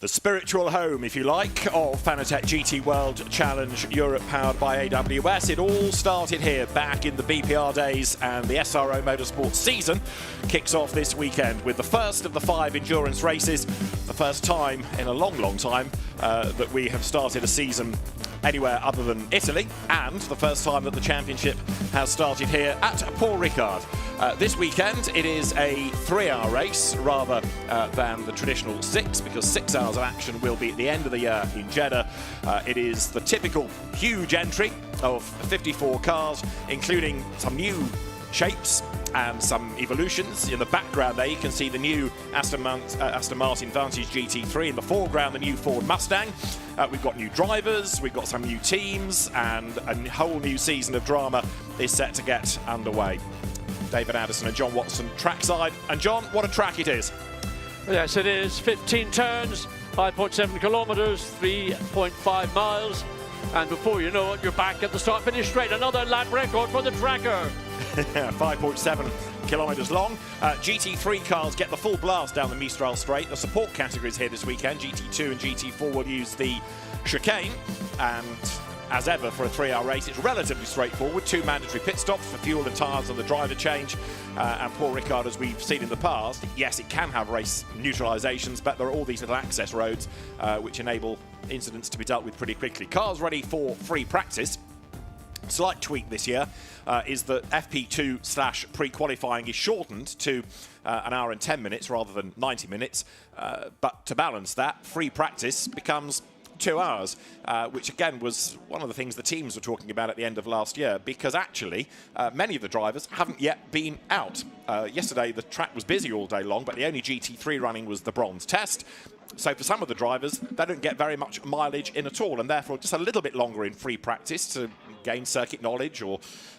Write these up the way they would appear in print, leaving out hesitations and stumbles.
The spiritual home, if you like, of Fanatec GT World Challenge Europe, powered by AWS. It all started here back in the BPR days, and the SRO Motorsports season kicks off this weekend with the first of the 5 endurance races. The first time in a long time that we have started a season anywhere other than Italy, and the first time that the championship has started here at Paul Ricard. This weekend it is a 3-hour race rather than the traditional 6, because 6 hours of action will be at the end of the year in Jeddah. It is the typical huge entry of 54 cars, including some new shapes and some evolutions. In the background there you can see the new Aston Martin Vantage GT3, in the foreground the new Ford Mustang. We've got new drivers, we've got some new teams, and a whole new season of drama is set to get underway. David Addison and John Watson trackside. And John, what a track it is. Yes, it is. 15 turns, 5.7 kilometres, 3.5 miles. And before you know it, you're back at the start-finish straight. Another lap record for the tracker. 5.7 kilometres long. GT3 cars get the full blast down the Mistral Straight. The support categories here this weekend, GT2 and GT4, will use the chicane. And as ever, for a 3-hour race, it's relatively straightforward. 2 mandatory pit stops for fuel and tyres and the driver change. And Paul Ricard, as we've seen in the past, yes, it can have race neutralisations, but there are all these little access roads which enable incidents to be dealt with pretty quickly. Cars ready for free practice. Slight tweak this year is that FP2 / pre-qualifying is shortened to an hour and 10 minutes rather than 90 minutes. But to balance that, free practice becomes 2 hours, which again was one of the things the teams were talking about at the end of last year, because actually many of the drivers haven't yet been out. Yesterday the track was busy all day long, but the only GT3 running was the bronze test. So for some of the drivers, they don't get very much mileage in at all, and therefore just a little bit longer in free practice to gain circuit knowledge or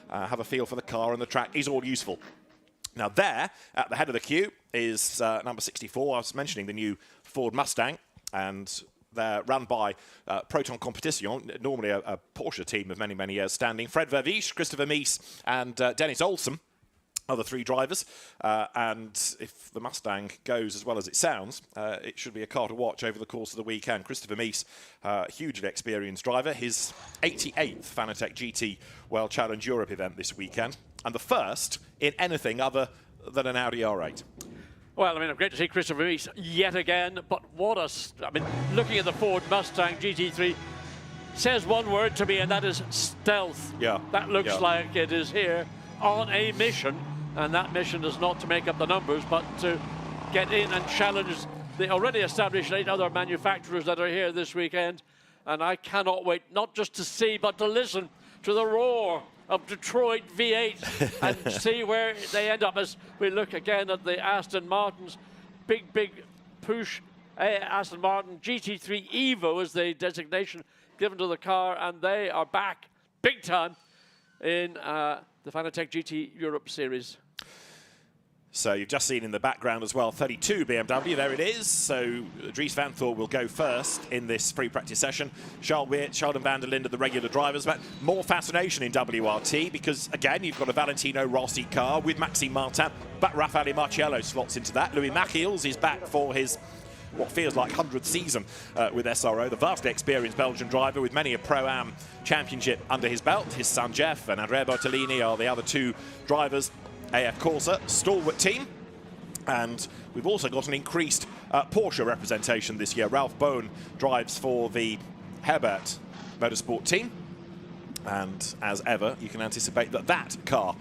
have a feel for the car and the track is all useful. Now there, at the head of the queue, is number 64. I was mentioning the new Ford Mustang, and they're run by Proton Competition, normally a Porsche team of many years standing. Fred Verviche, Christopher Mies and Dennis Olsen are the 3 drivers. And if the Mustang goes as well as it sounds, it should be a car to watch over the course of the weekend. Christopher Mies, hugely experienced driver, his 88th Fanatec GT World Challenge Europe event this weekend, and the first in anything other than an Audi R8. Well, I mean, great to see Christopher Mies yet again, but what I mean, looking at the Ford Mustang GT3, says one word to me, and that is stealth. Yeah. That looks like it is here on a mission, and that mission is not to make up the numbers, but to get in and challenge the already established 8 other manufacturers that are here this weekend. And I cannot wait, not just to see, but to listen to the roar of Detroit V8 and see where they end up as we look again at the Aston Martins. Big push. Aston Martin GT3 Evo is the designation given to the car, and they are back big time in the Fanatec GT Europe Series. So you've just seen in the background as well, 32 BMW, there it is. So Dries Van Thor will go first in this free practice session. Charles Weert, Sheldon van der Linde are the regular drivers, but more fascination in WRT because, again, you've got a Valentino Rossi car with Maxime Martin, but Raffaele Marciello slots into that. Louis Machiels is back for his what feels like 100th season with SRO, the vastly experienced Belgian driver with many a Pro-Am championship under his belt. His son Jeff and Andrea Bertolini are the other 2 drivers. AF Corsa, stalwart team. And we've also got an increased Porsche representation this year. Ralph Bohn drives for the Herbert Motorsport team. And as ever, you can anticipate that that car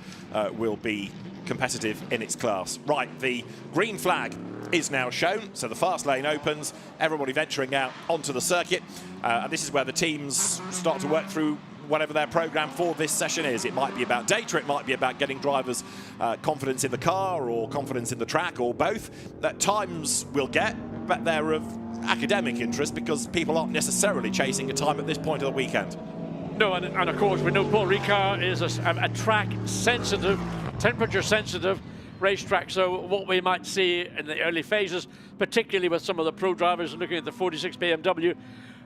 will be competitive in its class. Right, the green flag is now shown, so the fast lane opens, everybody venturing out onto the circuit. And this is where the teams start to work through whatever their program for this session is. It might be about data, it might be about getting drivers confidence in the car or confidence in the track, or both. That times we'll get, but they're of academic interest because people aren't necessarily chasing a time at this point of the weekend. No, and of course we know Paul Ricard is a track-sensitive, temperature-sensitive racetrack, so what we might see in the early phases, particularly with some of the pro drivers looking at the 46 BMW,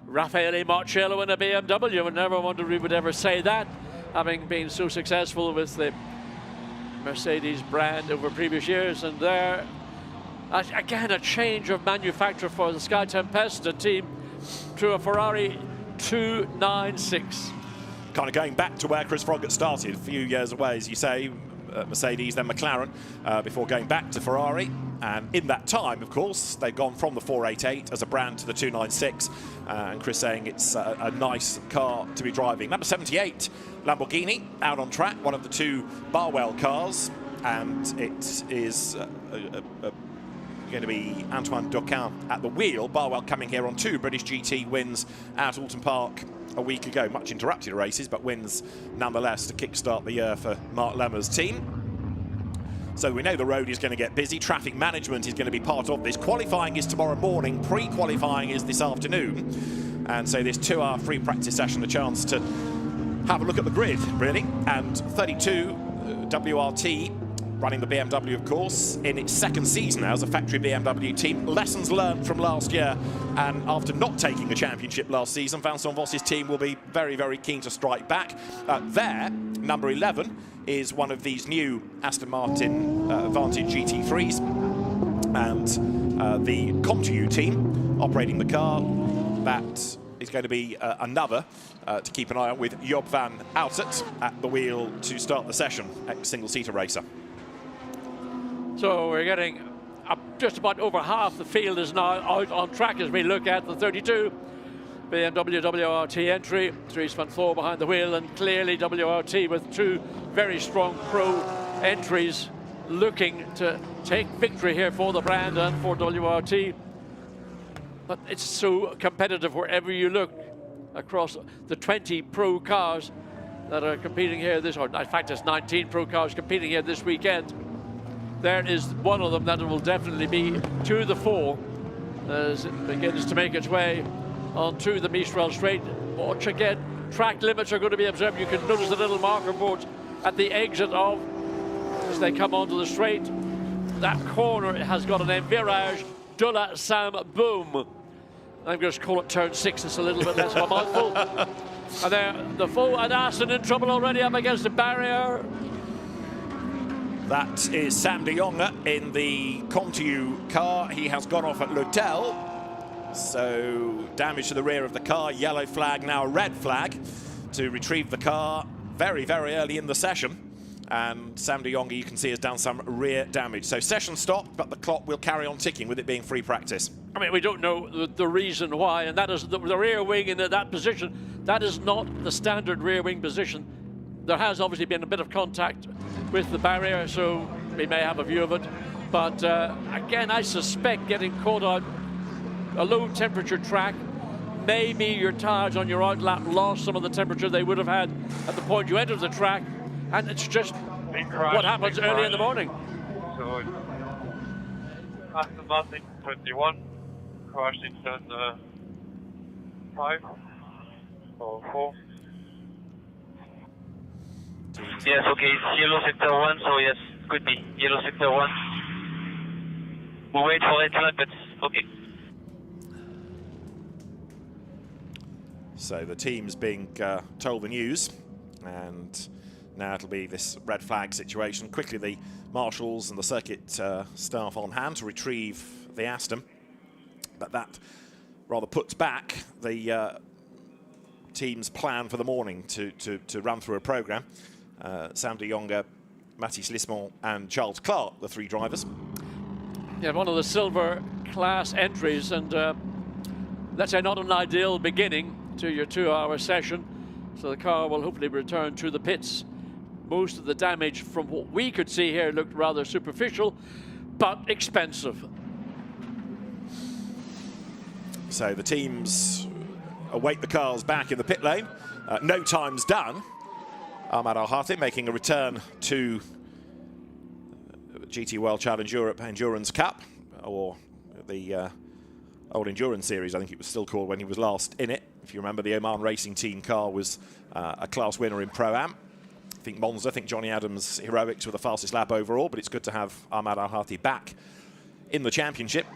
Raffaele Marciello in a BMW, and never wondered we would ever say that, having been so successful with the Mercedes brand over previous years. And there Again, a change of manufacturer for the Sky Tempesta team to a Ferrari 296. Kind of going back to where Chris Froggatt started, a few years away, as you say, Mercedes, then McLaren, before going back to Ferrari. And in that time, of course, they've gone from the 488 as a brand to the 296. And Chris saying it's a nice car to be driving. Number 78, Lamborghini, out on track, one of the two Barwell cars. And it is going to be Antoine Doquin at the wheel. Barwell coming here on 2 British GT wins at Alton Park a week ago. Much interrupted races, but wins nonetheless to kickstart the year for Mark Lemmer's team. So we know the road is going to get busy. Traffic management is going to be part of this. Qualifying is tomorrow morning. Pre-qualifying is this afternoon. And so this 2-hour free practice session, a chance to have a look at the grid, really. And 32 WRT running the BMW, of course, in its second season now as a factory BMW team. Lessons learned from last year, and after not taking a championship last season, Vincent Voss's team will be very, very keen to strike back. There, number 11 is one of these new Aston Martin Vantage GT3s, and the ComTU team operating the car, that is going to be another to keep an eye on, with Job van Outert at the wheel to start the session, ex-single-seater racer. So we're getting just about over half the field is now out on track as we look at the 32 BMW WRT entry. Dries van Voor behind the wheel, and clearly WRT with 2 very strong pro entries looking to take victory here for the brand and for WRT. But it's so competitive wherever you look across the 20 pro cars that are competing here or in fact it's 19 pro cars competing here this weekend. There is one of them that will definitely be to the fore as it begins to make its way onto the Mistral Straight. Watch again, track limits are going to be observed. You can notice the little marker boards at the exit of, as they come onto the straight. That corner has got an virage de la Sam Boom. I'm going to call it turn 6, it's a little bit less of a mouthful. And there, the foe and Aston in trouble already up against the barrier. That is Sam de Jonge in the ComTU car. He has gone off at L'Hotel. So damage to the rear of the car, yellow flag, now a red flag to retrieve the car very, very early in the session. And Sam de Jonge, you can see, has done some rear damage. So session stopped, but the clock will carry on ticking with it being free practice. I mean, we don't know the reason why, and that is the rear wing in that position. That is not the standard rear wing position. There has obviously been a bit of contact with the barrier, so we may have a view of it. But again, I suspect getting caught on a low temperature track, maybe your tires on your outlap lost some of the temperature they would have had at the point you entered the track, and it's just what happens early in the morning. So Aston Martin 21 crashed in turn 5 or 4. Yes, okay, it's yellow sector 1, so yes, could be yellow sector 1. We'll wait for red flag, but okay. So the team's being told the news, and now it'll be this red flag situation. Quickly, the marshals and the circuit staff on hand to retrieve the Aston, but that rather puts back the team's plan for the morning to run through a programme. Sam de Jonge, Mathis Lismont and Charles Clark, the 3 drivers. Yeah, one of the silver class entries, and let's say not an ideal beginning to your 2-hour session. So the car will hopefully return to the pits. Most of the damage from what we could see here looked rather superficial, but expensive. So the teams await the cars back in the pit lane. No time's done. Ahmad Al-Hati making a return to GT World Challenge Europe Endurance Cup, or the old Endurance Series, I think it was still called when he was last in it. If you remember, the Oman Racing Team car was a class winner in Pro-Am. I think Monza, I think Johnny Adams' heroics were the fastest lap overall, but it's good to have Ahmad Al-Hati back in the championship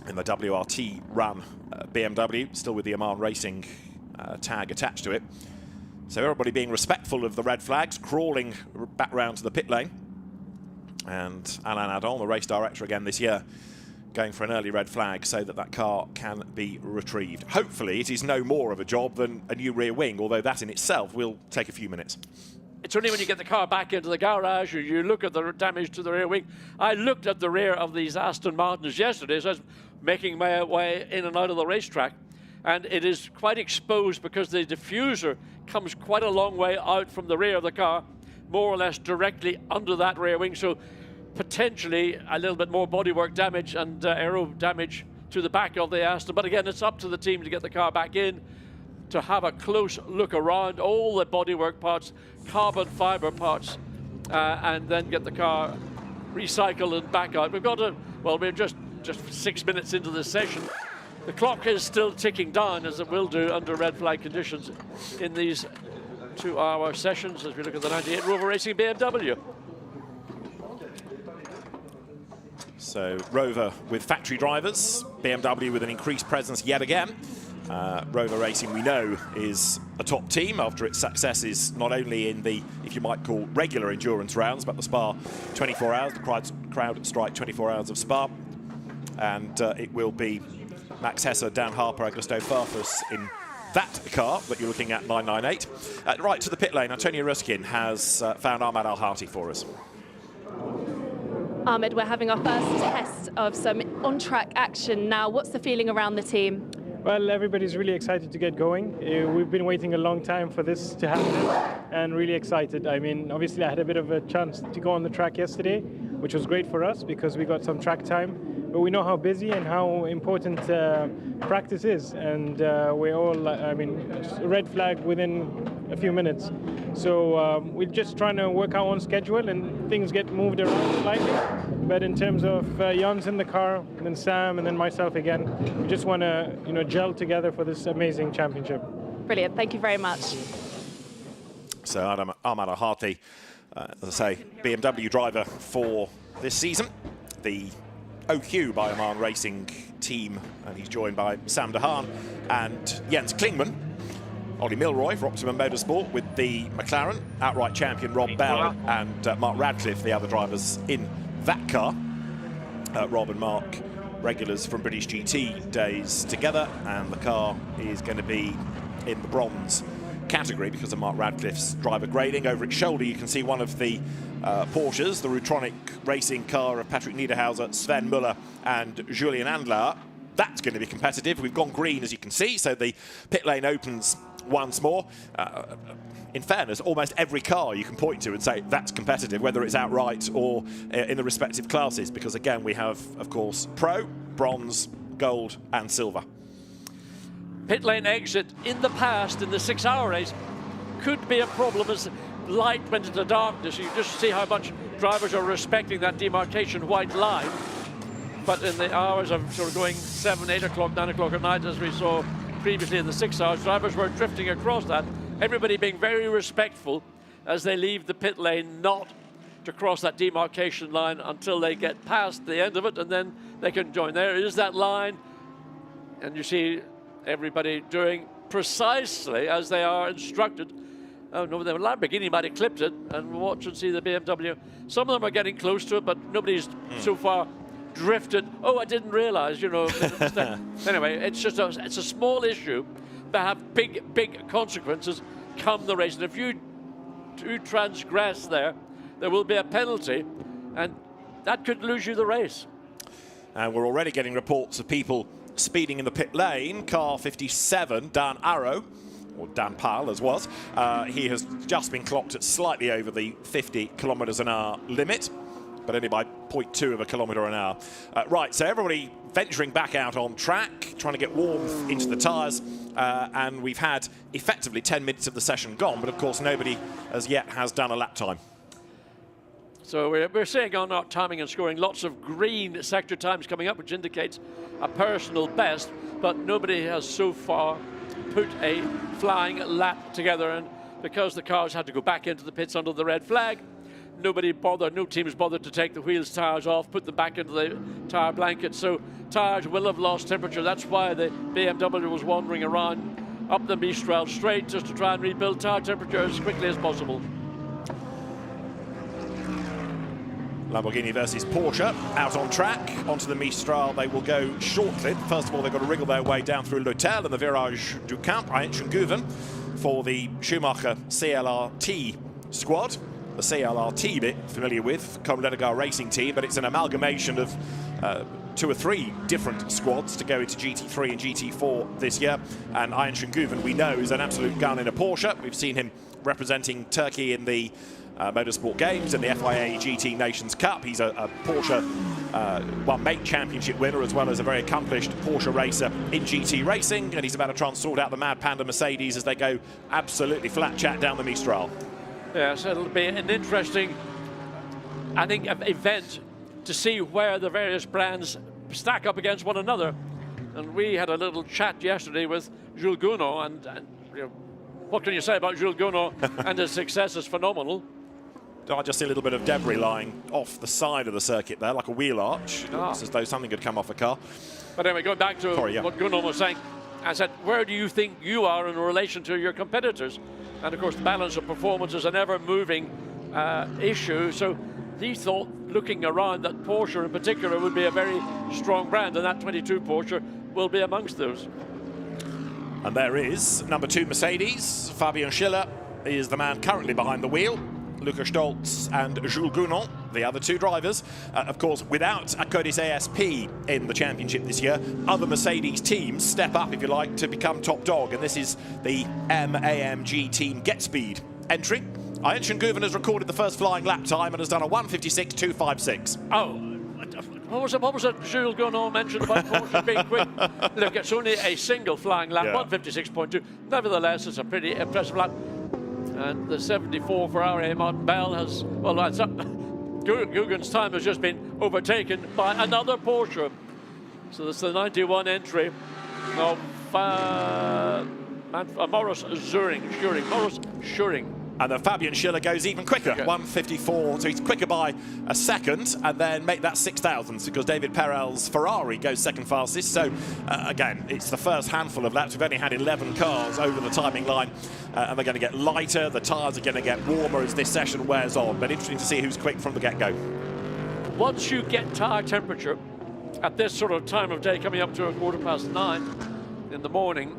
in the WRT run. BMW, still with the Oman Racing tag attached to it. So everybody being respectful of the red flags, crawling back round to the pit lane. And Alain Adon, the race director again this year, going for an early red flag so that that car can be retrieved. Hopefully it is no more of a job than a new rear wing, although that in itself will take a few minutes. It's only when you get the car back into the garage or you look at the damage to the rear wing. I looked at the rear of these Aston Martins yesterday as I was making my way in and out of the racetrack, and it is quite exposed because the diffuser comes quite a long way out from the rear of the car, more or less directly under that rear wing, so potentially a little bit more bodywork damage and aero damage to the back of the Aston. But again, it's up to the team to get the car back in, to have a close look around all the bodywork parts, carbon fiber parts, and then get the car recycled and back out. We've got to, well, we're just 6 minutes into this session. The clock is still ticking down, as it will do under red flag conditions in these 2-hour sessions as we look at the 98 Rover Racing BMW. So Rover with factory drivers, BMW with an increased presence yet again. Rover Racing, we know, is a top team after its successes not only in the, if you might call, regular endurance rounds, but the Spa 24 hours, the crowd strike 24 hours of Spa. And it will be Max Hesse, Dan Harper, Augusto Farfus in that car that you're looking at, 998. Right to the pit lane, Antonio Ruskin has found Ahmad Al-Hati for us. Ahmed, we're having our first test of some on-track action now. What's the feeling around the team? Well, everybody's really excited to get going. We've been waiting a long time for this to happen and really excited. I mean, obviously I had a bit of a chance to go on the track yesterday, which was great for us because we got some track time. But we know how busy and how important practice is. And we're all, I mean, red flag within a few minutes. So we're just trying to work our own schedule and things get moved around slightly. But in terms of Jan's in the car, and then Sam, and then myself again, we just want to, you know, gel together for this amazing championship. Brilliant, thank you very much. So Ahmad Al-Hati, as I say, BMW driver for this season. The OQ by Oman Racing team, and he's joined by Sam de Haan and Jens Klingman. Ollie Milroy for Optimum Motorsport with the McLaren, outright champion Rob Bell and Mark Radcliffe, the other drivers in that car. Rob and Mark, regulars from British GT days together, and the car is going to be in the bronze category because of Mark Radcliffe's driver grading. Over its shoulder you can see one of the Porsches, the Rutronic racing car of Patrick Niederhauser, Sven Müller and Julian Andlauer. That's going to be competitive. We've gone green, as you can see, so the pit lane opens once more. In fairness, almost every car you can point to and say that's competitive, whether it's outright or in the respective classes, because again we have, of course, Pro, Bronze, Gold and Silver. Pit lane exit in the past in the 6-hour race could be a problem as light went into darkness. You just see how much drivers are respecting that demarcation white line. But in the hours of sort of going 7, 8 o'clock, 9 o'clock at night, as we saw previously in the 6 hours, drivers were drifting across that. Everybody being very respectful as they leave the pit lane, not to cross that demarcation line until they get past the end of it, and then they can join. There is that line, and you see everybody doing precisely as they are instructed. Oh no, the Lamborghini might have clipped it, and watch and see the BMW. Some of them are getting close to it, but nobody's so far drifted. Oh, I didn't realize, you know. Anyway, it's just it's a small issue that have big consequences come the race. And if you do transgress there will be a penalty, and that could lose you the race. And we're already getting reports of people speeding in the pit lane. Car 57, Dan Arrow, or Dan Pal as was, he has just been clocked at slightly over the 50 kilometres an hour limit, but only by 0.2 of a kilometre an hour. Right, so everybody venturing back out on track, trying to get warmth into the tyres, and we've had effectively 10 minutes of the session gone, but of course nobody as yet has done a lap time. So we're seeing on our timing and scoring lots of green sector times coming up, which indicates a personal best, but nobody has so far put a flying lap together, and because the cars had to go back into the pits under the red flag, nobody bothered, no teams bothered to take the wheels tires off, put them back into the tire blanket, so tires will have lost temperature. That's why the BMW was wandering around up the Mistral straight just to try and rebuild tire temperature as quickly as possible. Lamborghini versus Porsche out on track. Onto the Mistral they will go shortly. First of all, they've got to wriggle their way down through L'Hôtel and the Virage du Camp, Eindhoven, for the Schumacher CLRT squad. The CLRT bit familiar with, Comme-Ledegar racing team, but it's an amalgamation of 2 or 3 different squads to go into GT3 and GT4 this year. And Eindhoven, we know, is an absolute gun in a Porsche. We've seen him representing Turkey in the Motorsport Games and the FIA GT Nations Cup. He's a Porsche one-make championship winner, as well as a very accomplished Porsche racer in GT racing, and he's about to try and sort out the Mad Panda Mercedes as they go absolutely flat chat down the Mistral. Yes, it'll be an interesting, I think, event to see where the various brands stack up against one another. And we had a little chat yesterday with Jules Gounod, and you know, what can you say about Jules Gounod? And his success is phenomenal. I just see a little bit of debris lying off the side of the circuit there, like a wheel arch. It looks as though something had come off a car. But anyway, going back to what Gounod was saying, I said, where do you think you are in relation to your competitors? And of course, the balance of performance is an ever-moving issue. So he thought, looking around, that Porsche in particular would be a very strong brand, and that 22 Porsche will be amongst those. And there is number 2 Mercedes. Fabian Schiller is the man currently behind the wheel. Luca Stolz and Jules Gounod, the other 2 drivers. Of course, without a Codis ASP in the championship this year, other Mercedes teams step up, if you like, to become top dog. And this is the MAMG Team Get Speed entry. Eindhoven has recorded the first flying lap time and has done a 1:56.256. Oh, what was it Jules Gounod mentioned about Porsche being quick? Look, it's only a single flying lap, 1:56.2. Nevertheless, it's a pretty impressive lap. And the 74 Ferrari Martin Bell has, well, that's up. Guggen's time has just been overtaken by another Porsche. So that's the 91 entry of Maurice Schuring. And then Fabian Schiller goes even quicker, 1:54, so he's quicker by a second, and then make that 6,000th, because David Perel's Ferrari goes second fastest. So, again, it's the first handful of laps. We've only had 11 cars over the timing line, and they're going to get lighter. The tyres are going to get warmer as this session wears on, but interesting to see who's quick from the get-go. Once you get tyre temperature at this sort of time of day, coming up to 9:15 in the morning,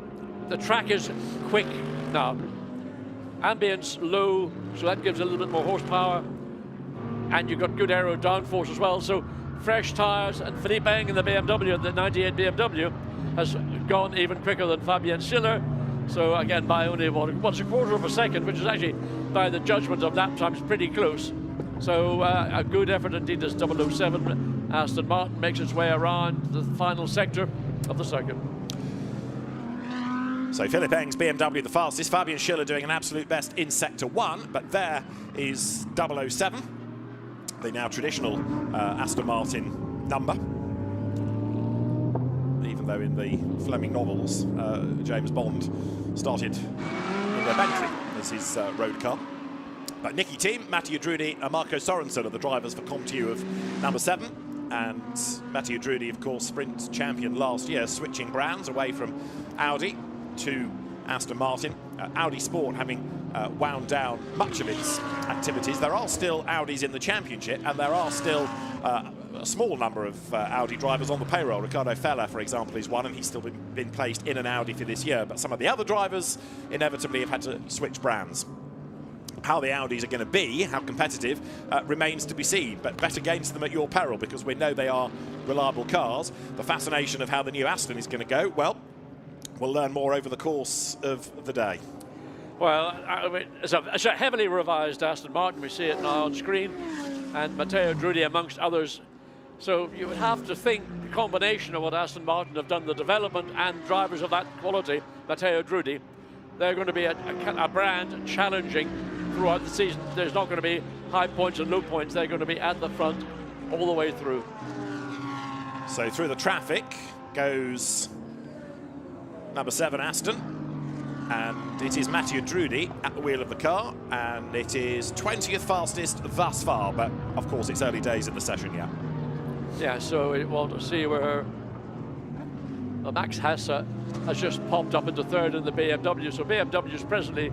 the track is quick now. Ambience low, so that gives a little bit more horsepower, and you've got good aero downforce as well. So fresh tyres, and Philippe Eng in the BMW, the 98 BMW, has gone even quicker than Fabian Schiller. So again, by only what's a quarter of a second, which is actually, by the judgment of lap times, pretty close. So a good effort indeed as 007 Aston Martin makes its way around the final sector of the circuit. So Philippe Eng's BMW the fastest, Fabian Schiller doing an absolute best in Sector 1, but there is 007, the now traditional Aston Martin number. Even though in the Fleming novels, James Bond started in their Bentley as his road car. But Nicky team, Mattia Drudi and Marco Sorensen are the drivers for ComTU of number 7. And Mattia Drudi, of course, sprint champion last year, switching brands away from Audi to Aston Martin. Audi Sport having wound down much of its activities. There are still Audis in the championship, and there are still a small number of Audi drivers on the payroll. Riccardo Fella, for example, is one, and he's still been placed in an Audi for this year. But some of the other drivers inevitably have had to switch brands. How the Audis are going to be, how competitive, remains to be seen. But bet against them at your peril, because we know they are reliable cars. The fascination of how the new Aston is going to go, well, we'll learn more over the course of the day. Well, I mean, it's a heavily revised Aston Martin. We see it now on screen, and Matteo Drudi amongst others. So you would have to think the combination of what Aston Martin have done, the development and drivers of that quality, Matteo Drudi, they're going to be a brand challenging throughout the season. There's not going to be high points and low points. They're going to be at the front all the way through. So through the traffic goes number 7 Aston, and it is Mattia Drudi at the wheel of the car, and it is 20th fastest thus far, but of course it's early days in the session yet. Yeah, so we want to see where Max Hesse has just popped up into 3rd in the BMW. So BMW is presently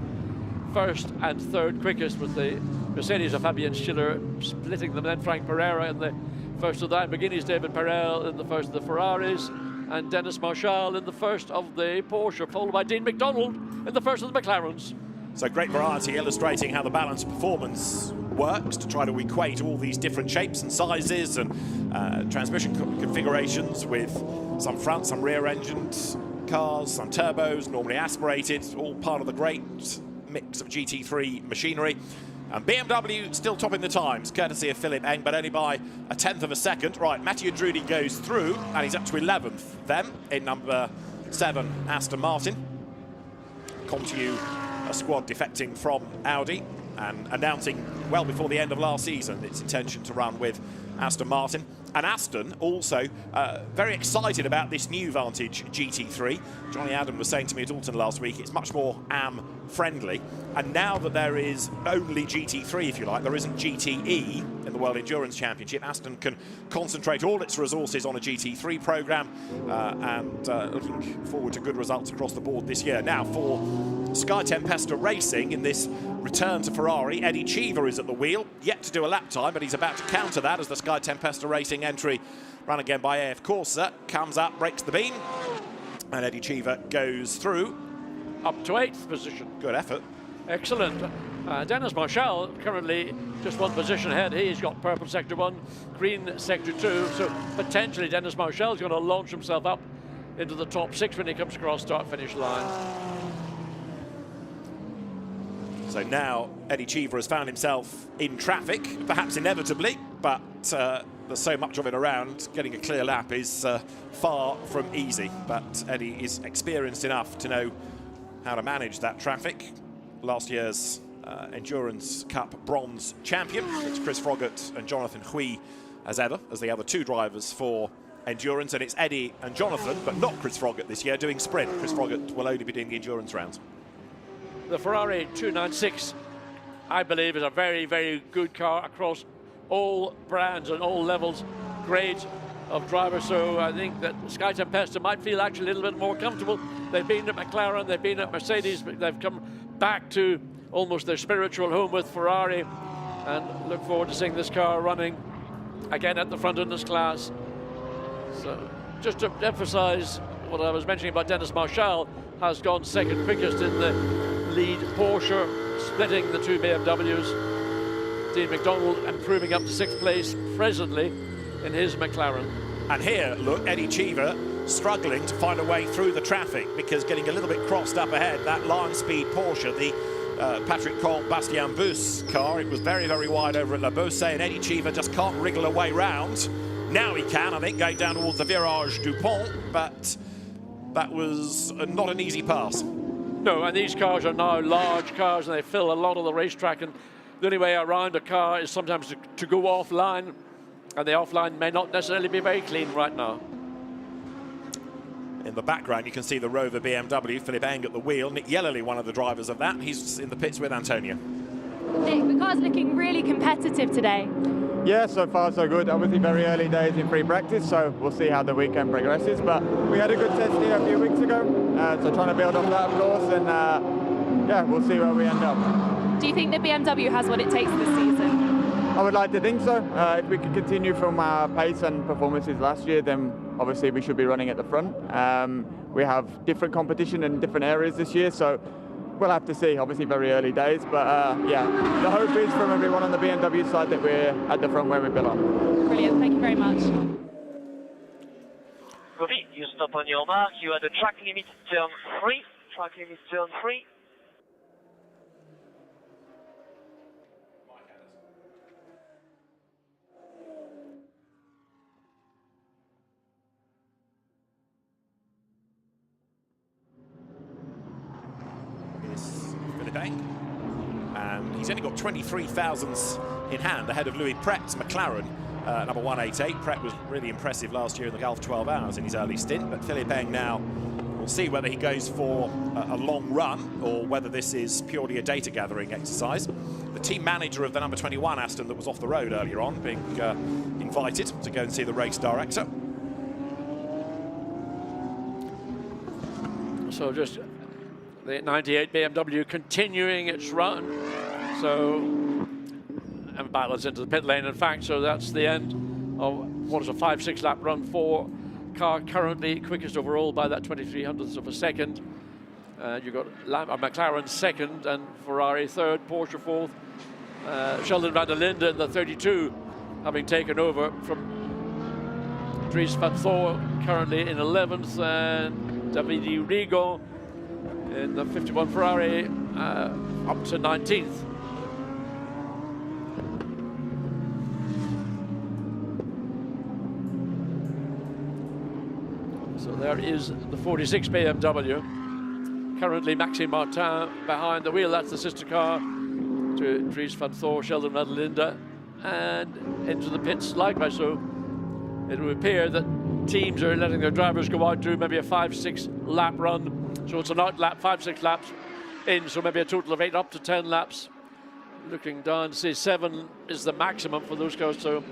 1st and 3rd quickest with the Mercedes of Fabian Schiller splitting them, then Frank Pereira in the first of the Lamborghinis, David Perel in the first of the Ferraris, and Dennis Marshall in the first of the Porsche, followed by Dean McDonald in the first of the McLarens. So great variety, illustrating how the balance of performance works to try to equate all these different shapes and sizes and transmission configurations with some front, some rear-engined cars, some turbos, normally aspirated, all part of the great mix of GT3 machinery. And BMW still topping the times, courtesy of Philip Eng, but only by a tenth of a second. Right, Mathieu Drudy goes through, and he's up to 11th then in number 7 Aston Martin. Continue a squad defecting from Audi and announcing well before the end of last season its intention to run with Aston Martin. And Aston also very excited about this new Vantage GT3. Johnny Adam was saying to me at Alton last week, it's much more AM friendly. And now that there is only GT3, if you like, there isn't GTE in the World Endurance Championship, Aston can concentrate all its resources on a GT3 program and looking forward to good results across the board this year. Now for Sky Tempesta Racing in this return to Ferrari, Eddie Cheever is at the wheel, yet to do a lap time, but he's about to counter that as the Sky Tempesta Racing entry, run again by AF Corsa, comes up, breaks the beam, and Eddie Cheever goes through. Up to 8th position. Good effort. Excellent. Dennis Marshall currently just one position ahead. He's got purple sector 1, green sector 2, so potentially Dennis Marshall's going to launch himself up into the top 6 when he comes across start-finish line. So now Eddie Cheever has found himself in traffic, perhaps inevitably, but there's so much of it around, getting a clear lap is far from easy. But Eddie is experienced enough to know how to manage that traffic. Last year's Endurance Cup bronze champion. It's Chris Froggatt and Jonathan Hui as ever, as the other 2 drivers for Endurance, and it's Eddie and Jonathan, but not Chris Froggatt this year, doing sprint. Chris Froggatt will only be doing the endurance rounds. The Ferrari 296, I believe, is a very, very good car across all brands and all levels, grades of drivers. So I think that Sky Tempesta might feel actually a little bit more comfortable. They've been at McLaren, they've been at Mercedes, but they've come back to almost their spiritual home with Ferrari, and look forward to seeing this car running again at the front in this class. So just to emphasize what I was mentioning about Dennis Marshall, has gone second quickest in the lead Porsche, splitting the 2 BMWs. Dean McDonald improving up to 6th place presently in his McLaren. And here, look, Eddie Cheever struggling to find a way through the traffic because getting a little bit crossed up ahead. That Lion Speed Porsche, the Patrick Comte Bastien Bus car, it was very, very wide over at La Beauce, and Eddie Cheever just can't wriggle a way round. Now he can, I think, going down towards the Virage du Pont, but that was not an easy pass. No, and these cars are now large cars and they fill a lot of the racetrack, and the only way around a car is sometimes to go offline, and the offline may not necessarily be very clean right now. In the background you can see the Rover BMW, Philip Eng at the wheel, Nick Yellerly one of the drivers of that. He's in the pits with Antonio. Nick, the car's looking really competitive today. Yeah, so far so good. Obviously very early days in free practice, so we'll see how the weekend progresses. But we had a good test here a few weeks ago, so trying to build off that, of course, and yeah, we'll see where we end up. Do you think the BMW has what it takes this season? I would like to think so. If we can continue from our pace and performances last year, then obviously we should be running at the front. We have different competition in different areas this year, so we'll have to see. Obviously very early days, but yeah, the hope is from everyone on the BMW side that we're at the front where we belong. Brilliant, thank you very much. Copy, you stop on your mark, you had a track limit turn 3, track limit turn 3. And he's only got 23 thousandths in hand ahead of Louis Prett's McLaren, number 188. Prett was really impressive last year in the Gulf 12 Hours in his early stint, but Philip Eng now, we'll see whether he goes for a long run or whether this is purely a data gathering exercise. The team manager of the number 21 Aston that was off the road earlier on being invited to go and see the race director. So just the 98 BMW continuing its run. So and battles into the pit lane. In fact, so that's the end of what is a 5-6 lap run for car currently quickest overall by that 2300th of a second. You've got McLaren second and Ferrari third, Porsche fourth. Sheldon van der Linde in the 32, having taken over from Dries van Thor, currently in 11th, and Davide Rigo in the 51 Ferrari up to 19th. So there is the 46 BMW. Currently Maxime Martin behind the wheel. That's the sister car to Dries van Thor, Sheldon van der Linde, and into the pits likewise. So it would appear that teams are letting their drivers go out, do maybe a 5-6 lap run. So it's an out lap, 5-6 laps in, so maybe a total of 8 up to 10 laps. Looking down to see 7 is the maximum for those cars. So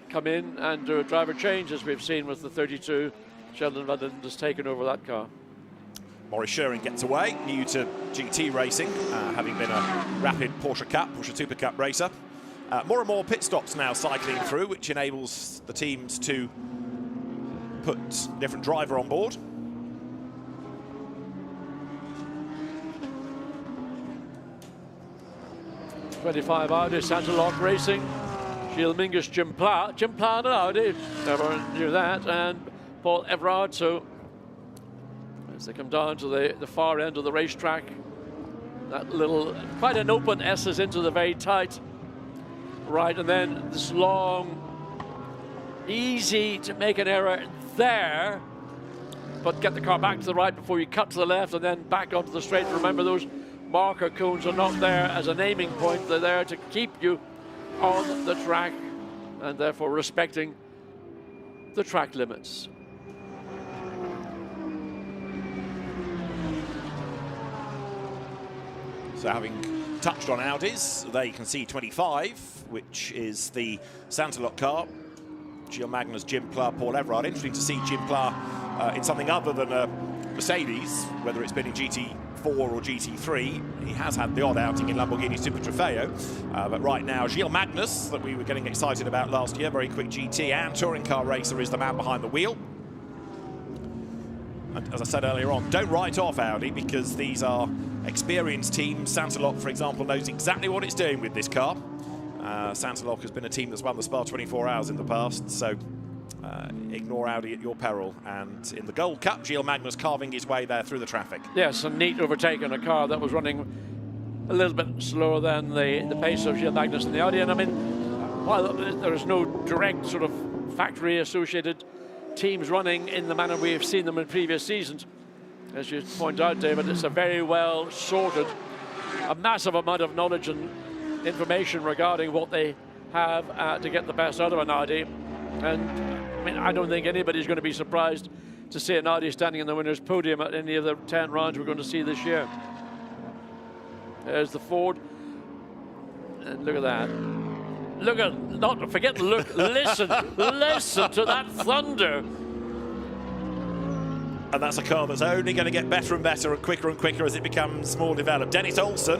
come in and do a driver change, as we've seen with the 32. Sheldon van der Linde has taken over that car. Maurice Scheuring gets away, new to GT racing, having been a rapid Porsche Super Cup racer. More and more pit stops now cycling through, which enables the teams to put different driver on board. '25 Audi, Santa Lock Racing. Gilles Mingus, Jim Pla and Audi, never knew that, and Paul Everard. So as they come down to the far end of the racetrack, that little, quite an open S is into the very tight right, and then this long, easy to make an error there, but get the car back to the right before you cut to the left and then back onto the straight. Remember, those marker cones are not there as an aiming point, they're there to keep you on the track and therefore respecting the track limits. So having touched on Audis, there you can see 25, which is the Santalot car. Gilles Magnus, Jim Pla, Paul Everard. Interesting to see Jim Pla in something other than a Mercedes, whether it's been in GT4 or GT3. He has had the odd outing in Lamborghini Super Trofeo, but right now Gilles Magnus, that we were getting excited about last year, very quick GT and touring car racer, is the man behind the wheel. And as I said earlier on, don't write off Audi, because these are experienced teams. Santalot, for example, knows exactly what it's doing with this car. Santalot has been a team that's won the Spa 24 Hours in the past, so ignore Audi at your peril. And in the Gold Cup, Gilles Magnus carving his way there through the traffic. Yes, a neat overtake on a car that was running a little bit slower than the pace of Gilles Magnus in the Audi. And I mean, while there is no direct sort of factory associated teams running in the manner we have seen them in previous seasons, as you point out, David, it's a very well sorted, a massive amount of knowledge and information regarding what they have to get the best out of an Audi. And I mean, I don't think anybody's going to be surprised to see an Audi standing in the winner's podium at any of the 10 rounds we're going to see this year. There's the Ford, and look at that. Look at, not forget, look, listen to that thunder. And that's a car that's only going to get better and better and quicker as it becomes more developed. Dennis Olsen,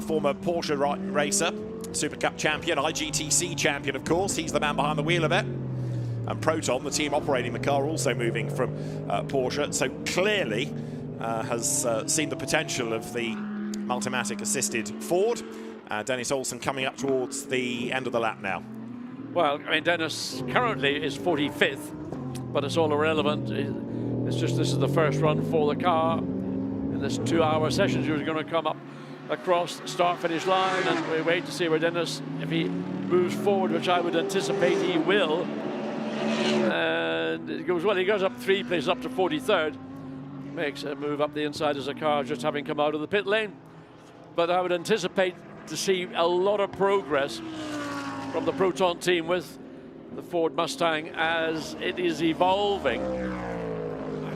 former Porsche racer, Super Cup champion, IGTC champion, of course. He's the man behind the wheel of it. And Proton, the team operating the car, also moving from Porsche. So clearly has seen the potential of the Multimatic assisted Ford. Dennis Olsen coming up towards the end of the lap now. Well, I mean, Dennis currently is 45th, but it's all irrelevant. It's just this is the first run for the car in this 2-hour session. He was going to come up across the start-finish line, and we wait to see where Dennis, if he moves forward, which I would anticipate he will. And it goes well. He goes up 3 places, up to 43rd. Makes a move up the inside as a car just having come out of the pit lane. But I would anticipate to see a lot of progress from the Proton team with the Ford Mustang as it is evolving.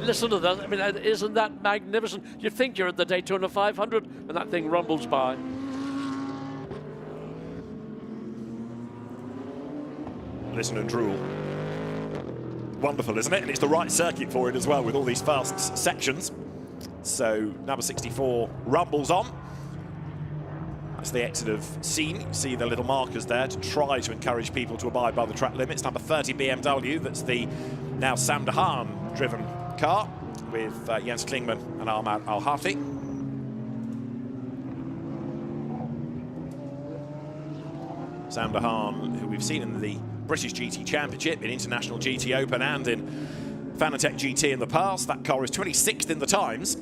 Listen to that. I mean, isn't that magnificent? You think you're at the Daytona 500 and that thing rumbles by. Listen and drool. Wonderful, isn't it? And it's the right circuit for it as well, with all these fast sections. So number 64 rumbles on. It's the exit of scene. You see the little markers there to try to encourage people to abide by the track limits. Number 30 BMW, that's the now Sam de Haan driven car with Jens Klingman and Ahmad Al-Hati. Sam de Haan, who we've seen in the British GT Championship, in International GT Open and in Fanatec GT in the past. That car is 26th in the times,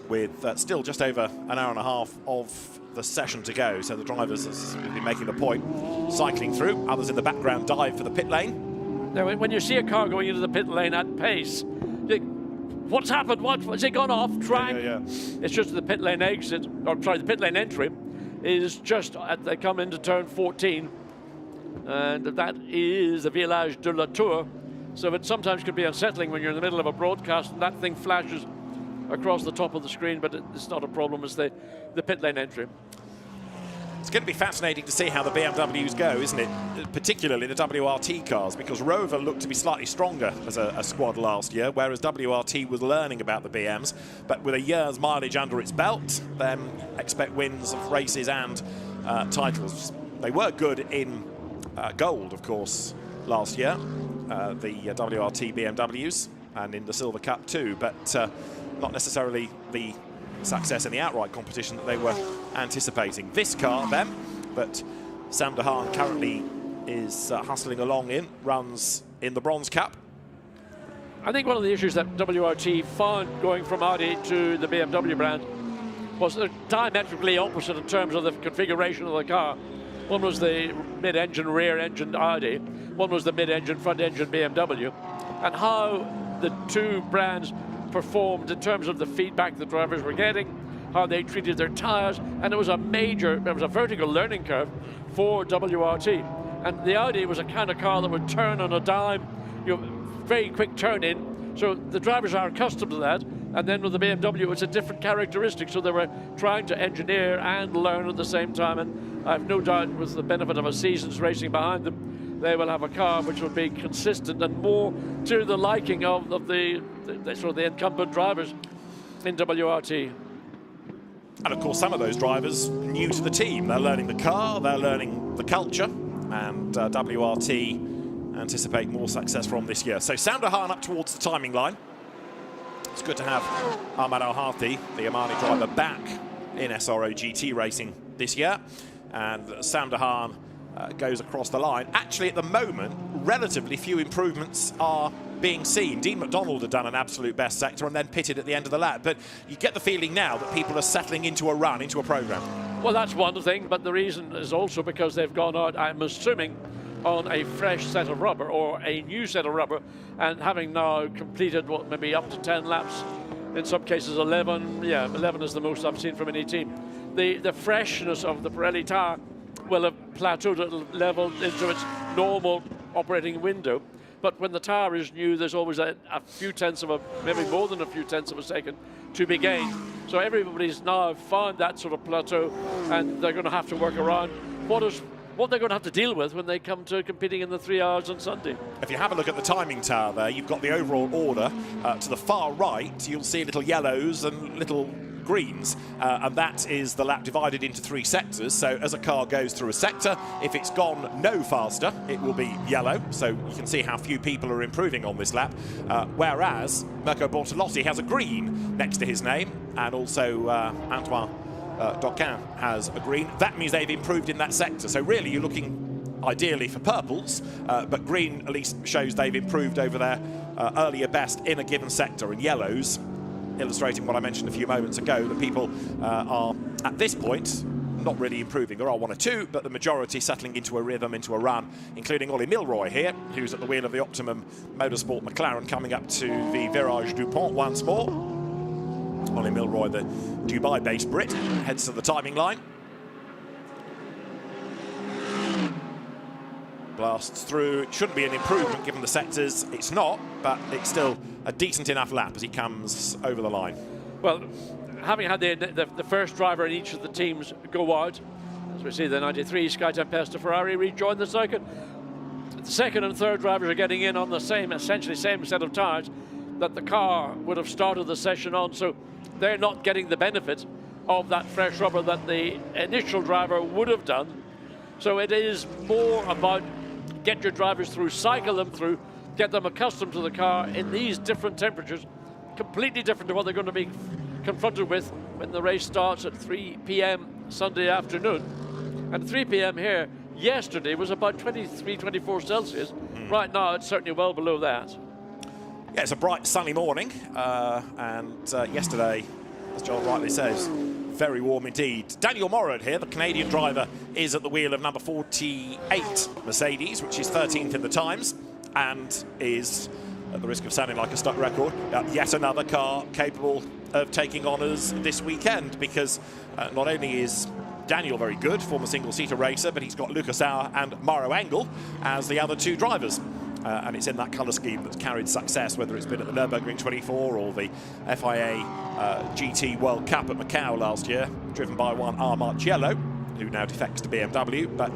with still just over an hour and a half of the session to go. So the drivers, as we've been making the point, cycling through. Others in the background dive for the pit lane. Now, when you see a car going into the pit lane at pace, you think, what's happened? Has it gone off track? Yeah. It's just the pit lane exit, or sorry, the pit lane entry is just they come into turn 14, and that is the Village de la Tour. So it sometimes can be unsettling when you're in the middle of a broadcast and that thing flashes across the top of the screen, but it's not a problem. It's the pit lane entry. It's going to be fascinating to see how the BMWs go, isn't it? Particularly the WRT cars, because Rover looked to be slightly stronger as a squad last year, whereas WRT was learning about the BMs. But with a year's mileage under its belt, then expect wins of races and titles. They were good in gold, of course, last year, the WRT BMWs, and in the Silver Cup too, but not necessarily the success in the outright competition that they were anticipating. This car then, that Sam de Haan currently is hustling along in, runs in the Bronze Cup. I think one of the issues that WRT found going from Audi to the BMW brand was they're diametrically opposite in terms of the configuration of the car. One was the mid-engine, rear-engine Audi, one was the mid-engine, front-engine BMW, and how the two brands performed in terms of the feedback the drivers were getting, how they treated their tires, and it was a vertical learning curve for WRT. And the Audi was a kind of car that would turn on a dime, very quick turn in, so the drivers are accustomed to that. And then with the BMW, it's a different characteristic, so they were trying to engineer and learn at the same time, and I have no doubt with the benefit of a season's racing behind them, they will have a car which will be consistent and more to the liking of the sort of the incumbent drivers in WRT. And of course, some of those drivers new to the team. They're learning the car, they're learning the culture, and WRT anticipate more success from this year. So Sam de Haan up towards the timing line. It's good to have Ahmad Al-Hati, the Omani driver, back in SRO GT racing this year. And Sam de Haan goes across the line. Actually, at the moment, relatively few improvements are being seen. Dean McDonald had done an absolute best sector and then pitted at the end of the lap. But you get the feeling now that people are settling into a run, into a programme. Well, that's one thing, but the reason is also because they've gone out, I'm assuming, on a fresh set of rubber or a new set of rubber, and having now completed what, maybe up to 10 laps, in some cases 11. Yeah, 11 is the most I've seen from any team. The freshness of the Pirelli tire will have plateaued at level into its normal operating window. But when the tire is new, there's always a few tenths of maybe more than a few tenths of a second to be gained. So everybody's now found that sort of plateau, and they're going to have to work around what they're going to have to deal with when they come to competing in the 3 hours on Sunday. If you have a look at the timing tower there, you've got the overall order. To the far right, you'll see little yellows and little greens, and that is the lap divided into 3 sectors. So as a car goes through a sector, if it's gone no faster, it will be yellow. So you can see how few people are improving on this lap. Whereas Mirko Bortolotti has a green next to his name, and also Antoine Doquin has a green. That means they've improved in that sector. So really you're looking ideally for purples, but green at least shows they've improved over their earlier best in a given sector, and yellows illustrating what I mentioned a few moments ago, that people are at this point not really improving. There are 1 or 2, but the majority settling into a rhythm, into a run, including Ollie Milroy here, who's at the wheel of the Optimum Motorsport McLaren, coming up to the Virage du Pont once more. Ollie Milroy, the Dubai-based Brit, heads to the timing line. Blasts through. It shouldn't be an improvement given the sectors. It's not, but it's still a decent enough lap as he comes over the line. Well, having had the first driver in each of the teams go out, as we see the 93 Sky Tempesta Ferrari rejoin the circuit, the second and third drivers are getting in on the essentially same set of tyres that the car would have started the session on, so they're not getting the benefit of that fresh rubber that the initial driver would have done. So it is more about get your drivers through, cycle them through, get them accustomed to the car in these different temperatures, completely different to what they're going to be confronted with when the race starts at 3 p.m. Sunday afternoon. And 3 p.m. here yesterday was about 23, 24 Celsius. Right now it's certainly well below that. Yeah, it's a bright sunny morning, and yesterday, as John rightly says, very warm indeed. Daniel Morad here, the Canadian driver, is at the wheel of number 48 Mercedes, which is 13th in the times, and is, at the risk of sounding like a stuck record, yet another car capable of taking honours this weekend, because not only is Daniel very good, former single-seater racer, but he's got Lucas Auer and Mauro Engel as the other two drivers. And it's in that colour scheme that's carried success, whether it's been at the Nürburgring 24 or the FIA GT World Cup at Macau last year, driven by one R. Marciello, who now defects to BMW. But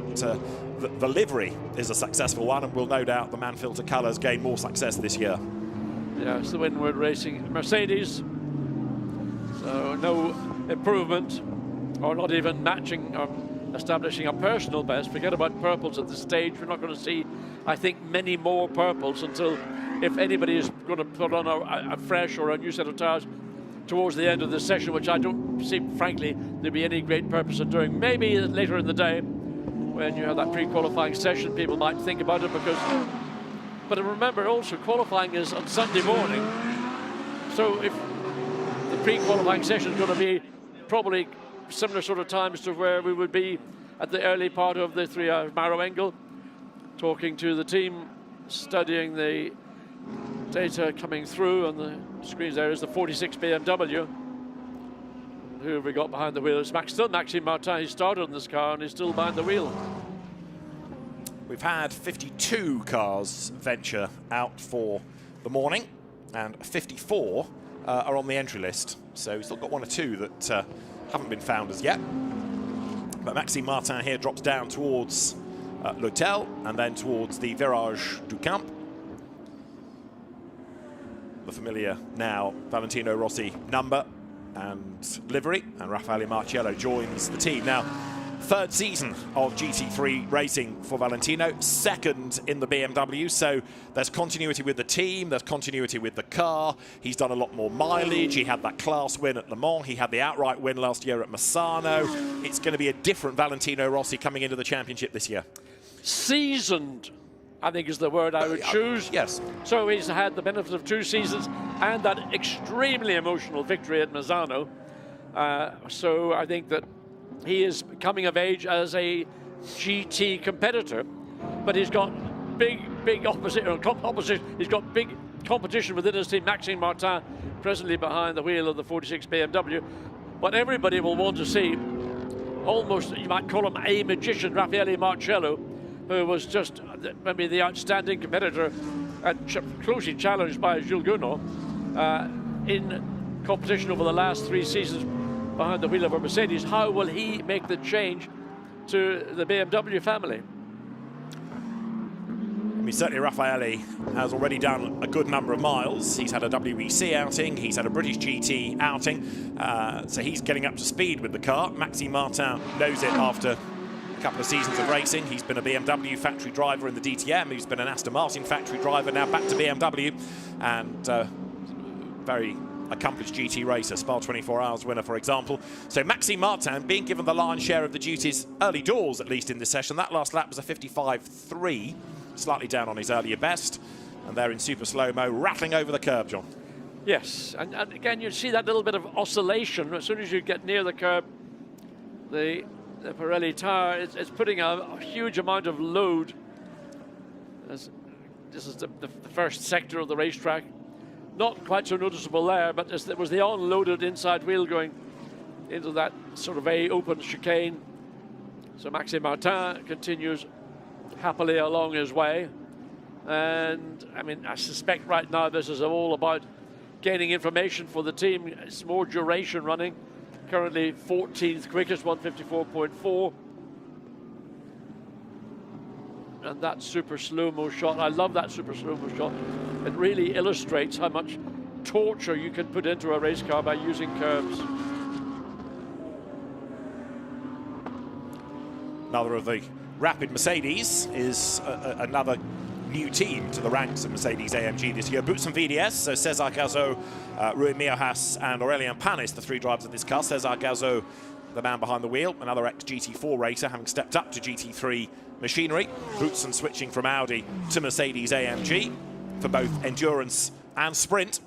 the livery is a successful one, and will no doubt the Manfilter colours gain more success this year. Yeah, it's the Winward Racing Mercedes. So no improvement, or not even matching or establishing a personal best. Forget about purples at this stage. We're not going to see, I think, many more purples until, if anybody is going to put on a fresh or a new set of tyres towards the end of this session, which I don't see, frankly, there'd be any great purpose in doing. Maybe later in the day, when you have that pre-qualifying session, people might think about it, because, but remember also, qualifying is on Sunday morning. So if the pre-qualifying session is going to be probably similar sort of times to where we would be at the early part of the 3 hours. Mauro Engel talking to the team, studying the data coming through on the screens. There is the 46 BMW. Who have we got behind the wheel? It's still Maxime Martin. He started on this car and he's still behind the wheel. We've had 52 cars venture out for the morning, and 54 are on the entry list. So we've still got 1 or 2 that haven't been found as yet. But Maxime Martin here drops down towards L'Hôtel and then towards the Virage du Camp. The familiar now Valentino Rossi number and livery, and Raffaele Marciello joins the team. Now, 3rd season of GT3 racing for Valentino, 2nd in the BMW, so there's continuity with the team, there's continuity with the car. He's done a lot more mileage. He had that class win at Le Mans, he had the outright win last year at Misano. It's going to be a different Valentino Rossi coming into the championship this year. Seasoned, I think, is the word I would choose. Yes. So he's had the benefit of 2 seasons and that extremely emotional victory at Misano. So I think that he is coming of age as a GT competitor, but he's got big opposition. He's got big competition within his team. Maxime Martin, presently behind the wheel of the 46 BMW. But everybody will want to see, almost, you might call him a magician, Raffaele Marciello, who was just maybe the outstanding competitor and closely challenged by Jules Gounod in competition over the last 3 seasons behind the wheel of a Mercedes. How will he make the change to the BMW family? I mean, certainly Raffaele has already done a good number of miles. He's had a WEC outing, he's had a British GT outing, so he's getting up to speed with the car. Maxime Martin knows it after a couple of seasons of racing. He's been a BMW factory driver in the DTM, he's been an Aston Martin factory driver, now back to BMW, and very accomplished GT racer, Spa 24 Hours winner, for example. So Maxime Martin being given the lion's share of the duties early doors, at least in this session. That last lap was a 55.3, slightly down on his earlier best, and they're in super slow-mo, rattling over the curb, John. Yes, and again, you see that little bit of oscillation as soon as you get near the curb. The Pirelli tyre, it's putting a huge amount of load. This is the first sector of the racetrack. Not quite so noticeable there, but it was the unloaded inside wheel going into that sort of a open chicane. So Maxime Martin continues happily along his way. And I mean, I suspect right now this is all about gaining information for the team. It's more duration running. Currently 14th quickest, 154.4. And that super slow-mo shot, I love that super slow-mo shot. It really illustrates how much torture you can put into a race car by using curves. another of the rapid Mercedes, is another new team to the ranks of Mercedes-AMG this year. Boots and VDS, so Cesar Gazo, Rui Miojas and Aurelian Panis, the three drivers of this car. Cesar Gazo, the man behind the wheel, another ex-GT4 racer, having stepped up to GT3 machinery. Boutsen switching from Audi to Mercedes-AMG for both endurance and sprint.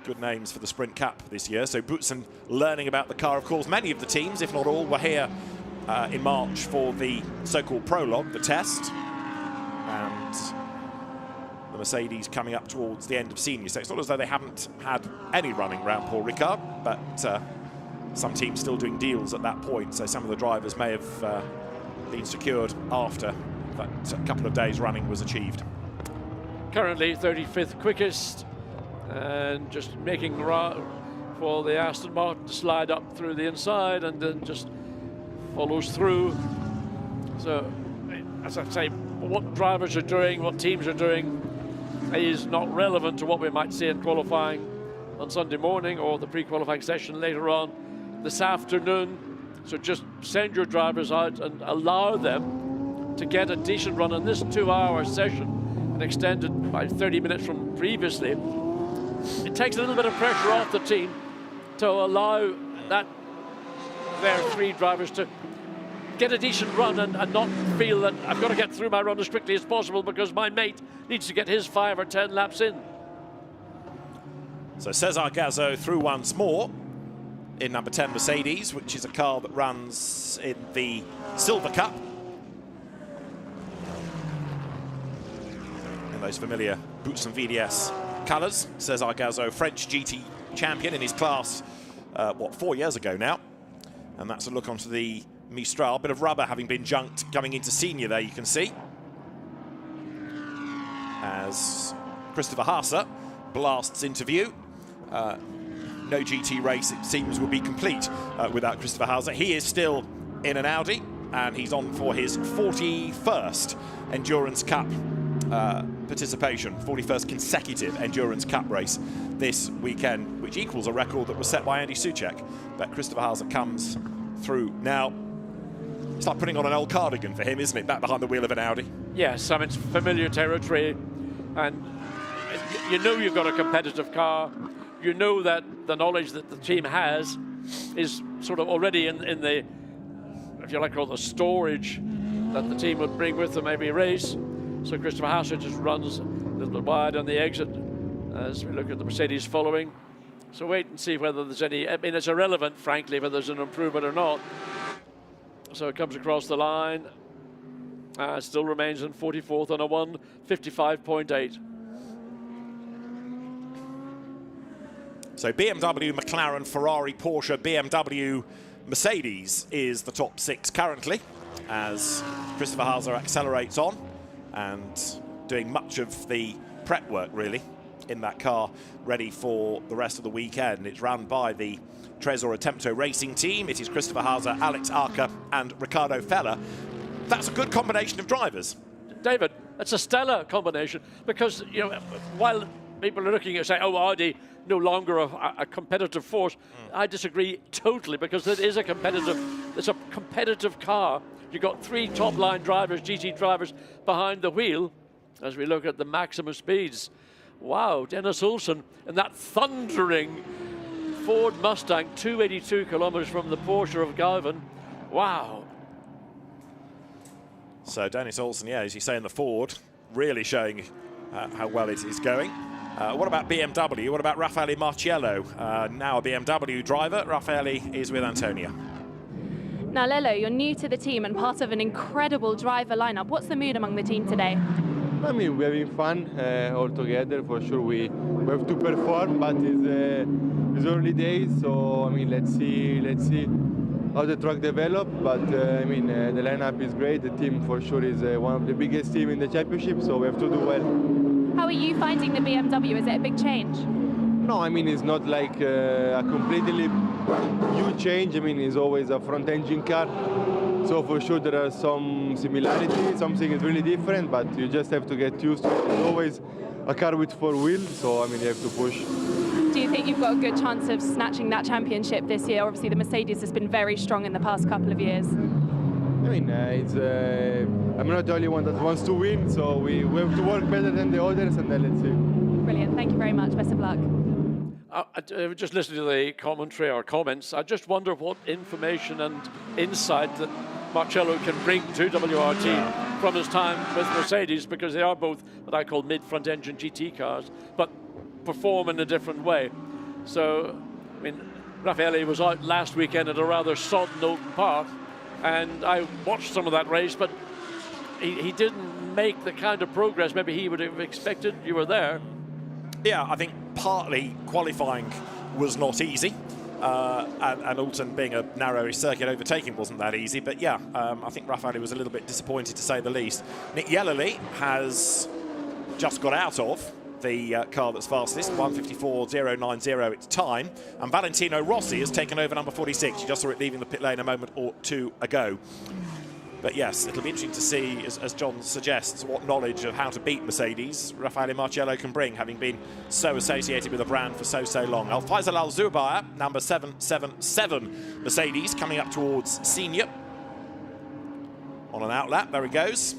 Good names for the Sprint Cup this year. So Boutsen learning about the car. Of course, many of the teams, if not all, were here in March for the so-called prologue, the test. And the Mercedes coming up towards the end of senior. So it's not as though they haven't had any running around Paul Ricard, but some teams still doing deals at that point. So some of the drivers may have been secured after that couple of days running was achieved. Currently 35th quickest, and just making for the Aston Martin to slide up through the inside and then just follows through. So, as I say, what drivers are doing, what teams are doing is not relevant to what we might see in qualifying on Sunday morning or the pre-qualifying session later on this afternoon. So just send your drivers out and allow them to get a decent run in this 2-hour session and extended by 30 minutes from previously. It takes a little bit of pressure off the team to allow their three drivers to get a decent run and not feel that I've got to get through my run as quickly as possible because my mate needs to get his 5 or 10 laps in. So Cesar Gazo through once more in number 10 Mercedes, which is a car that runs in the Silver Cup. In those familiar Boots and VDS colours. Cesar Gazo, French GT champion in his class, 4 years ago now. And that's a look onto the Mistral. Bit of rubber having been junked coming into senior there, you can see. As Christopher Haase blasts into view. No GT race, it seems, will be complete without Christopher Haase. He is still in an Audi, and he's on for his 41st Endurance Cup participation, 41st consecutive Endurance Cup race this weekend, which equals a record that was set by Andy Soucek. But Christopher Haase comes through. Now, it's like putting on an old cardigan for him, isn't it? Back behind the wheel of an Audi. Yes, I mean, it's familiar territory, and you know you've got a competitive car. You know that the knowledge that the team has is sort of already in the, if you like, call it the storage that the team would bring with them every race. So Christopher Haase just runs a little bit wide on the exit as we look at the Mercedes following. So wait and see whether there's any, I mean, it's irrelevant, frankly, whether there's an improvement or not. So it comes across the line, still remains in 44th on a 1:55.8. So BMW, McLaren, Ferrari, Porsche, BMW, Mercedes is the top 6 currently, as Christopher Haase accelerates on and doing much of the prep work really in that car, ready for the rest of the weekend. It's run by the Tresor Attempto racing team. It is Christopher Haase, Alex Arca and Ricardo Feller. That's a good combination of drivers. David, it's a stellar combination because, you know, while people are looking at saying, oh, Audi no longer a competitive force, I disagree totally, because it is it's a competitive car. You've got 3 top-line drivers, GT drivers, behind the wheel as we look at the maximum speeds. Wow, Dennis Olsen and that thundering Ford Mustang, 282 kilometers from the Porsche of Galvin. Wow. So Dennis Olsen, yeah, as you say, in the Ford, really showing how well it is going. What about BMW? What about Raffaele Marciello? Now a BMW driver. Raffaele is with Antonia. Now, Lello, you're new to the team and part of an incredible driver lineup. What's the mood among the team today? I mean, we're having fun all together. For sure, we have to perform, but it's early days. So I mean, let's see how the truck develops. But I mean, the lineup is great. The team for sure is one of the biggest team in the championship. So we have to do well. How are you finding the BMW? Is it a big change? No, I mean, it's not like a completely huge change. I mean, it's always a front engine car. So for sure there are some similarities, something is really different, but you just have to get used to it. It's always a car with 4 wheels, so I mean, you have to push. Do you think you've got a good chance of snatching that championship this year? Obviously, the Mercedes has been very strong in the past couple of years. I mean, I'm not the only one that wants to win, so we have to work better than the others, and then let's see. Brilliant. Thank you very much. Best of luck. Just listening to the commentary or comments, I just wonder what information and insight that Marcello can bring to WRT from his time with Mercedes, because they are both what I call mid-front engine GT cars, but perform in a different way. So, I mean, Raffaele was out last weekend at a rather sodden open park, and I watched some of that race, but he didn't make the kind of progress maybe he would have expected. You were there. Yeah, I think partly qualifying was not easy. And Alton being a narrow circuit, overtaking wasn't that easy. But yeah, I think Raffaele was a little bit disappointed, to say the least. Nick Yellerly has just got out of the car that's fastest, 1:54.090 its time. And Valentino Rossi has taken over number 46. You just saw it leaving the pit lane a moment or two ago. But yes, it'll be interesting to see, as John suggests, what knowledge of how to beat Mercedes Raffaele Marcello can bring, having been so associated with the brand for so long. Al-Faisal Al-Zubair, number 777 Mercedes, coming up towards Senior. On an outlap, there he goes.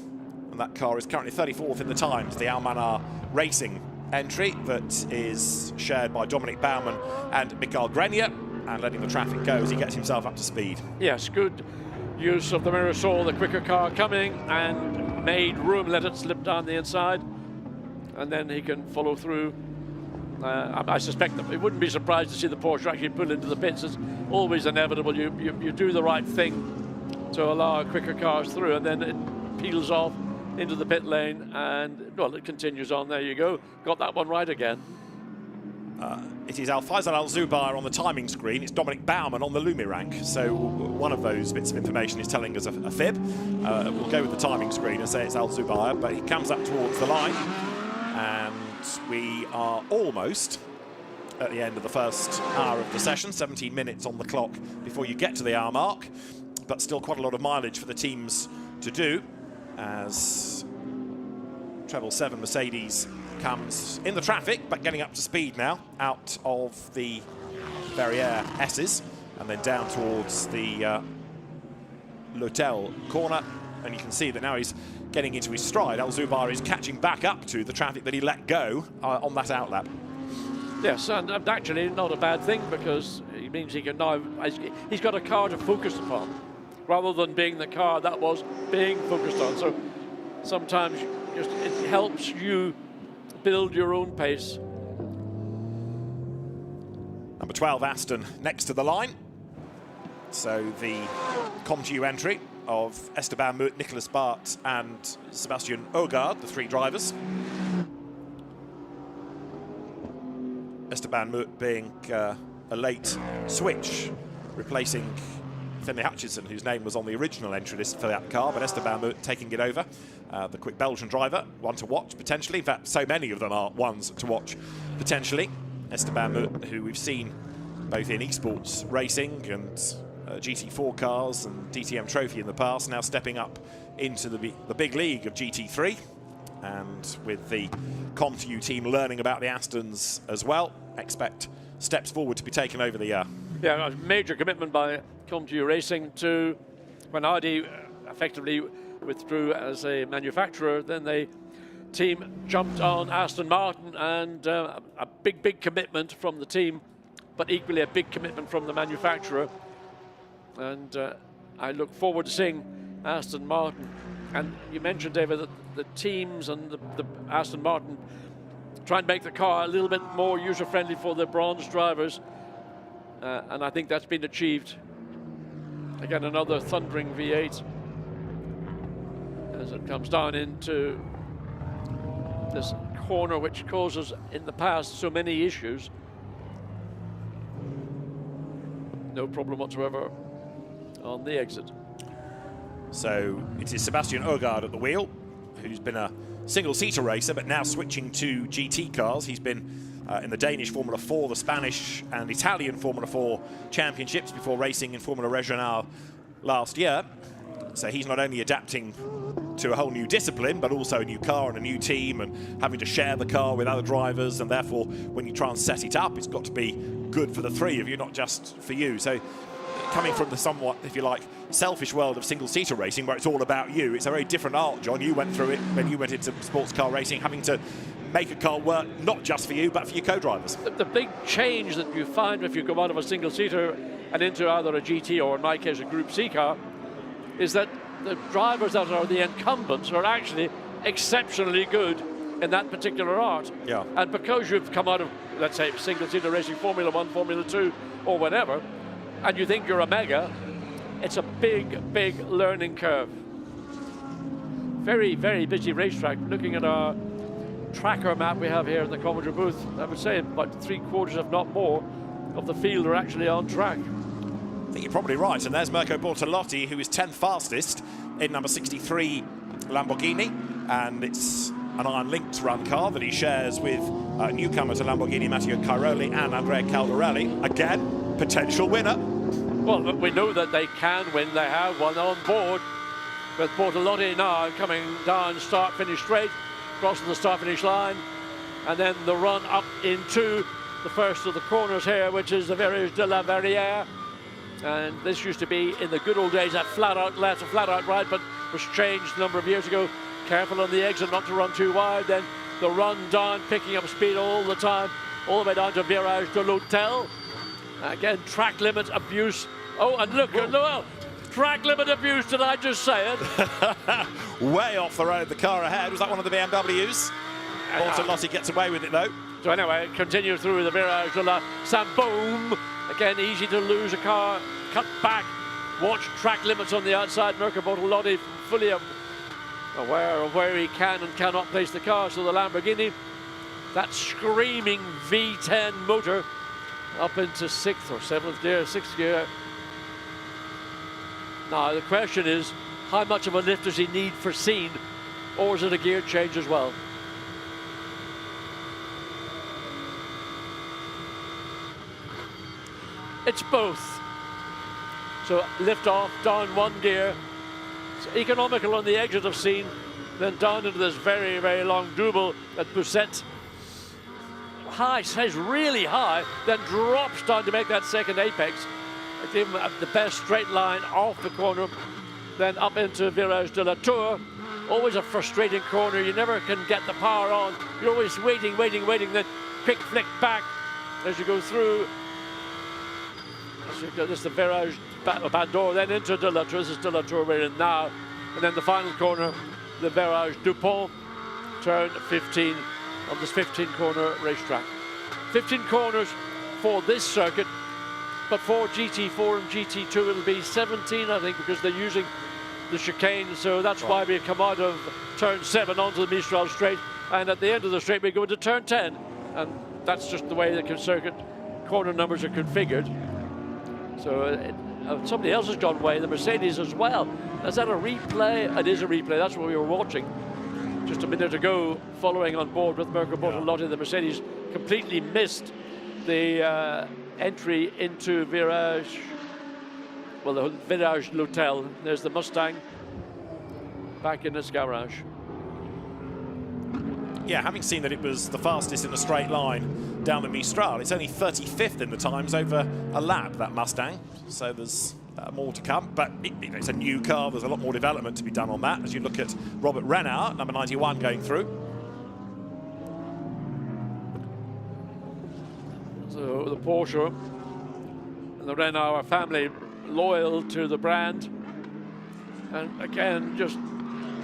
And that car is currently 34th in the times, the Almanar Racing entry that is shared by Dominic Baumann and Mikael Grenier. And letting the traffic go as he gets himself up to speed. Yes, good use of the mirror, saw the quicker car coming and made room, let it slip down the inside, and then he can follow through. I suspect that it wouldn't be surprised to see the Porsche actually pull into the pits. It's always inevitable. You do the right thing to allow quicker cars through, and then it peels off into the pit lane, and well, it continues on. There you go, got that one right again. It is Al-Faisal Al-Zubair on the timing screen. It's Dominic Baumann on the Lumirank. So one of those bits of information is telling us a fib. We'll go with the timing screen and say it's Al-Zubair, but he comes up towards the line. And we are almost at the end of the first hour of the session. 17 minutes on the clock before you get to the hour mark. But still quite a lot of mileage for the teams to do, as Treble 7 Mercedes comes in the traffic, but getting up to speed now, out of the Verrières S's, and then down towards the L'Hotel corner. And you can see that now he's getting into his stride. Al-Zubair is catching back up to the traffic that he let go on that outlap. Yes, and actually not a bad thing, because it means he can now, he's got a car to focus upon, rather than being the car that was being focused on. So sometimes it helps you build your own pace. Number 12 Aston next to the line. So the ComTU entry of Esteban Mutt, Nicholas Bart and Sebastian Ogard, the three drivers. Esteban Mutt being a late switch, replacing Finlay Hutchison, whose name was on the original entry list for that car, but Esteban Mutt taking it over. The quick Belgian driver, one to watch potentially. In fact, so many of them are ones to watch potentially. Esteban Mutt, who we've seen both in esports racing and GT4 cars and DTM Trophy in the past, now stepping up into the big league of GT3. And with the ComTU team learning about the Astons as well, expect steps forward to be taken over the year. Yeah, a major commitment by ComTU Racing to, when Audi effectively withdrew as a manufacturer, then the team jumped on Aston Martin, and a big commitment from the team, but equally a big commitment from the manufacturer. And I look forward to seeing Aston Martin. And you mentioned, David, that the teams and the Aston Martin try and make the car a little bit more user-friendly for the bronze drivers. And I think that's been achieved. Again, another thundering V8 as it comes down into this corner, which causes in the past so many issues. No problem whatsoever on the exit. So it is Sebastian Ogard at the wheel, who's been a single-seater racer, but now switching to GT cars. He's been in the Danish Formula 4, the Spanish and Italian Formula 4 championships before racing in Formula Regional last year. So he's not only adapting to a whole new discipline, but also a new car and a new team, and having to share the car with other drivers, and therefore when you try and set it up, it's got to be good for the three of you, not just for you. So coming from the somewhat, if you like, selfish world of single-seater racing, where it's all about you, it's a very different art, John. You went through it when you went into sports car racing, having to make a car work not just for you, but for your co-drivers. The big change that you find if you go out of a single-seater and into either a GT or, in my case, a Group C car, is that the drivers that are the incumbents are actually exceptionally good in that particular art. Yeah. And because you've come out of, let's say, single-seater racing, Formula 1, Formula 2, or whatever, and you think you're a mega, it's a big, big learning curve. Very, very busy racetrack. Looking at our tracker map we have here in the commentary booth, I would say about 3/4, if not more, of the field are actually on track. I think you're probably right, and there's Mirko Bortolotti, who is 10th fastest in number 63 Lamborghini, and it's an Iron Linked run car that he shares with newcomer to Lamborghini Matteo Cairoli and Andrea Caldarelli. Again, potential winner. Well, we know that they can win. They have one on board, with Bortolotti now coming down start-finish straight, crossing the start-finish line, and then the run up into the first of the corners here, which is the Virage de la Verrière. And this used to be, in the good old days, a flat-out left, a flat-out right, but was changed a number of years ago. Careful on the exit not to run too wide. Then the run down, picking up speed all the time, all the way down to Virage de l'Hôtel. Again, track limit abuse. Oh, and look, track limit abuse, did I just say it? Way off the road, the car ahead. Was that one of the BMWs? Bortolotti gets away with it, though. So anyway, continue through the Virage de la Samboom. Again, easy to lose a car, cut back, watch track limits on the outside. Mirko Bortolotti fully aware of where he can and cannot place the car. So the Lamborghini, that screaming V10 motor, up into 6th or 7th gear, 6th gear. Now the question is, how much of a lift does he need for scene, or is it a gear change as well? It's both. So lift off, down one gear. It's economical on the exit of scene, then down into this very, very long double at Busset. High, says really high, then drops down to make that second apex. I gave him the best straight line off the corner, then up into Virage de la Tour. Always a frustrating corner, you never can get the power on. You're always waiting, then quick flick back as you go through. This is the Virage Bandor, then into de la Tour. This is de la Tour we're in now. And then the final corner, the Virage Dupont, turn 15 on this 15-corner racetrack. 15 corners for this circuit, but for GT4 and GT2 it'll be 17, I think, because they're using the chicane. So that's why we come out of turn 7 onto the Mistral straight, and at the end of the straight we go into turn 10. And that's just the way the circuit corner numbers are configured. So somebody else has gone away, the Mercedes as well. Is that a replay? It is a replay. That's what we were watching just a minute ago, following on board with Mirko Bortolotti. The Mercedes completely missed the entry into Virage, well, the Virage L'Hôtel. There's the Mustang back in its garage. Yeah, having seen that it was the fastest in a straight line down the Mistral, it's only 35th in the times over a lap, that Mustang. So there's more to come, but it's a new car. There's a lot more development to be done on that. As you look at Robert Renard, number 91, going through. So the Porsche and the Renard family loyal to the brand, and again just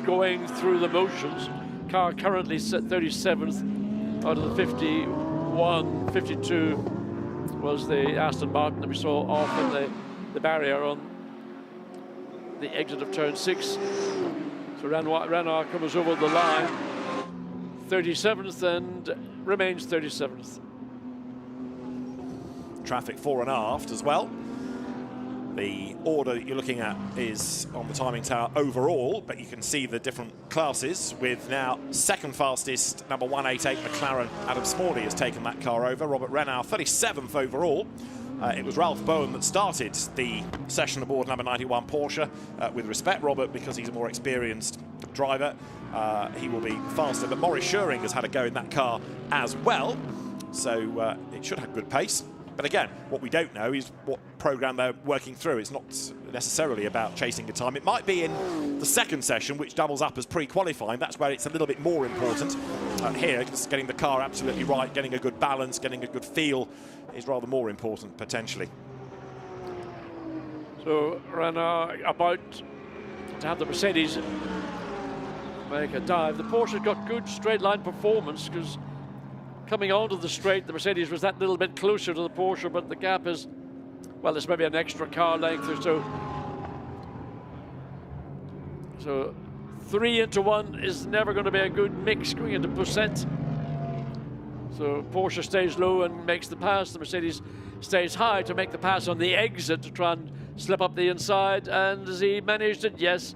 going through the motions. Car currently set 37th out of the 51, 52 was the Aston Martin that we saw off in the barrier on the exit of turn 6. So Renard comes over the line, 37th, and remains 37th. Traffic fore and aft as well. The order that you're looking at is on the timing tower overall, but you can see the different classes, with now second fastest number 188 McLaren Adam Smalley has taken that car over. Robert Renard 37th overall. It was Ralph Bowen that started the session aboard number 91 Porsche. With respect, Robert, because he's a more experienced driver. He will be faster, but Maurice Schuring has had a go in that car as well, so it should have good pace. But again, what we don't know is what program they're working through. It's not necessarily about chasing a time. It might be in the second session, which doubles up as pre-qualifying. That's where it's a little bit more important. Here, just getting the car absolutely right, getting a good balance, getting a good feel is rather more important, potentially. So Renard about to have the Mercedes make a dive. The Porsche's got good straight line performance, because coming onto the straight, the Mercedes was that little bit closer to the Porsche, but the gap is, well, there's maybe an extra car length or so. So 3 into 1 is never going to be a good mix going into Pousset. So Porsche stays low and makes the pass. The Mercedes stays high to make the pass on the exit to try and slip up the inside. And has he managed it? Yes.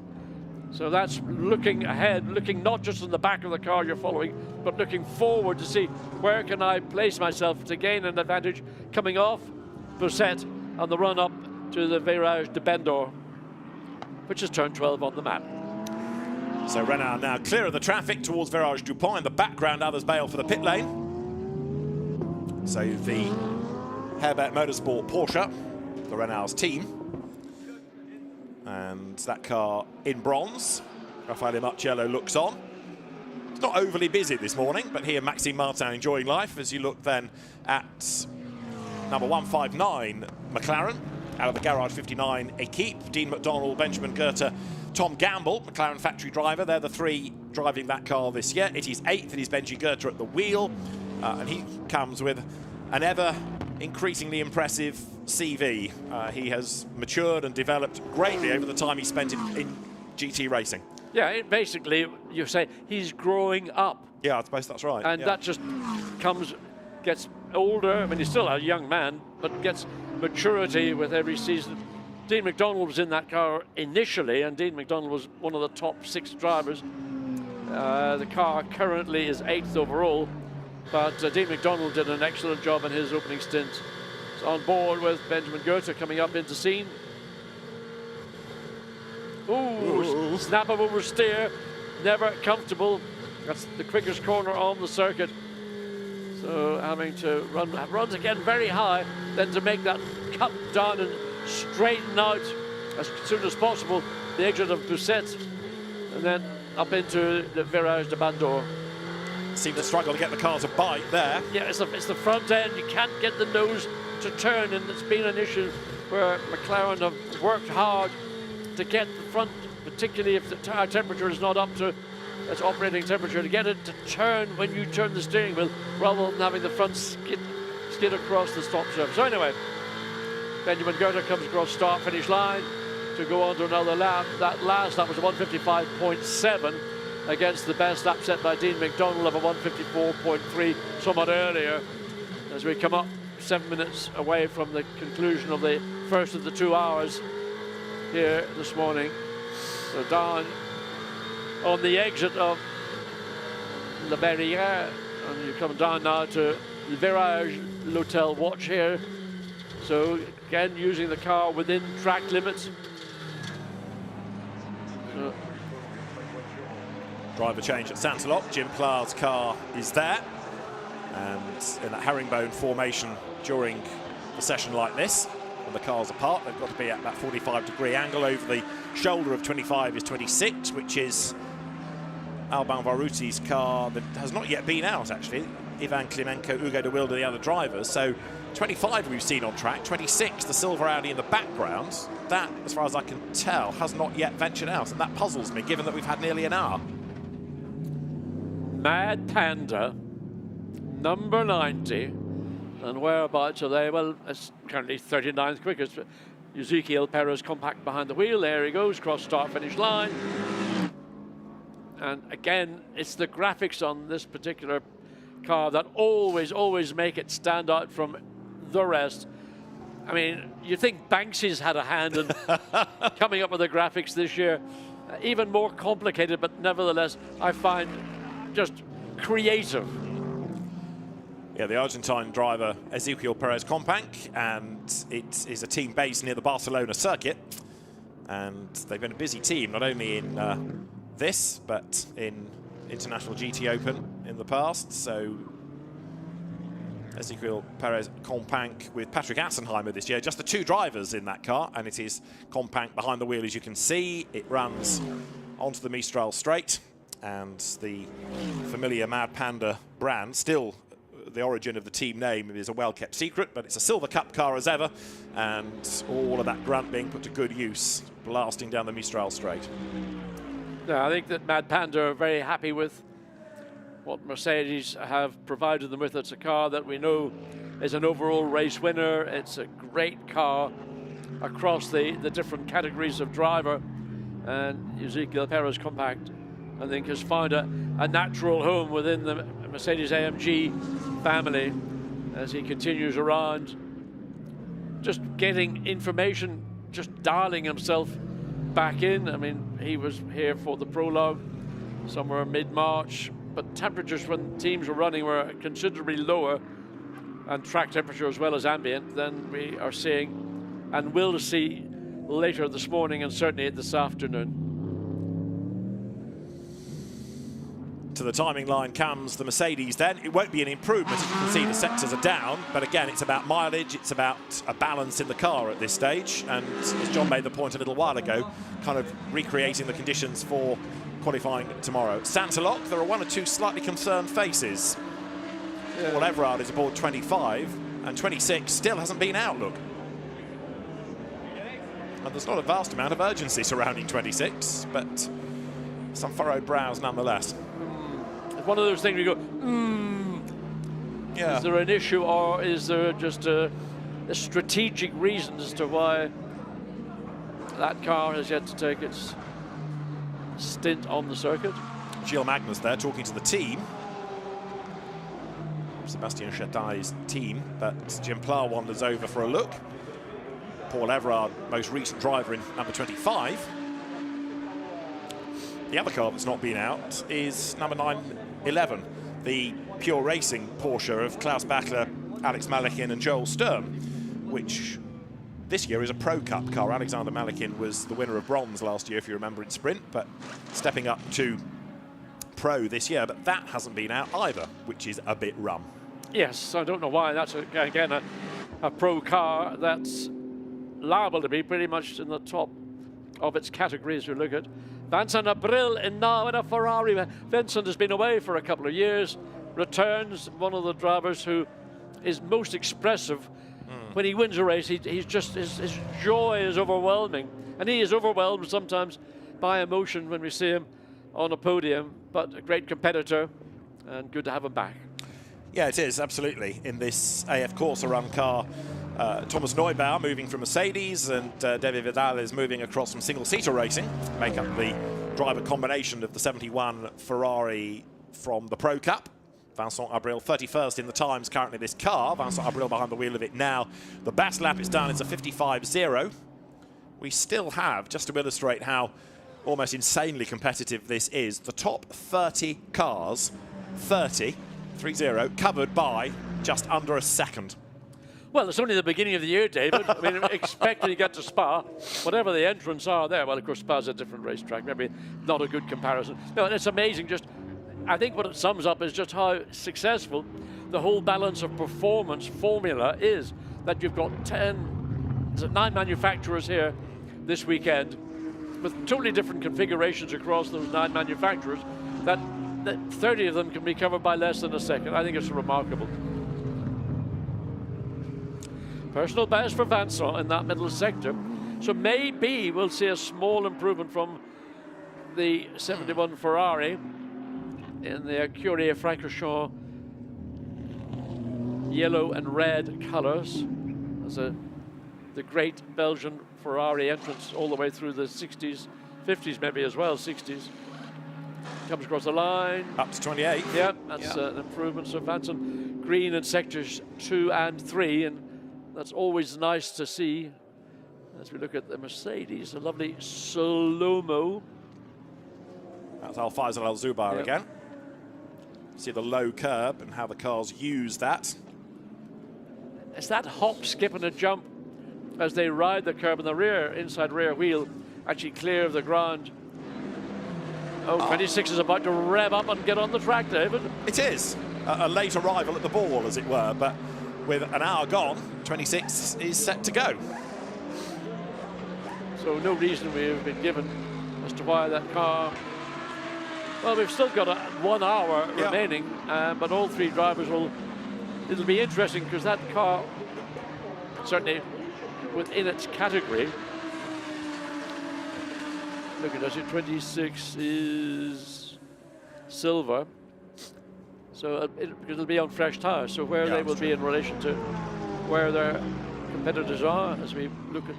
So that's looking ahead, looking not just on the back of the car you're following, but looking forward to see where can I place myself to gain an advantage coming off Pousset on the run up to the Virage de Bendor, which is turn 12 on the map. So Renard now clear of the traffic towards Virage du Pont. In the background, others bail for the pit lane. So the Herbert Motorsport Porsche, the Renard's team, and that car in bronze. Raffaele Marciello looks on. It's not overly busy this morning, but here Maxime Martin enjoying life as you look then at number 159 McLaren out of the Garage 59 Equipe. Dean McDonald, Benjamin Goethe, Tom Gamble, McLaren factory driver. They're the three driving that car this year. It is 8th. It is Benji Goethe at the wheel, and he comes with an ever increasingly impressive CV. He has matured and developed greatly over the time he spent in GT racing. Yeah, basically, you say he's growing up. Yeah, I suppose that's right. And that just gets older. I mean, he's still a young man, but gets maturity with every season. Dean McDonald was in that car initially, and Dean McDonald was one of the top 6 drivers. The car currently is 8th overall, but Dean McDonald did an excellent job in his opening stint. He's on board with Benjamin Goethe coming up into scene. Ooh, snap of oversteer, never comfortable. That's the quickest corner on the circuit. So having to runs again very high, then to make that cut down and straighten out as soon as possible the exit of Pousset, and then up into the Virage de Bendor. Seemed to struggle to get the car to bite there. Yeah, it's the front end. You can't get the nose to turn, and it's been an issue where McLaren have worked hard to get the front, particularly if the tire temperature is not up to its operating temperature, to get it to turn when you turn the steering wheel, rather than having the front skid across the stop surface. So anyway, Benjamin Goethe comes across start-finish line to go on to another lap. That last lap was a 155.7 against the best lap set by Dean McDonald of a 154.3 somewhat earlier, as we come up 7 minutes away from the conclusion of the first of the 2 hours here this morning. So down on the exit of La Barrière, and you come down now to the Virage L'Hotel Watch here. So again, using the car within track limits. So driver change at Saint-Elot. Jim Clark's car is there, and in that herringbone formation during a session like this, when the cars apart, they've got to be at that 45-degree angle. Over the shoulder of 25 is 26, which is Alban Varuti's car that has not yet been out, actually. Ivan Klimenko, Ugo de Wilde, the other drivers. So 25 we've seen on track, 26, the silver Audi in the background. That, as far as I can tell, has not yet ventured out, and that puzzles me, given that we've had nearly an hour. Mad Panda, number 90, and whereabouts are they? Well, it's currently 39th quickest. Ezequiel Perez compact behind the wheel. There he goes, cross start-finish line. And again, it's the graphics on this particular car that always make it stand out from the rest. I mean, you think Banksy's had a hand in coming up with the graphics this year. Even more complicated, but nevertheless, I find just creative. Yeah, the Argentine driver Ezequiel Perez Compact, and it is a team based near the Barcelona circuit. And they've been a busy team, not only in this, but in International GT Open in the past. So Ezequiel Perez Companc with Patrick Assenheimer this year. Just the two drivers in that car, and it is Companc behind the wheel, as you can see. It runs onto the Mistral straight, and the familiar Mad Panda brand, still the origin of the team name is a well-kept secret, but it's a Silver Cup car as ever, and all of that grunt being put to good use, blasting down the Mistral straight. Yeah, I think that Mad Panda are very happy with what Mercedes have provided them with. It's a car that we know is an overall race winner. It's a great car across the different categories of driver. And Ezequiel Perez Companc, I think, has found a natural home within the Mercedes-AMG family as he continues around, just getting information, just dialing himself back in. I mean, he was here for the prologue somewhere mid-March, but temperatures when teams were running were considerably lower, and track temperature as well as ambient, than we are seeing and will see later this morning and certainly this afternoon. To the timing line comes the Mercedes then. It won't be an improvement, as you can see the sectors are down, but again it's about mileage, it's about a balance in the car at this stage, and as John made the point a little while ago, kind of recreating the conditions for qualifying tomorrow. Santalok, there are one or two slightly concerned faces. Yeah. Paul Everard is aboard 25, and 26 still hasn't been out, look. And there's not a vast amount of urgency surrounding 26, but some furrowed brows nonetheless. It's one of those things we go, yeah. Is there an issue, or is there just a strategic reason as to why that car has yet to take its stint on the circuit? Gilles Magnus there talking to the team. Sebastian Chetai's team, but Jim Pla wanders over for a look. Paul Everard, most recent driver in number 25. The other car that's not been out is number 911, the pure racing Porsche of Klaus Bachler, Alex Malikin and Joel Sturm, which this year is a Pro Cup car. Alexander Malikin was the winner of bronze last year, if you remember, in sprint, but stepping up to Pro this year, but that hasn't been out either, which is a bit rum. Yes, I don't know why. That's, again, a Pro car that's liable to be pretty much in the top of its category as we look at. Vincent Abril now in a Ferrari. Vincent has been away for a couple of years, returns, one of the drivers who is most expressive. When he wins a race, he's just, his joy is overwhelming. And he is overwhelmed sometimes by emotion when we see him on a podium, but a great competitor, and good to have him back. Yeah, it is, absolutely. In this AF Corsa run car, Thomas Neubauer moving from Mercedes, and David Vidal is moving across from single-seater racing, make up the driver combination of the 71 Ferrari from the Pro Cup. Vincent Abril, 31st in the times currently this car. Vincent Abril behind the wheel of it now. The best lap is done, it's a 55.0. We still have, just to illustrate how almost insanely competitive this is, the top 30 cars, 30, covered by just under a second. Well, it's only the beginning of the year, David. I mean, expect when you get to Spa, whatever the entrants are there. Well, of course, Spa's a different racetrack. Maybe not a good comparison. No, and it's amazing. Just, I think what it sums up is just how successful the whole balance of performance formula is. That you've got 9 manufacturers here this weekend with totally different configurations across those 9 manufacturers. That 30 of them can be covered by less than a second. I think it's remarkable. Personal best for Vincent in that middle sector. So maybe we'll see a small improvement from the 71 Ferrari in the Curie-Francorchamps yellow and red colors. As the great Belgian Ferrari entrance all the way through the 60s, 50s maybe as well, 60s. Comes across the line. Up to 28. Yeah, that's an improvement. So Vincent green in sectors 2 and 3, and that's always nice to see as we look at the Mercedes, a lovely slow-mo. That's Al Faisal Al Zubar again. See the low curb and how the cars use that. It's that hop, skip and a jump as they ride the curb, and the inside rear wheel actually clear of the ground. Oh, 26 is about to rev up and get on the track, David. It is a late arrival at the ball, as it were, but with an hour gone, 26 is set to go. So no reason we've been given as to why that car. Well, we've still got 1 hour remaining, but all three drivers will. It'll be interesting because that car, certainly within its category. Look at us, 26 is silver. So it'll be on fresh tires. So where they will be in relation to where their competitors are, as we look at.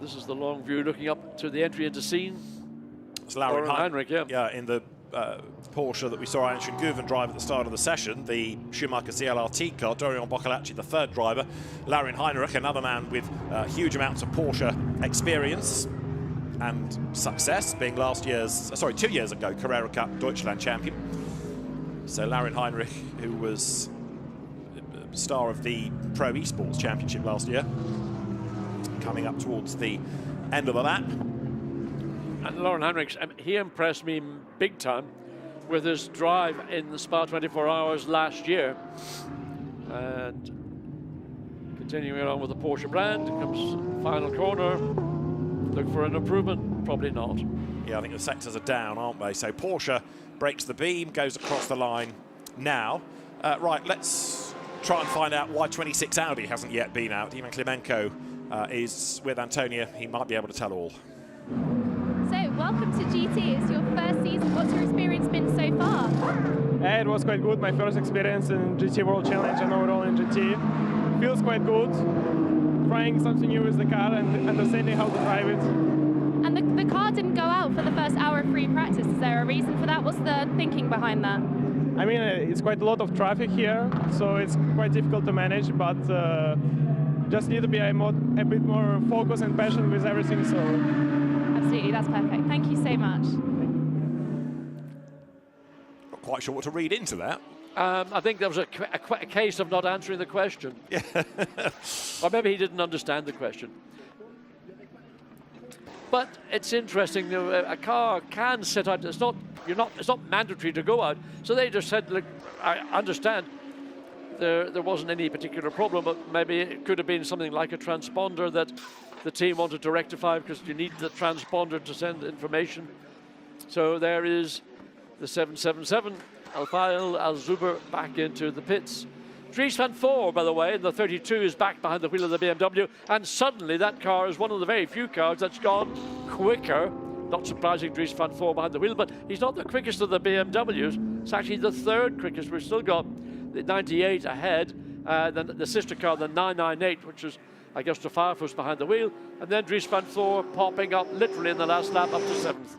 This is the long view looking up to the entry into scene. It's Laurin Heinrich, yeah, in the Porsche that we saw Anton Guven drive at the start of the session, the Schumacher CLRT car. Dorian Boccolacci, the third driver. Laurin Heinrich, another man with huge amounts of Porsche experience and success, being 2 years ago, Carrera Cup Deutschland champion. So Laurin Heinrich, who was star of the Pro Esports Championship last year, coming up towards the end of the lap. And Laurin Heinrich, he impressed me big time with his drive in the Spa 24 Hours last year. And continuing on with the Porsche brand, comes final corner. Look for an improvement, probably not. Yeah, I think the sectors are down, aren't they? So Porsche breaks the beam, goes across the line now. Right, let's try and find out why 26 Audi hasn't yet been out. Ivan Klimenko is with Antonia. He might be able to tell all. So, welcome to GT. It's your first season. What's your experience been so far? It was quite good. My first experience in GT World Challenge and overall in GT. Feels quite good. Trying something new with the car and understanding how to drive it. And the car didn't go out for the first hour of free practice. Is there a reason for that? What's the thinking behind that? I mean, it's quite a lot of traffic here, so it's quite difficult to manage, but just need to be a bit more focused and passionate with everything. So absolutely, that's perfect. Thank you so much. Not quite sure what to read into that. I think there was a case of not answering the question. Yeah. Or maybe he didn't understand the question. But it's interesting. A car can sit out. It's not mandatory to go out. So they just said, look, I understand. There wasn't any particular problem, but maybe it could have been something like a transponder that the team wanted to rectify because you need the transponder to send information. So there is the 777 Alfail Al-Zuber back into the pits. Dries van Voor, by the way, in the 32 is back behind the wheel of the BMW, and suddenly that car is one of the very few cars that's gone quicker. Not surprising, Dries van Voor behind the wheel, but he's not the quickest of the BMWs. It's actually the third quickest. We've still got the 98 ahead, then the sister car, the 998, which is Augusta Farfus behind the wheel, and then Dries van Voor popping up literally in the last lap up to 7th.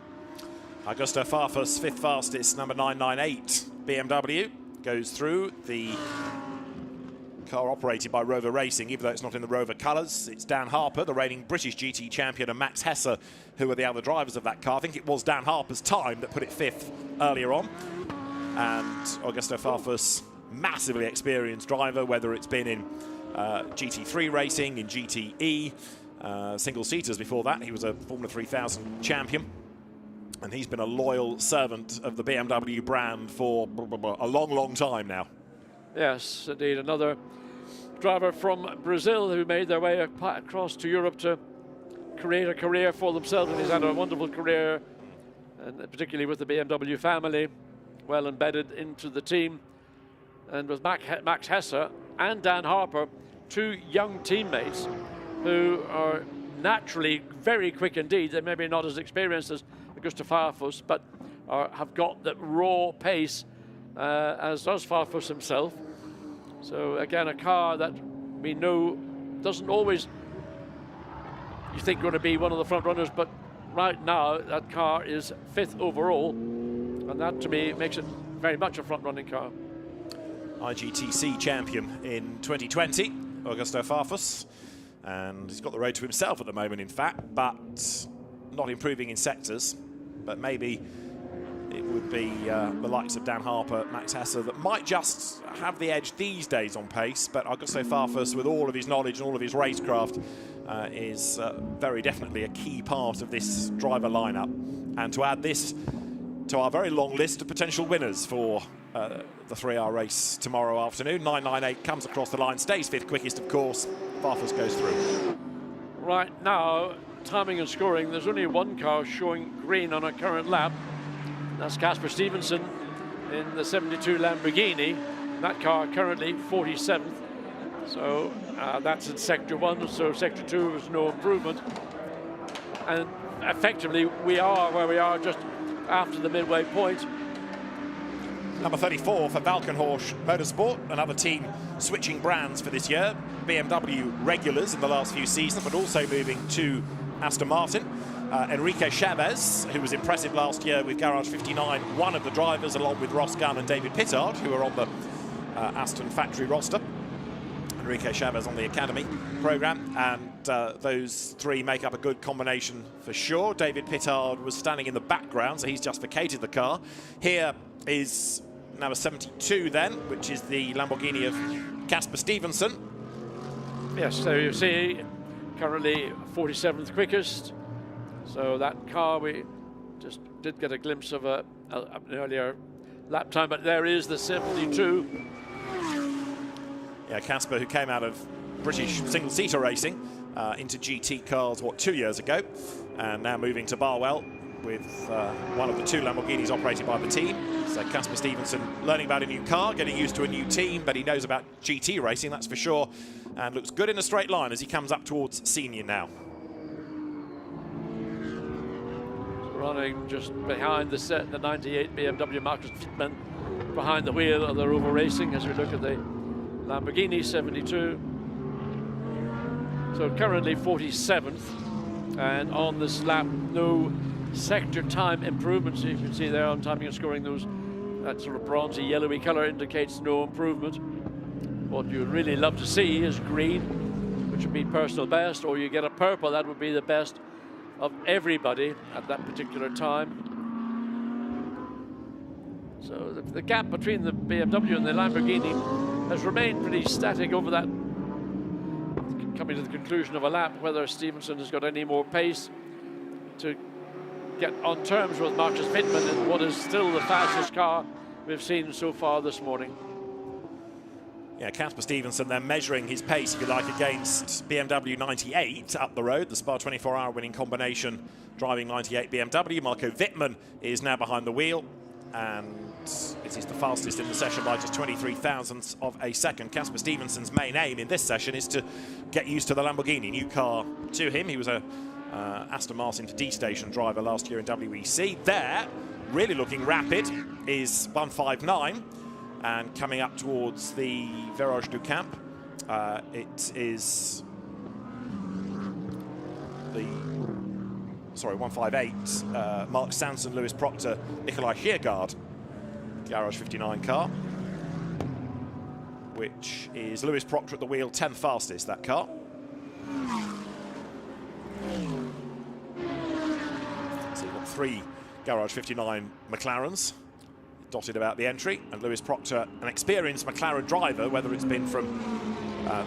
Augusta Farfus, 5th fastest, number 998 BMW, goes through. The car operated by Rover Racing, even though it's not in the Rover colours. It's Dan Harper, the reigning British GT champion, and Max Hesse, who are the other drivers of that car. I think it was Dan Harper's time that put it 5th earlier on. And Augusto Farfus, massively experienced driver, whether it's been in GT3 racing, in GTE, single-seaters before that. He was a Formula 3000 champion. And he's been a loyal servant of the BMW brand for a long, long time now. Yes, indeed. Another driver from Brazil who made their way across to Europe to create a career for themselves. And he's had a wonderful career, and particularly with the BMW family, well embedded into the team. And with Max Hesse and Dan Harper, two young teammates who are naturally very quick indeed. They may be not as experienced as Augusto Farfus, but have got the raw pace as does Farfus himself. So again, a car that we know doesn't always, you think, going to be one of the front runners, but right now that car is 5th overall, and that to me makes it very much a front running car. IGTC champion in 2020, Augusto Farfus, and he's got the road to himself at the moment, in fact, but not improving in sectors. But maybe it would be the likes of Dan Harper, Max Hesse that might just have the edge these days on pace. But Augusto Farfus, with all of his knowledge and all of his racecraft, is very definitely a key part of this driver lineup. and to add this to our very long list of potential winners for the 3-hour race tomorrow afternoon. 998 comes across the line, stays 5th quickest, of course. Fastest goes through. Right now, timing and scoring, there's only one car showing green on a current lap. That's Casper Stevenson in the 72 Lamborghini. That car currently 47th. So that's in Sector 1, so Sector 2 is no improvement. And effectively, we are where we are just after the midway point. Number 34 for Valkenhorst Motorsport, another team switching brands for this year. BMW regulars in the last few seasons, but also moving to Aston Martin. Enrique Chavez, who was impressive last year with Garage 59, one of the drivers, along with Ross Gunn and David Pittard, who are on the Aston factory roster. Enrique Chavez on the Academy programme, and those three make up a good combination for sure. David Pittard was standing in the background, so he's just vacated the car. Here is number 72 then, which is the Lamborghini of Casper Stevenson. Yes, so you see, currently 47th quickest. So that car, we just did get a glimpse of an earlier lap time, but there is the 72. Yeah, Casper, who came out of British single-seater racing into GT cars, 2 years ago, and now moving to Barwell with one of the 2 Lamborghinis operated by the team. So Casper Stevenson learning about a new car, getting used to a new team, but he knows about GT racing, that's for sure, and looks good in a straight line as he comes up towards senior now. Running just behind the 98 BMW Marcus Wittmann, behind the wheel of the Rover Racing as we look at the Lamborghini 72. So currently 47th, and on this lap no sector time improvements. You can see there on timing and scoring, that sort of bronzy yellowy color indicates no improvement. What you'd really love to see is green, which would be personal best, or you get a purple, that would be the best of everybody at that particular time. So the gap between the BMW and the Lamborghini has remained pretty static over that, coming to the conclusion of a lap, whether Stevenson has got any more pace to get on terms with Marcus Wittmann in what is still the fastest car we've seen so far this morning. Yeah, Casper Stevenson then measuring his pace, if you like, against BMW 98 up the road, the Spa 24-hour winning combination driving 98 BMW. Marco Wittmann is now behind the wheel, and it is the fastest in the session by just 23 thousandths of a second. Casper Stevenson's main aim in this session is to get used to the Lamborghini. New car to him. He was a Aston Martin D-Station driver last year in WEC. There, really looking rapid, is 159. And coming up towards the Virage du Camp, it is the 158, Mark Sanson, Lewis Proctor, Nikolai Kiergaard, Garage 59 car, which is Lewis Proctor at the wheel, 10th fastest, that car. So you've got 3 Garage 59 McLarens dotted about the entry, and Lewis Proctor, an experienced McLaren driver, whether it's been from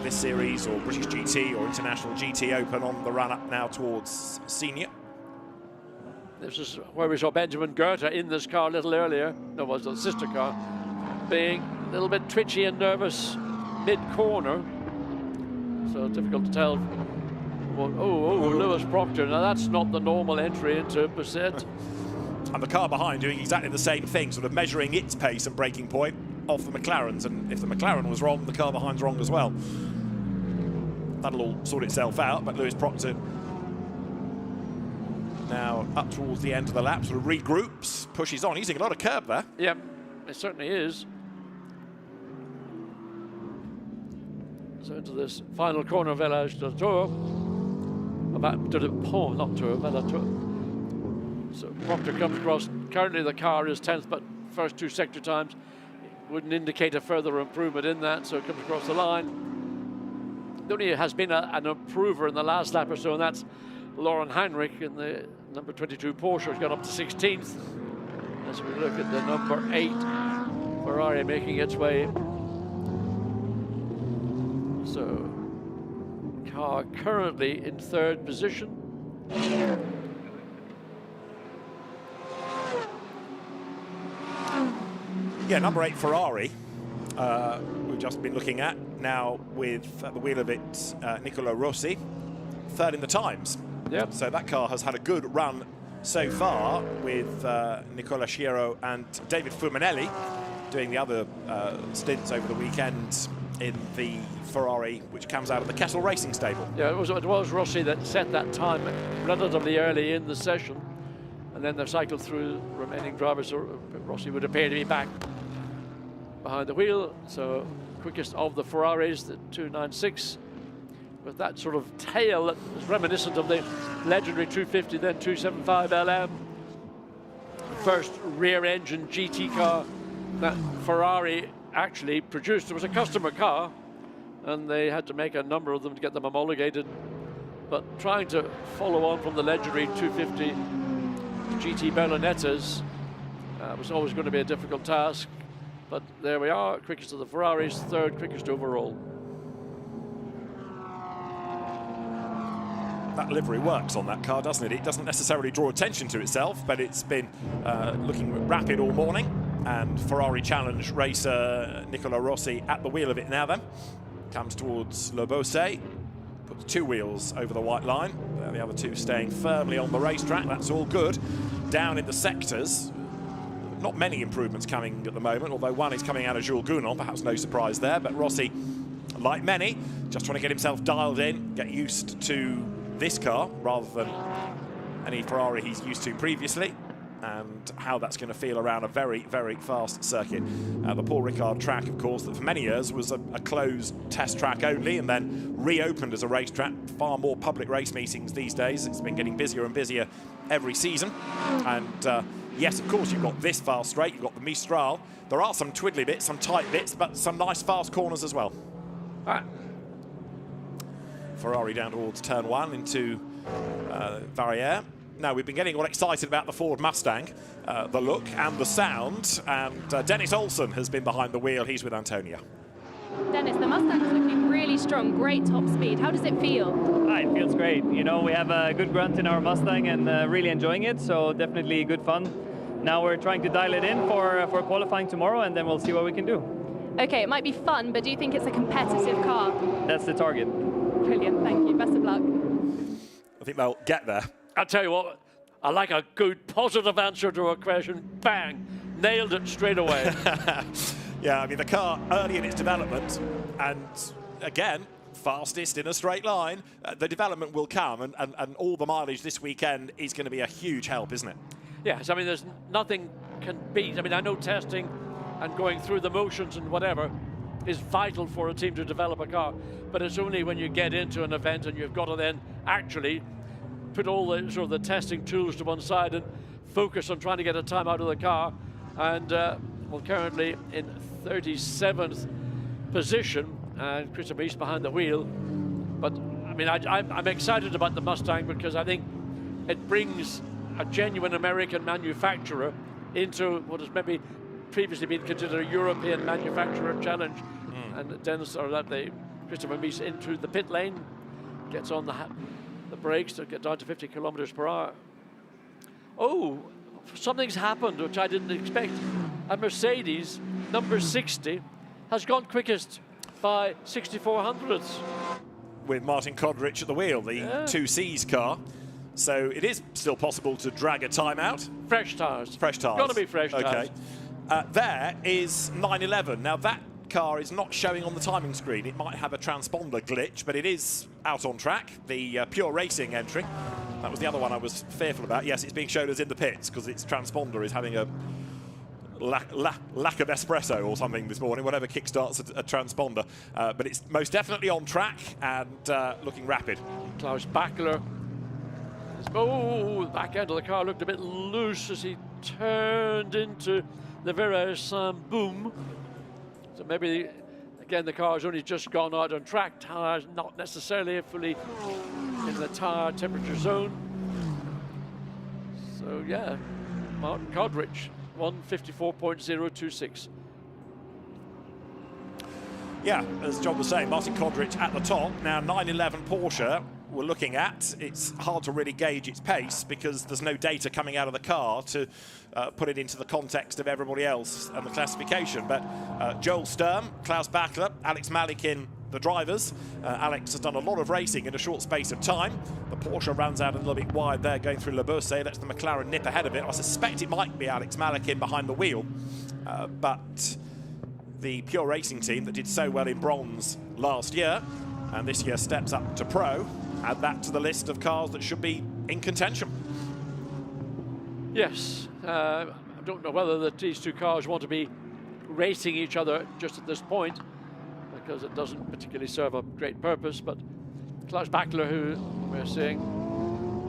this series or British GT or International GT Open, on the run up now towards senior. This is where we saw Benjamin Goethe in this car a little earlier. No, it was the sister car, being a little bit twitchy and nervous mid-corner. So difficult to tell. Lewis Proctor. Now that's not the normal entry into Beset. And the car behind doing exactly the same thing, sort of measuring its pace and braking point off the McLaren's. And if the McLaren was wrong, the car behind's wrong as well. That'll all sort itself out, but Lewis Proctor now up towards the end of the lap, sort of regroups, pushes on. He's using a lot of curb there. Yep, it certainly is. So into this final corner of Village de Tour, So Proctor comes across. Currently the car is 10th, but first 2 sector times wouldn't indicate a further improvement in that, so it comes across the line. There only has been an improver in the last lap or so, and that's Lauren Heinrich in the number 22 Porsche, has gone up to 16th. As we look at the number 8 Ferrari making its way. So car currently in 3rd position. Yeah, number 8 Ferrari. We've just been looking at now with at the wheel of it Nicola Rossi, third in the times. Yep. So that car has had a good run so far with Nicola Sciero and David Fumanelli doing the other stints over the weekend in the Ferrari, which comes out of the Kettle Racing stable. Yeah, it was Rossi that set that time relatively early in the session, and then they've cycled through remaining drivers. So Rossi would appear to be back behind the wheel. So quickest of the Ferraris, the 296, with that sort of tail that is reminiscent of the legendary 250, then 275 LM. First rear-engine GT car that Ferrari actually produced. It was a customer car, and they had to make a number of them to get them homologated. But trying to follow on from the legendary 250 GT Berlinettas was always going to be a difficult task. But there we are, quickest of the Ferraris, third quickest overall. That livery works on that car, doesn't it? It doesn't necessarily draw attention to itself, but it's been looking rapid all morning. And Ferrari Challenge racer Nicola Rossi at the wheel of it now then. Comes towards Le Beausset, puts 2 wheels over the white line. The other 2 staying firmly on the racetrack. That's all good. Down in the sectors, not many improvements coming at the moment, although one is coming out of Jules Gounon, perhaps no surprise there. But Rossi, like many, just trying to get himself dialed in, get used to this car rather than any Ferrari he's used to previously, and how that's going to feel around a very, very fast circuit. The Paul Ricard track, of course, that for many years was a closed test track only and then reopened as a racetrack. Far more public race meetings these days. It's been getting busier and busier every season. And yes, of course, you've got this fast straight, you've got the Mistral. There are some twiddly bits, some tight bits, but some nice fast corners as well. All right. Ferrari down towards turn 1 into Varrière. Now, we've been getting all excited about the Ford Mustang, the look and the sound, and Dennis Olsen has been behind the wheel. He's with Antonia. Dennis, the Mustang's looking really strong, great top speed. How does it feel? It feels great. You know, we have a good grunt in our Mustang and really enjoying it, so definitely good fun. Now we're trying to dial it in for qualifying tomorrow, and then we'll see what we can do. Okay, it might be fun, but do you think it's a competitive car? That's the target. Brilliant, thank you. Best of luck. I think they'll get there. I'll tell you what, I like a good, positive answer to a question. Bang! Nailed it straight away. Yeah, I mean, the car early in its development, and again, fastest in a straight line. The development will come, and all the mileage this weekend is going to be a huge help, isn't it? Yes, I mean, there's nothing can beat. I mean, I know testing and going through the motions and whatever is vital for a team to develop a car, but it's only when you get into an event and you've got to then actually put all the sort of the testing tools to one side and focus on trying to get a time out of the car. And well, currently in 37th position, and Chris Amis behind the wheel. But I mean, I'm excited about the Mustang because I think it brings a genuine American manufacturer into what has maybe previously been considered a European manufacturer challenge. And Dennis, or that Christopher Mies into the pit lane, gets on the brakes to get down to 50 kilometers per hour. Oh, something's happened which I didn't expect. A Mercedes, number 60, has gone quickest by 64 hundredths. With Martin Kodrich at the wheel, the 2C's car. So it is still possible to drag a time out. Fresh tyres. Fresh tyres. Got to be fresh tyres. Okay. There is 911. Now that car is not showing on the timing screen. It might have a transponder glitch, but it is out on track. The Pure Racing entry. That was the other one I was fearful about. Yes, it's being shown as in the pits because its transponder is having a lack of espresso or something this morning, whatever kickstarts a transponder. But it's most definitely on track and looking rapid. Klaus Bachler. Oh, the back end of the car looked a bit loose as he turned into the Virage boom. So maybe, again, the car has only just gone out on track. Tires not necessarily fully in the tire temperature zone. So, yeah, Martin Kodrich, 154.026. Yeah, as John was saying, Martin Kodrich at the top. Now 911 Porsche we're looking at, it's hard to really gauge its pace because there's no data coming out of the car to put it into the context of everybody else and the classification. But Joel Sturm, Klaus Bachler, Alex Malikin, the drivers. Alex has done a lot of racing in a short space of time. The Porsche runs out a little bit wide there going through Le Bourset. Lets the McLaren nip ahead of it. I suspect it might be Alex Malikin behind the wheel. But the Pure Racing team that did so well in bronze last year and this year steps up to pro, add that to the list of cars that should be in contention. Yes, I don't know whether these two cars want to be racing each other just at this point, because it doesn't particularly serve a great purpose. But Klaus Bachler, who we're seeing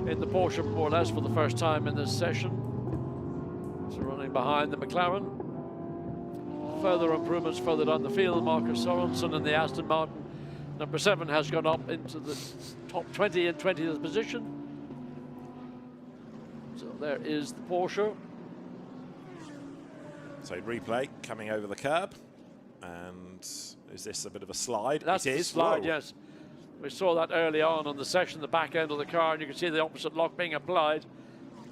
in the Porsche more or less for the first time in this session, so running behind the McLaren. Further improvements further down the field. Marcus Sorensen in the Aston Martin. Number 7 has gone up into the top 20 and 20th position. So there is the Porsche. So replay coming over the curb, and is this a bit of a slide? That's it the is. slide, Whoa. yes. We saw that early on the session, the back end of the car, and you can see the opposite lock being applied.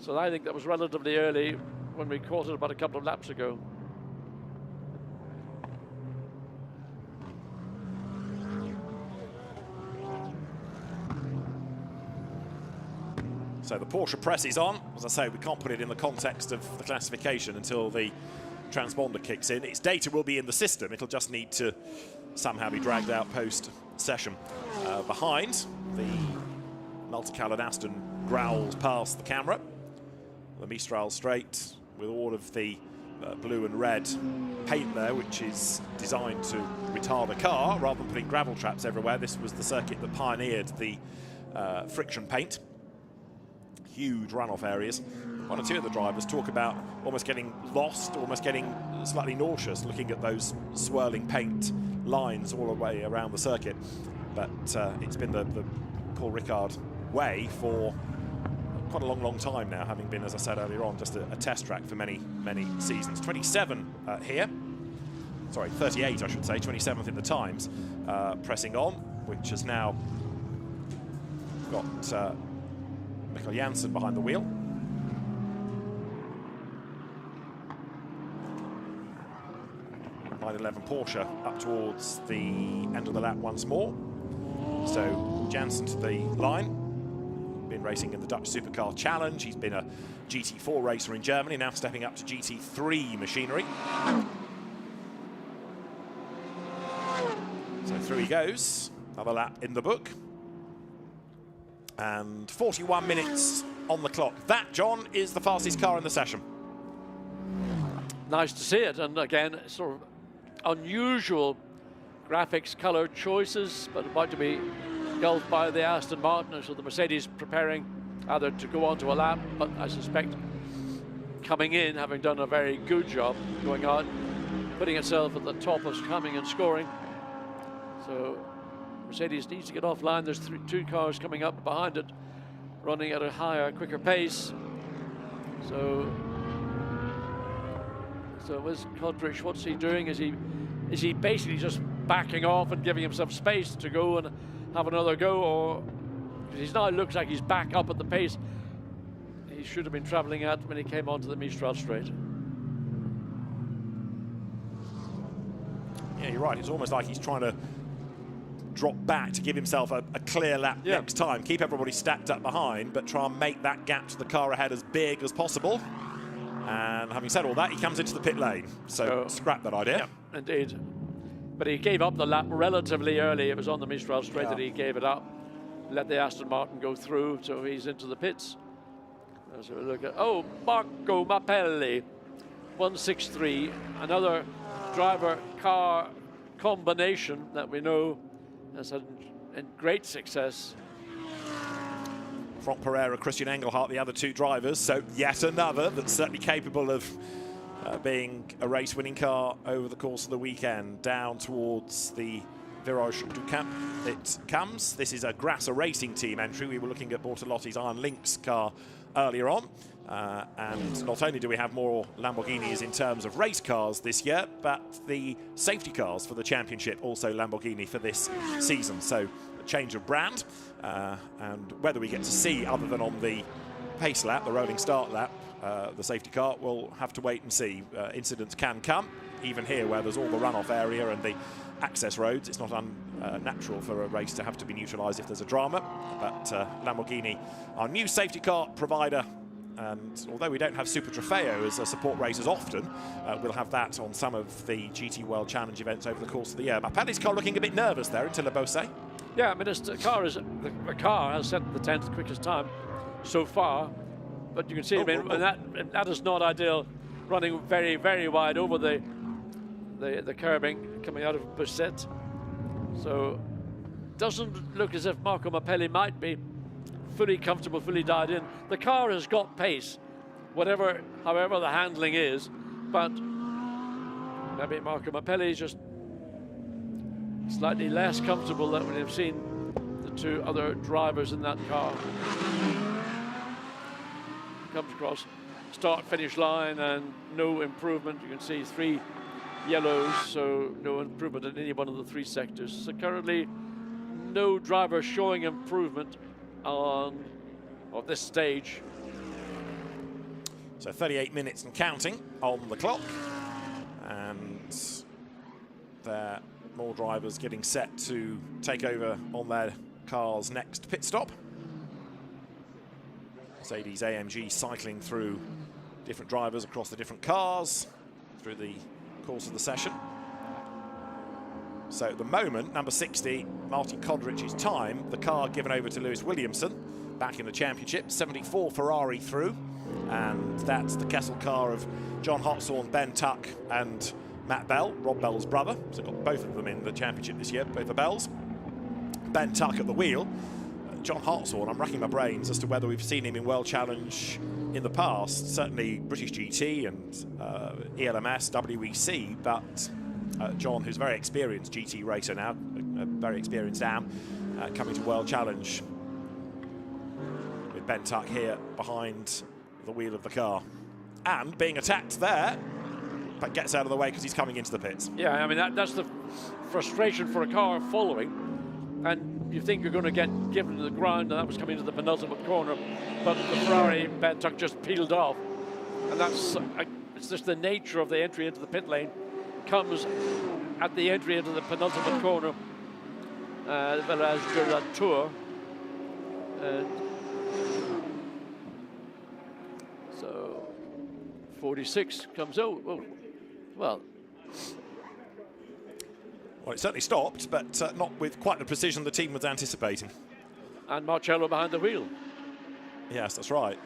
So I think that was relatively early when we caught it about a couple of laps ago. So the Porsche press is on. As I say, we can't put it in the context of the classification until the transponder kicks in. Its data will be in the system. It'll just need to somehow be dragged out post-session. Behind, the multicolored Aston growls past the camera. The Mistral straight with all of the blue and red paint there, which is designed to retard a car rather than putting gravel traps everywhere. This was the circuit that pioneered the friction paint. Huge runoff areas. One or two of the drivers talk about almost getting lost, almost getting slightly nauseous looking at those swirling paint lines all the way around the circuit. But it's been the Paul Ricard way for quite a long time now, having been, as I said earlier on, just a test track for many seasons. 27 here, sorry, 38 I should say, 27th in the times, pressing on, which has now got Mikkel Jansen behind the wheel. .911 Porsche up towards the end of the lap once more. So Jansen to the line. Been racing in the Dutch Supercar Challenge. He's been a GT4 racer in Germany, now stepping up to GT3 machinery. So through he goes. Another lap in the book. And 41 minutes on the clock. That, John, is the fastest car in the session. Nice to see it, and again, sort of unusual graphics, color choices, but about to be gulfed by the Aston Martin. So the Mercedes preparing either to go on to a lap, but I suspect coming in, having done a very good job going out, putting itself at the top of coming and scoring. So Mercedes needs to get offline. There's two cars coming up behind it, running at a higher, quicker pace. So with Kodrich, what's he doing? Is he basically just backing off and giving himself space to go and have another go, or because he now looks like he's back up at the pace he should have been traveling at when he came onto the Mistral straight? Yeah, you're right. It's almost like he's trying to drop back to give himself a clear lap next time. Keep everybody stacked up behind, but try and make that gap to the car ahead as big as possible. And having said all that, he comes into the pit lane. So scrap that idea. Yeah, indeed. But he gave up the lap relatively early. It was on the Mistral straight that he gave it up. Let the Aston Martin go through, so he's into the pits. So we look at, Marco Mappelli, 163, another driver-car combination that we know has had great success. Franck Pereira, Christian Engelhardt, the other two drivers. So yet another that's certainly capable of being a race-winning car over the course of the weekend. Down towards the Virage du Cap it comes. This is a Grasser Racing Team entry. We were looking at Bortolotti's Iron Lynx car earlier on. And not only do we have more Lamborghinis in terms of race cars this year, but the safety cars for the championship also Lamborghini for this season. So change of brand, and whether we get to see, other than on the pace lap, the rolling start lap, the safety car, we'll have to wait and see. Incidents can come, even here where there's all the runoff area and the access roads. It's not unnatural for a race to have to be neutralised if there's a drama, but Lamborghini, our new safety car provider, and although we don't have Super Trofeo as a support race as often, we'll have that on some of the GT World Challenge events over the course of the year. Mapelli's car looking a bit nervous there until Bose. Yeah, I mean, the car has set the 10th quickest time so far, but you can see, and that is not ideal, running very, very wide over the curbing coming out of Busset. So doesn't look as if Marco Mapelli might be fully comfortable, fully dialed in. The car has got pace, however the handling is, but maybe Marco Mapelli is just slightly less comfortable than we've seen the two other drivers in that car. Comes across start-finish line and no improvement. You can see 3 yellows, so no improvement in any one of the 3 sectors. So currently, no driver showing improvement on this stage. So 38 minutes and counting on the clock, and there are more drivers getting set to take over on their car's next pit stop. Mercedes AMG cycling through different drivers across the different cars through the course of the session. So at the moment, number 60, Martin Kodrich's time, the car given over to Lewis Williamson back in the championship, 74 Ferrari through, and that's the Kessel car of John Hartshorne, Ben Tuck and Matt Bell, Rob Bell's brother. So got both of them in the championship this year, both the Bells. Ben Tuck at the wheel. John Hartshorne, I'm racking my brains as to whether we've seen him in World Challenge in the past, certainly British GT and ELMS, WEC, but John, who's a very experienced GT racer now, a very experienced AM, coming to World Challenge with Ben Tuck here behind the wheel of the car. And being attacked there, but gets out of the way because he's coming into the pits. Yeah, I mean, that's the frustration for a car following. And you think you're going to get given to the ground, and that was coming to the penultimate corner, but the Ferrari Ben Tuck just peeled off. And that's it's just the nature of the entry into the pit lane. Comes at the entry into the penultimate corner, Village de la Tour. So 46 comes out. Well, it certainly stopped, but not with quite the precision the team was anticipating. And Marcello behind the wheel. Yes, that's right.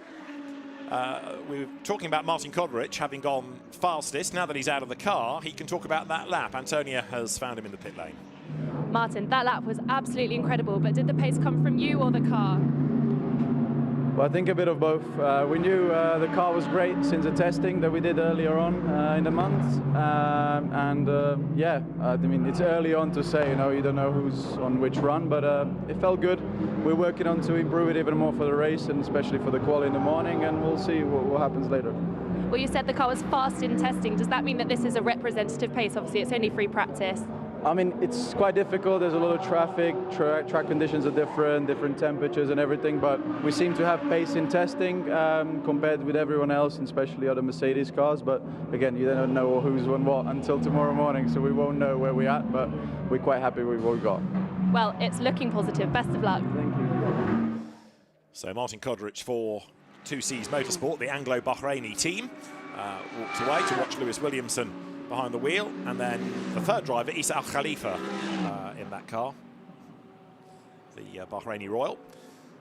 We were talking about Martin Kodrich having gone fastest. Now that he's out of the car, he can talk about that lap. Antonia has found him in the pit lane. Martin, that lap was absolutely incredible, but did the pace come from you or the car? Well, I think a bit of both. We knew the car was great since the testing that we did earlier on in the month, yeah, I mean, it's early on to say, you don't know who's on which run, but it felt good. We're working on to improve it even more for the race, and especially for the quali in the morning, and we'll see what happens later. Well, you said the car was fast in testing. Does that mean that this is a representative pace? Obviously, it's only free practice. I mean, it's quite difficult. There's a lot of traffic. Track conditions are different temperatures and everything. But we seem to have pace in testing compared with everyone else, and especially other Mercedes cars. But again, you don't know who's won what until tomorrow morning, so we won't know where we're at. But we're quite happy with what we got. Well, it's looking positive. Best of luck. Thank you. So Martin Kodrich for 2C's Motorsport, the Anglo-Bahraini team, walked away to watch Lewis Williamson behind the wheel, and then the third driver, Isa Al Khalifa, in that car, the Bahraini Royal.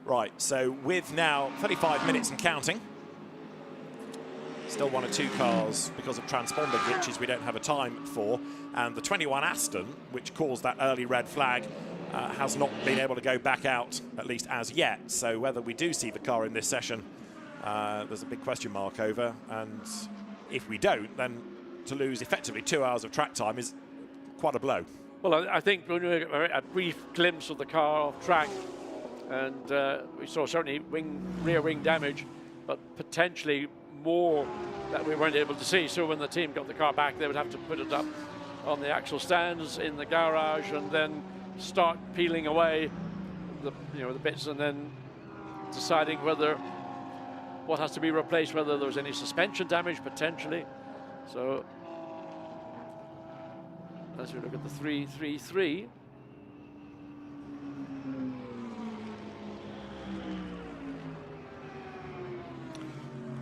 Right, so with now 35 minutes and counting, still 1 or 2 cars because of transponder glitches we don't have a time for, and the 21 Aston, which caused that early red flag, has not been able to go back out, at least as yet. So whether we do see the car in this session, there's a big question mark over, and if we don't, then to lose effectively 2 hours of track time is quite a blow. Well, I think when we were a brief glimpse of the car off track, and we saw certainly rear wing damage, but potentially more that we weren't able to see. So when the team got the car back, they would have to put it up on the axle stands in the garage and then start peeling away the bits, and then deciding whether what has to be replaced, whether there's any suspension damage potentially. So as we look at the 3-3-3.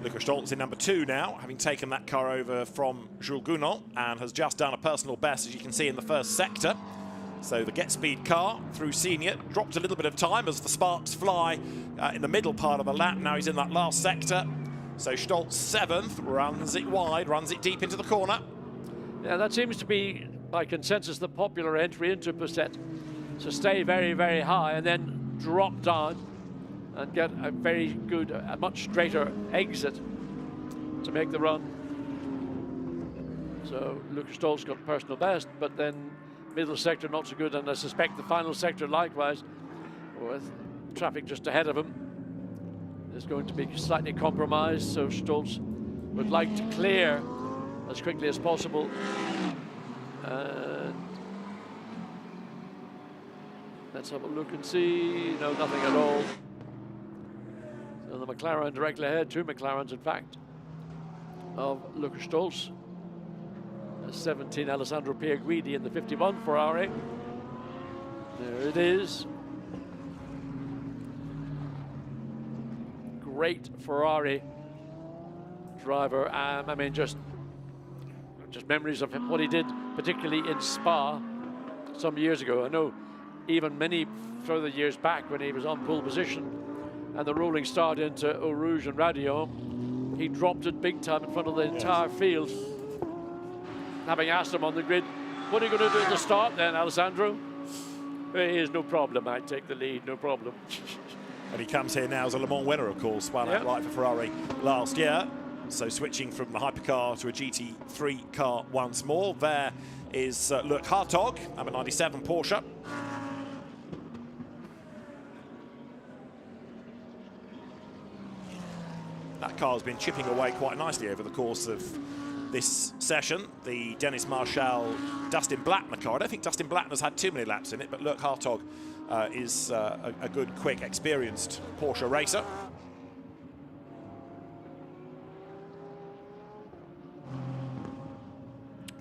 Lukas Stoltz in number 2 now, having taken that car over from Jules Gounon, and has just done a personal best, as you can see, in the first sector. So the Get Speed car through senior dropped a little bit of time as the sparks fly in the middle part of the lap. Now he's in that last sector. So Stoltz 7th, runs it wide, runs it deep into the corner. Yeah, that seems to be, by consensus, the popular entry into Pusset. So stay very, very high and then drop down and get a very good, a much straighter exit to make the run. So Lukas Stoltz got personal best, but then middle sector not so good, and I suspect the final sector likewise, with traffic just ahead of him, is going to be slightly compromised. So Stoltz would like to clear as quickly as possible. And let's have a look and see. No, nothing at all. So the McLaren directly ahead, 2 McLarens in fact, of Lukas Stoltz. 17 Alessandro Pierguidi in the 51 Ferrari. There it is. Great Ferrari driver. I mean, just memories of him, what he did, particularly in Spa some years ago. I know even many further years back when he was on pole position and the rolling start into Eau Rouge and Raidillon, he dropped it big time in front of the entire field. Having asked him on the grid, what are you going to do at the start then, Alessandro? Here's no problem, I take the lead, no problem. And he comes here now as a Le Mans winner, of course, won outright for Ferrari last year. So switching from the hypercar to a GT3 car once more. There is Luc Hartog, number 97 Porsche. That car's been chipping away quite nicely over the course of this session. The Dennis Marshall, Dustin Blattner car. I don't think Dustin Blattner's had too many laps in it, but Luc Hartog is a good, quick, experienced Porsche racer.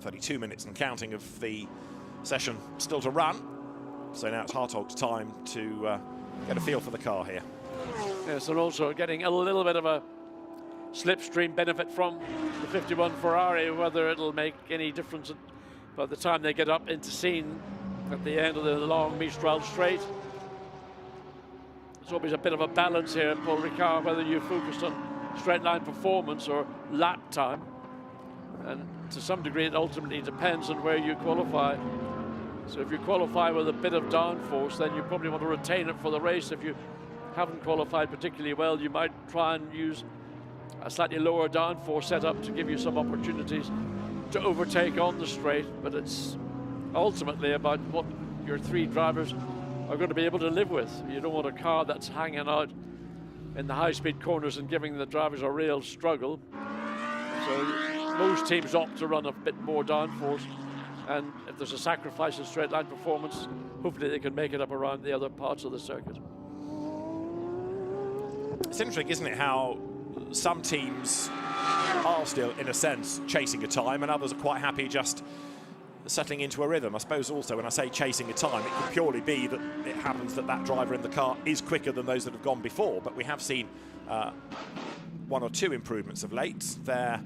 "32 minutes and counting of the session still to run. So now it's Hartog's time to get a feel for the car here. Yes, and also getting a little bit of a slipstream benefit from the 51 Ferrari, whether it'll make any difference by the time they get up into scene at the end of the long Mistral straight. There's always a bit of a balance here, Paul Ricard, whether you're focused on straight line performance or lap time. And to some degree, it ultimately depends on where you qualify. So if you qualify with a bit of downforce, then you probably want to retain it for the race. If you haven't qualified particularly well, you might try and use a slightly lower downforce setup to give you some opportunities to overtake on the straight. But it's ultimately about what your 3 drivers are going to be able to live with. You don't want a car that's hanging out in the high-speed corners and giving the drivers a real struggle. So most teams opt to run a bit more downforce, and if there's a sacrifice in straight line performance, hopefully they can make it up around the other parts of the circuit. It's interesting, isn't it, how some teams are still, in a sense, chasing a time, and others are quite happy just settling into a rhythm. I suppose also when I say chasing a time, it could purely be that it happens that that driver in the car is quicker than those that have gone before, but we have seen 1 or 2 improvements of late. There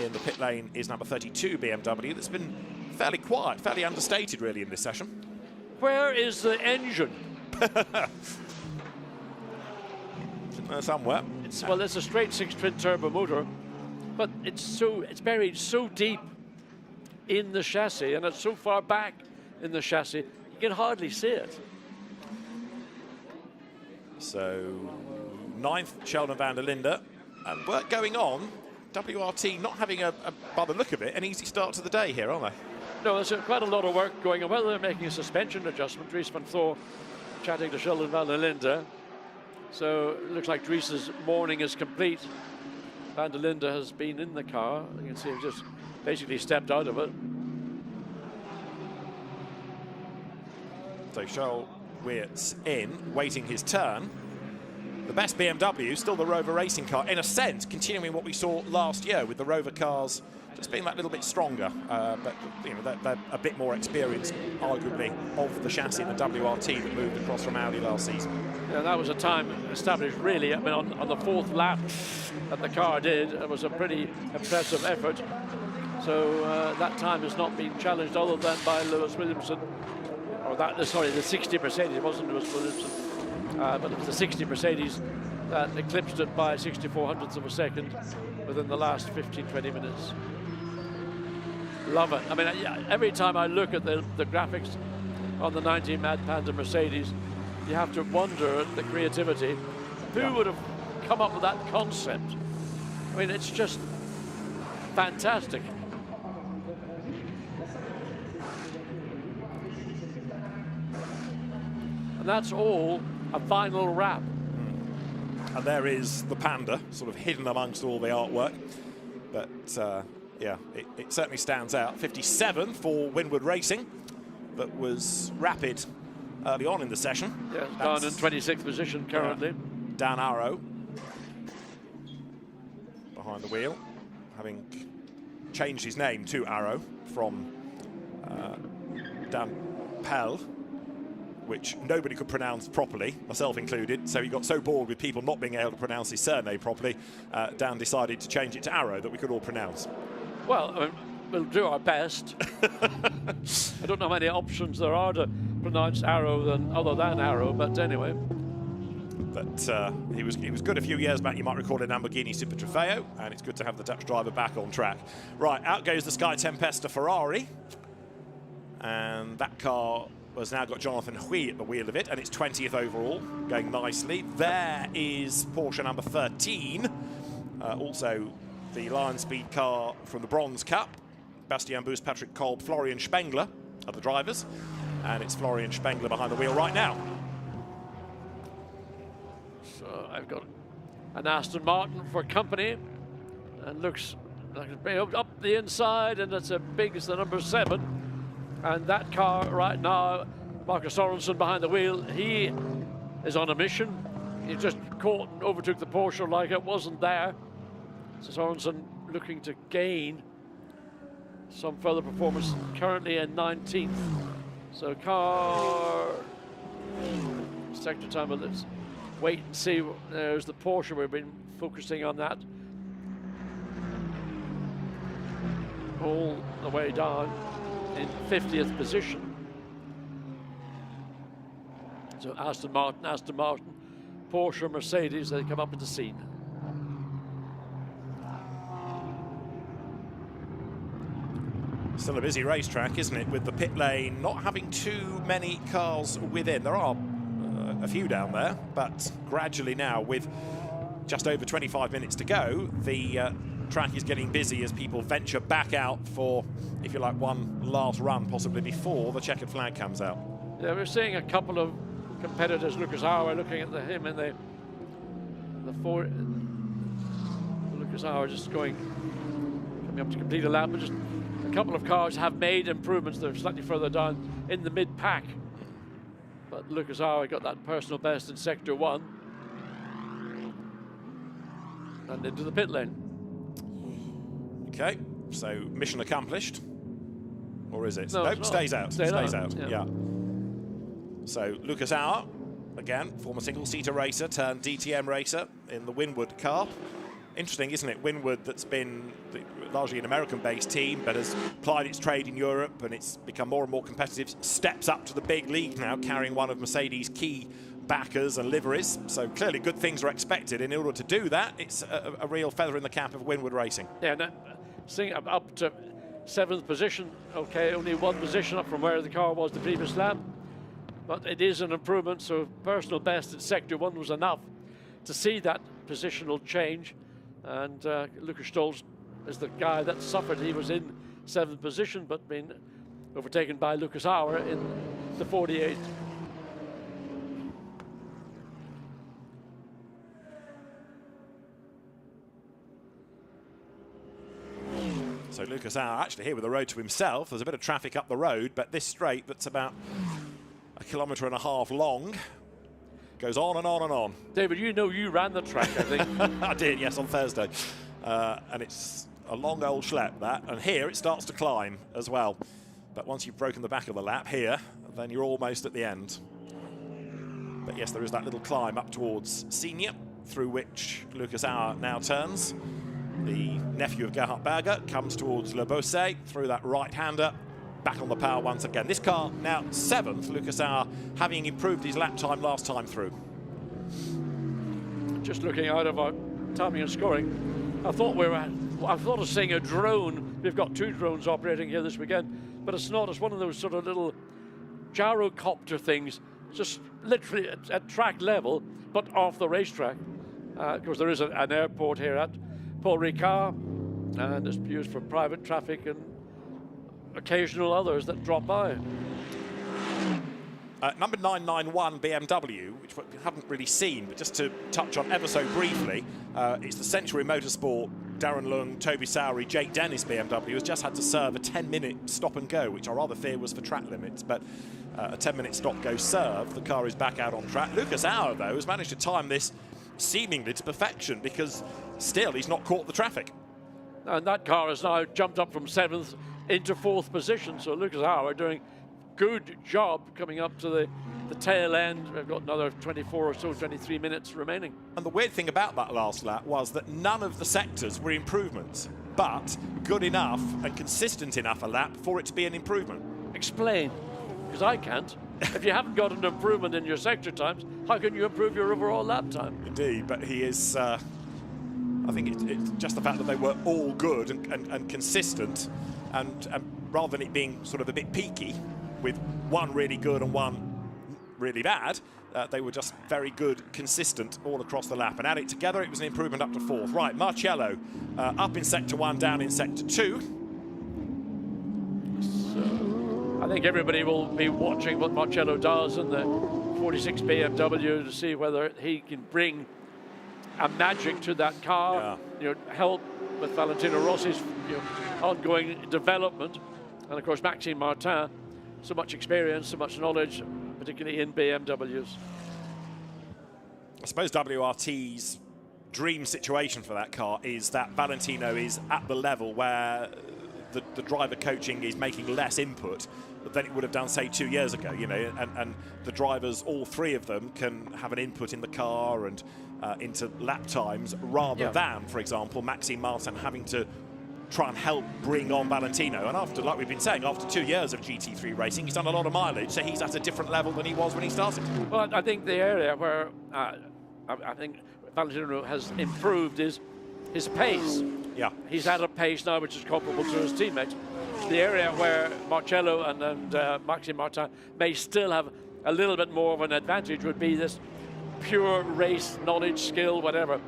in the pit lane is number 32 BMW that's been fairly quiet, fairly understated really in this session. Where is the engine? Somewhere. Well, it's a straight 6 twin turbo motor, but it's buried so deep in the chassis, and it's so far back in the chassis, you can hardly see it. So 9th, Sheldon van der Linde, and work going on. WRT not having by the look of it, an easy start to the day here, aren't they? No, there's quite a lot of work going on. Whether they're making a suspension adjustment, Dries van Thor chatting to Sheldon van der Linde. So it looks like Dries's morning is complete. Van der Linde has been in the car. You can see him just basically stepped out of it. So Charles Weirt's in, waiting his turn. The best BMW, still the Rover racing car, in a sense, continuing what we saw last year with the Rover cars just being that little bit stronger, but you know, they're a bit more experienced, arguably, of the chassis and the WRT that moved across from Audi last season. Yeah, that was a time established, really. I mean, on the 4th lap that the car did, it was a pretty impressive effort. So that time has not been challenged other than by Lewis Williamson. Or that, sorry, the 60 Mercedes. It wasn't Lewis Williamson, but it was the 60 Mercedes that eclipsed it by 64 hundredths of a second within the last 15-20 minutes. Love it. I mean, every time I look at the graphics on the 19 Mad Panda Mercedes, you have to wonder at the creativity. Who would have come up with that concept? I mean, it's just fantastic. And that's all a final wrap. And there is the Panda, sort of hidden amongst all the artwork. But yeah, it certainly stands out. 57 for Winwood Racing. That was rapid early on in the session. Yeah, down in 26th position currently. Dan Arrow behind the wheel, having changed his name to Arrow from Dan Pell, which nobody could pronounce properly, myself included, so he got so bored with people not being able to pronounce his surname properly, Dan decided to change it to Arrow, that we could all pronounce. Well, I mean, we'll do our best. I don't know how many options there are to pronounce Arrow other than Arrow, but anyway. But he was good a few years back, you might recall, in Lamborghini Super Trofeo, and it's good to have the Dutch driver back on track. Right, out goes the Sky Tempesta Ferrari, and that car has now got Jonathan Hui at the wheel of it, and it's 20th overall, going nicely. There is Porsche number 13, also the Lion Speed car from the Bronze Cup. Bastian Boost, Patrick Kolb, Florian Spengler are the drivers, and it's Florian Spengler behind the wheel right now. So I've got an Aston Martin for company, and looks like it's up the inside, and it's it's the number 7. And that car right now, Marcus Sorensen behind the wheel, he is on a mission. He just caught and overtook the Porsche like it wasn't there. So Sorensen looking to gain some further performance, currently in 19th. So car sector time, but let's wait and see. There's the Porsche, we've been focusing on that all the way down in 50th position. So Aston Martin, Porsche, Mercedes, they come up into scene. Still a busy racetrack, isn't it, with the pit lane not having too many cars within. There are a few down there, but gradually now, with just over 25 minutes to go, the track is getting busy as people venture back out for, if you like, one last run, possibly before the checkered flag comes out. Yeah, we're seeing a couple of competitors. Lucas Auer looking at him in the Lucas Auer just coming up to complete a lap, but just a couple of cars have made improvements. They're slightly further down in the mid-pack. But Lucas Auer got that personal best in Sector 1. And into the pit lane. Okay, so mission accomplished. Or is it? No, nope, stays out. Stays out. Yeah. So Lucas Auer, again, former single-seater racer turned DTM racer in the Winwood car. Interesting, isn't it? Winwood, that's been largely an American-based team, but has plied its trade in Europe, and it's become more and more competitive, steps up to the big league now, carrying one of Mercedes' key backers and liveries. So clearly good things are expected. In order to do that, it's a real feather in the cap of Winwood Racing. Yeah, now, seeing up to 7th position. Okay, only 1 position up from where the car was the previous lap, but it is an improvement. So personal best in Sector 1 was enough to see that positional change. And Lucas Stolz is the guy that suffered. He was in 7th position, but been overtaken by Lucas Auer in the 48th. So Lucas Auer actually here with the road to himself. There's a bit of traffic up the road, but this straight that's about a kilometre and a half long. Goes on and on and on. David, you know you ran the track, I think. I did, yes, on Thursday. And it's a long old schlep, that. And here it starts to climb as well. But once you've broken the back of the lap here, then you're almost at the end. But yes, there is that little climb up towards Senior, through which Lucas Auer now turns. The nephew of Gerhard Berger comes towards Le Beausset through that right-hander. Back on the power once again. This car now 7th, Lucas Auer having improved his lap time last time through. Just looking out of our timing and scoring, I thought of seeing a drone. We've got 2 drones operating here this weekend, but it's not. It's one of those sort of little gyrocopter things, just literally at track level, but off the racetrack. Of course, there is an airport here at Paul Ricard, and it's used for private traffic and occasional others that drop by. Number 991 BMW, which we haven't really seen, but just to touch on ever so briefly, it's the Century Motorsport, Darren Lung, Toby Sowery, Jake Dennis BMW has just had to serve a 10-minute stop and go, which I rather fear was for track limits, but a 10-minute stop-go serve. The car is back out on track. Lucas Auer, though, has managed to time this seemingly to perfection, because still he's not caught the traffic. And that car has now jumped up from 7th into 4th position, so Lucas Auer doing good job coming up to the tail end. We've got another 24 or so, 23 minutes remaining. And the weird thing about that last lap was that none of the sectors were improvements, but good enough and consistent enough a lap for it to be an improvement. Explain, because I can't. If you haven't got an improvement in your sector times, how can you improve your overall lap time? Indeed, but he is, I think it's just the fact that they were all good and consistent, and rather than it being sort of a bit peaky, with one really good and one really bad, they were just very good, consistent all across the lap. And add it together, it was an improvement up to 4th. Right, Marcello up in Sector 1, down in Sector 2. So I think everybody will be watching what Marcello does in the 46 BMW to see whether he can bring a magic to that car, help with Valentino Rossi's ongoing development. And of course, Maxime Martin, so much experience, so much knowledge, particularly in BMWs. I suppose WRT's dream situation for that car is that Valentino is at the level where the driver coaching is making less input than it would have done, say, 2 years ago, and the drivers, all 3 of them, can have an input in the car and into lap times, rather than, for example, Maxime Martin having to try and help bring on Valentino. And after, like we've been saying, after 2 years of GT3 racing, he's done a lot of mileage, so he's at a different level than he was when he started. Well, I think the area where I think Valentino has improved is his pace. Yeah. He's at a pace now which is comparable to his teammates. The area where Marcello and Maxime Martin may still have a little bit more of an advantage would be this pure race knowledge, skill, whatever.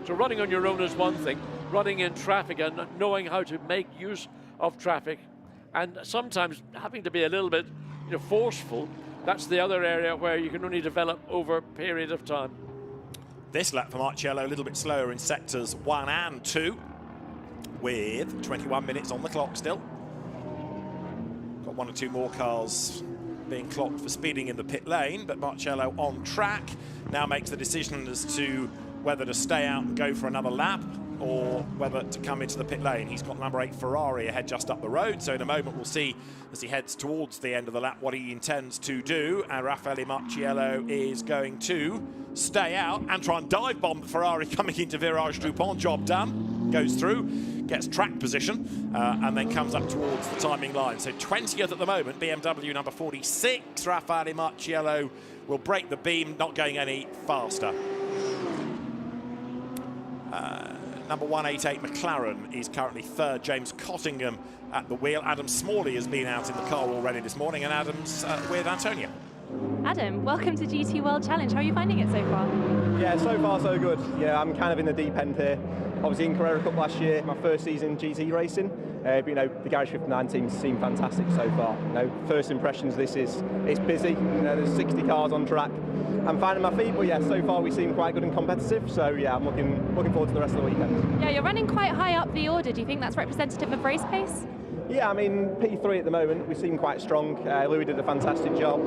So running on your own is one thing. Running in traffic and knowing how to make use of traffic, and sometimes having to be a little bit forceful, that's the other area where you can only develop over a period of time. This lap for Marcello a little bit slower in sectors 1 and 2, with 21 minutes on the clock still. Got 1 or 2 more cars being clocked for speeding in the pit lane, but Marcello on track now makes the decision as to whether to stay out and go for another lap or whether to come into the pit lane. He's got number 8 Ferrari ahead just up the road, so in a moment we'll see as he heads towards the end of the lap what he intends to do. And Raffaele Marciello is going to stay out and try and dive bomb the Ferrari coming into Virage Dupont. Job done. Goes through, gets track position, and then comes up towards the timing line. So 20th at the moment, BMW number 46. Raffaele Marciello will break the beam, not going any faster. Number 188 McLaren is currently 3rd. James Cottingham at the wheel. Adam Smalley has been out in the car already this morning, and Adam's with Antonia. Adam, welcome to GT World Challenge. How are you finding it so far? Yeah, so far so good. Yeah, I'm kind of in the deep end here. Obviously in Carrera Cup last year, my first season GT racing. But the Garage 59 teams seem fantastic so far. First impressions, it's busy. There's 60 cars on track. I'm finding my feet, but yeah, so far we seem quite good and competitive. So yeah, I'm looking forward to the rest of the weekend. Yeah, you're running quite high up the order. Do you think that's representative of race pace? Yeah, I mean, P3 at the moment, we seem quite strong. Louis did a fantastic job.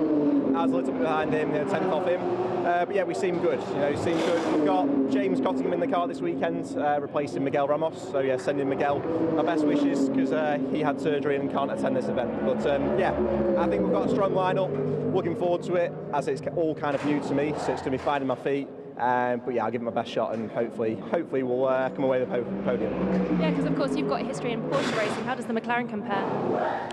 I was a little bit behind him, 10th off him. But yeah, we seem good. We've got James Cottingham in the car this weekend, replacing Miguel Ramos. So yeah, sending Miguel our best wishes because he had surgery and can't attend this event. But yeah, I think we've got a strong lineup. Looking forward to it, as it's all kind of new to me, so it's going to be finding my feet. But yeah, I'll give it my best shot, and hopefully we'll come away with the podium. Yeah, because of course you've got a history in Porsche racing. How does the McLaren compare?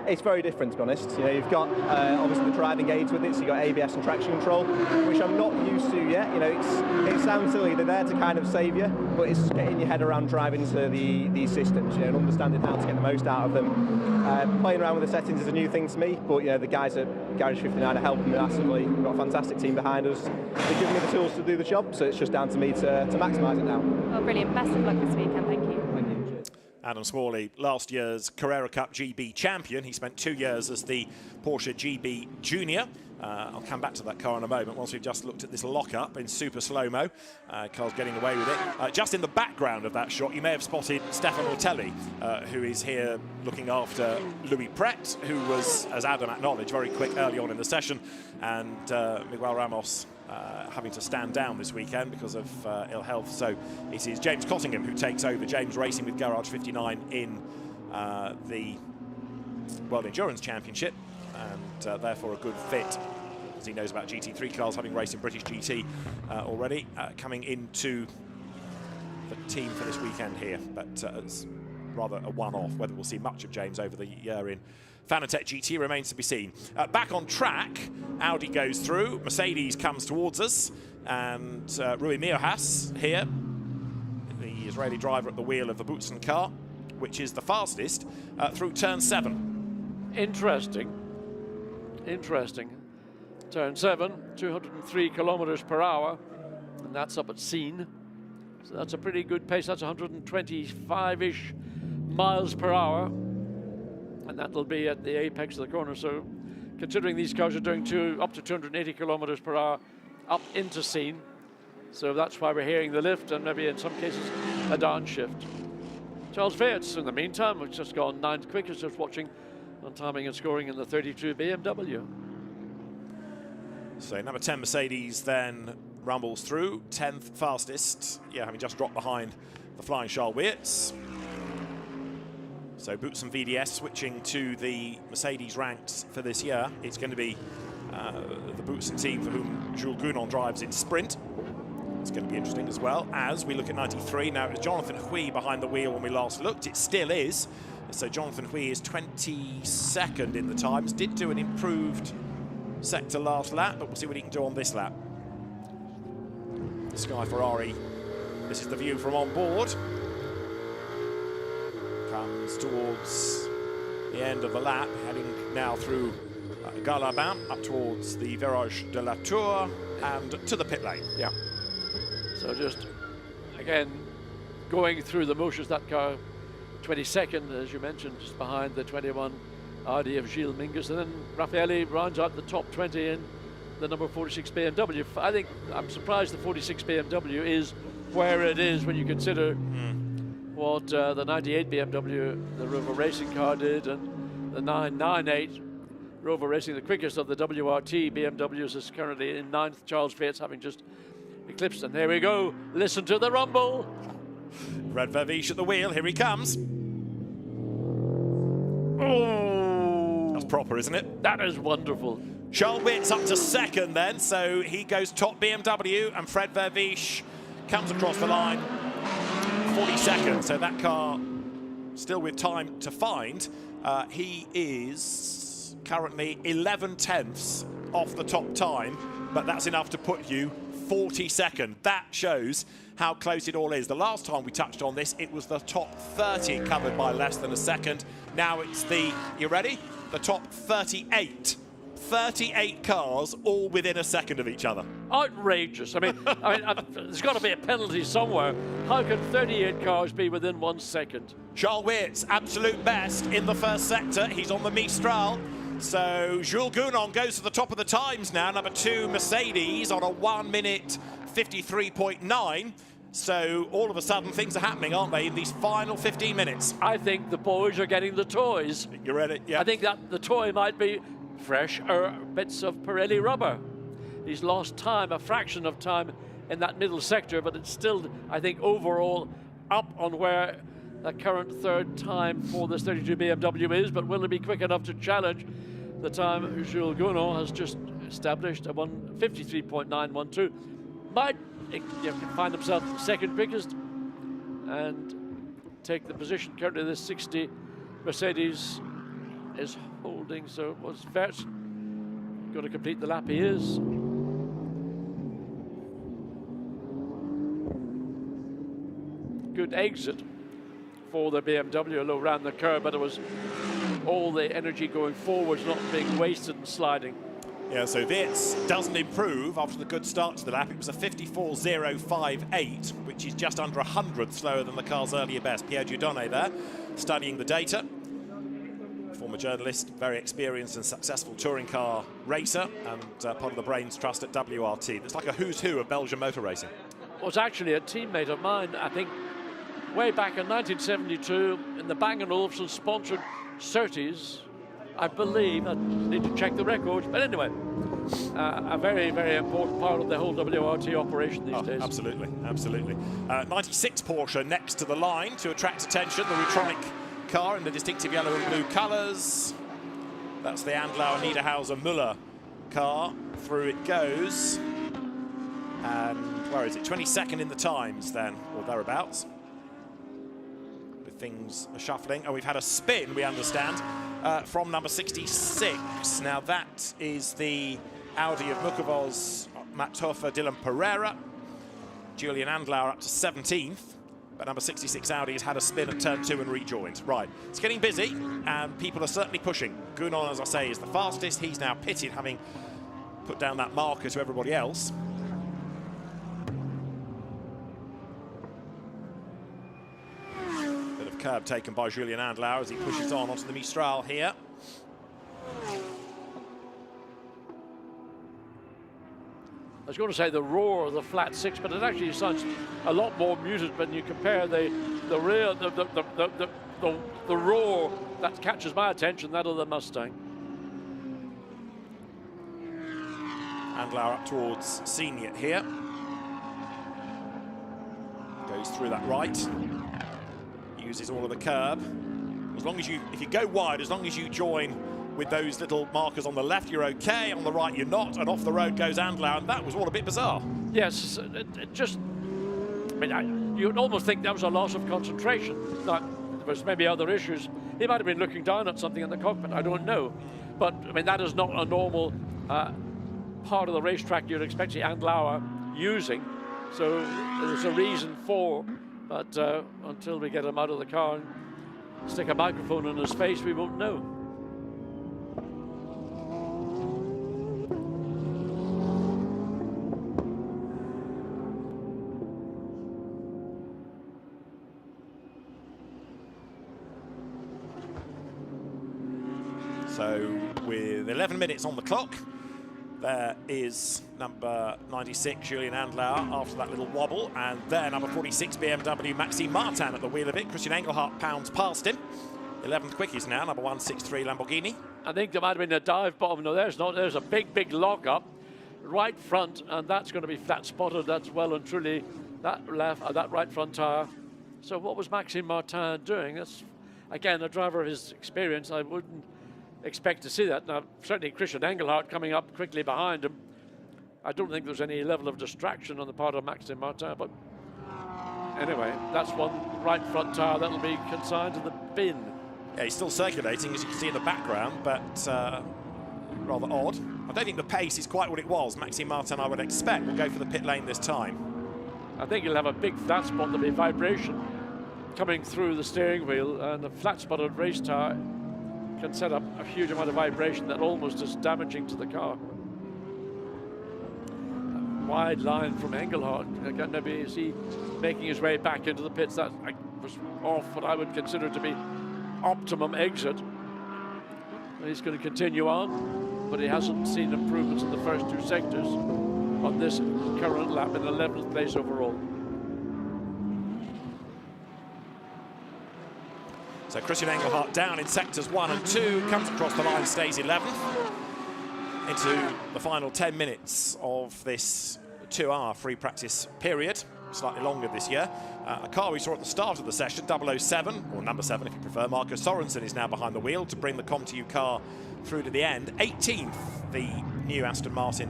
It's very different, to be honest. You've got obviously the driving aids with it, so you've got ABS and traction control, which I'm not used to yet. It sounds silly, they're there to kind of save you, but it's getting your head around driving to these systems, and understanding how to get the most out of them. Playing around with the settings is a new thing to me, but the guys at Garage 59 are helping me massively. We've got a fantastic team behind us. They're giving me the tools to do the job. So it's just down to me to maximise it now. Well, brilliant. Best of luck this weekend. Thank you. Thank you. Adam Smalley, last year's Carrera Cup GB champion. He spent 2 years as the Porsche GB Junior. I'll come back to that car in a moment once we've just looked at this lock-up in super slow-mo. Carl's getting away with it. Just in the background of that shot, you may have spotted Stefan Ortelli, who is here looking after Louis Pret, who was, as Adam acknowledged, very quick early on in the session, and Miguel Ramos having to stand down this weekend because of ill health. So it is James Cottingham who takes over. James racing with Garage 59 in the World Endurance Championship, and therefore a good fit, as he knows about GT3 cars, having raced in British GT already, coming into the team for this weekend here. But it's rather a one-off. Whether we'll see much of James over the year in Fanatec GT remains to be seen. Back on track, Audi goes through, Mercedes comes towards us, and Rui Miojas here, the Israeli driver at the wheel of the Boutsen car, which is the fastest, through turn 7. Interesting. Turn 7, 203 kilometers per hour, and that's up at Scene. So that's a pretty good pace. That's 125-ish miles per hour. And that'll be at the apex of the corner. So considering these cars are doing up to 280 kilometers per hour up into Scene. So that's why we're hearing the lift, and maybe in some cases a downshift. Charles Weerts, in the meantime, has just gone 9th quickest, just watching on timing and scoring in the 32 BMW. So number 10 Mercedes then rumbles through, 10th fastest, having just dropped behind the flying Charles Weerts. So Boutsen VDS switching to the Mercedes ranks for this year. It's going to be the Boutsen team for whom Jules Gounon drives in sprint. It's going to be interesting as well as we look at 93. Now, it was Jonathan Hui behind the wheel when we last looked. It still is. So Jonathan Hui is 22nd in the times. Did do an improved sector last lap, but we'll see what he can do on this lap. Sky Ferrari, this is the view from on board. Comes towards the end of the lap, heading now through Galabin, up towards the Virage de la Tour and to the pit lane. Yeah. So just, again, going through the motions, that car 22nd, as you mentioned, just behind the 21 Audi of Gilles Mingus, and then Raffaelli rounds out the top 20 in the number 46 BMW. I think I'm surprised the 46 BMW is where it is when you consider what the 98 BMW, the Rover Racing car, did, and the 998 Rover Racing, the quickest of the WRT BMWs, is currently in 9th. Charles Weerts having just eclipsed. And there we go. Listen to the rumble. Red Verviche at the wheel. Here he comes. Oh, that's proper, isn't it? That is wonderful. Charles Weerts up to 2nd then, so he goes top BMW, and Fred Verviche comes across the line 42nd. So that car still with time to find. He is currently 11 tenths off the top time, but that's enough to put you 42nd. That shows how close it all is. The last time we touched on this, it was the top 30 covered by less than a second. Now it's the, you ready? The top 38. 38 cars all within a second of each other. Outrageous. I mean, there's got to be a penalty somewhere. How can 38 cars be within 1 second? Charles Weerts, absolute best in the first sector. He's on the Mistral. So Jules Gounon goes to the top of the times now. Number 2 Mercedes on a 1 minute 53.9. So all of a sudden things are happening, aren't they, in these final 15 minutes? I think the boys are getting the toys. You ready? Yeah. I think that the toy might be fresh bits of Pirelli rubber. He's lost time, a fraction of time in that middle sector, but it's still, I think, overall up on where the current third time for this 32 BMW is, but will it be quick enough to challenge the time Jules Gounod has just established, a 1:53.912. Might find himself second quickest and take the position. Currently the 60 Mercedes is holding, so it was Verts got to complete the lap. He is. Good exit for the BMW, low round the curve, but it was all the energy going forwards, not being wasted and sliding. Yeah, so Wirtz doesn't improve after the good start to the lap. It was a 54.058, which is just under 100 slower than the car's earlier best. Pierre Dieudonné there, studying the data. Former journalist, very experienced and successful touring car racer, and part of the Brains Trust at WRT. It's like a who's who of Belgian motor racing. Was actually a teammate of mine, I think, way back in 1972 in the Bang & Olufsen sponsored Surtees, I believe. I need to check the records, but anyway, a very, very important part of the whole WRT operation these days. Absolutely, absolutely. 96 Porsche next to the line to attract attention. The Rutronic car in the distinctive yellow and blue colours. That's the Andlauer Niederhauser Müller car. Through it goes. And where is it? 22nd in the times then, or thereabouts. With things shuffling. And we've had a spin, we understand, from number 66. Now that is the Audi of Mukovoz, Matt Hofer, Dylan Pereira. Julian Andlauer up to 17th. But number 66 Audi has had a spin at turn 2 and rejoined. Right, it's getting busy, and people are certainly pushing. Gounod, as I say, is the fastest. He's now pitted, having put down that marker to everybody else. Bit of curb taken by Julian Andlauer as he pushes on onto the Mistral here. I was going to say the roar of the flat six, but it actually sounds a lot more muted when you compare the roar that catches my attention, that of the Mustang. Andlauer up towards Senior here. Goes through that right. Uses all of the curb. As long as if you go wide, as long as you join with those little markers on the left, you're okay. On the right, you're not. And off the road goes Andlauer, and that was all a bit bizarre. Yes, it just, I mean, you'd almost think that was a loss of concentration. Now, there was maybe other issues. He might have been looking down at something in the cockpit, I don't know. But, I mean, that is not a normal part of the racetrack you'd expect Andlauer using. So there's a reason for, but until we get him out of the car and stick a microphone in his face, we won't know. So with 11 minutes on the clock, there is number 96, Julian Andlauer, after that little wobble. And there, number 46, BMW, Maxime Martin at the wheel of it. Christian Engelhardt pounds past him. 11th quickies now, number 163, Lamborghini. I think there might have been a dive bottom. No, there's not. There's a big, big lock up right front, and that's going to be flat spotted. That's well and truly that that right front tire. So what was Maxime Martin doing? That's, again, a driver of his experience. I wouldn't expect to see that. Now, certainly Christian Engelhardt coming up quickly behind him. I don't think there's any level of distraction on the part of Maxime Martin, but anyway, that's one right front tire that'll be consigned to the bin. Yeah, he's still circulating, as you can see in the background, but rather odd. I don't think the pace is quite what it was. Maxime Martin, I would expect, will go for the pit lane this time. I think he'll have a big flat spot. There'll be vibration coming through the steering wheel, and the flat-spotted race tire can set up a huge amount of vibration that almost is damaging to the car. A wide line from Engelhardt. Again, maybe is he making his way back into the pits? That was off what I would consider to be optimum exit. And he's going to continue on, but he hasn't seen improvements in the first two sectors on this current lap in 11th place overall. So Christian Engelhardt down in sectors 1 and 2, comes across the line, stays 11th. Into the final 10 minutes of this 2-hour free practice period, slightly longer this year. A car we saw at the start of the session, 007, or number 7 if you prefer, Marco Sorensen is now behind the wheel to bring the ComTU car through to the end. 18th, the new Aston Martin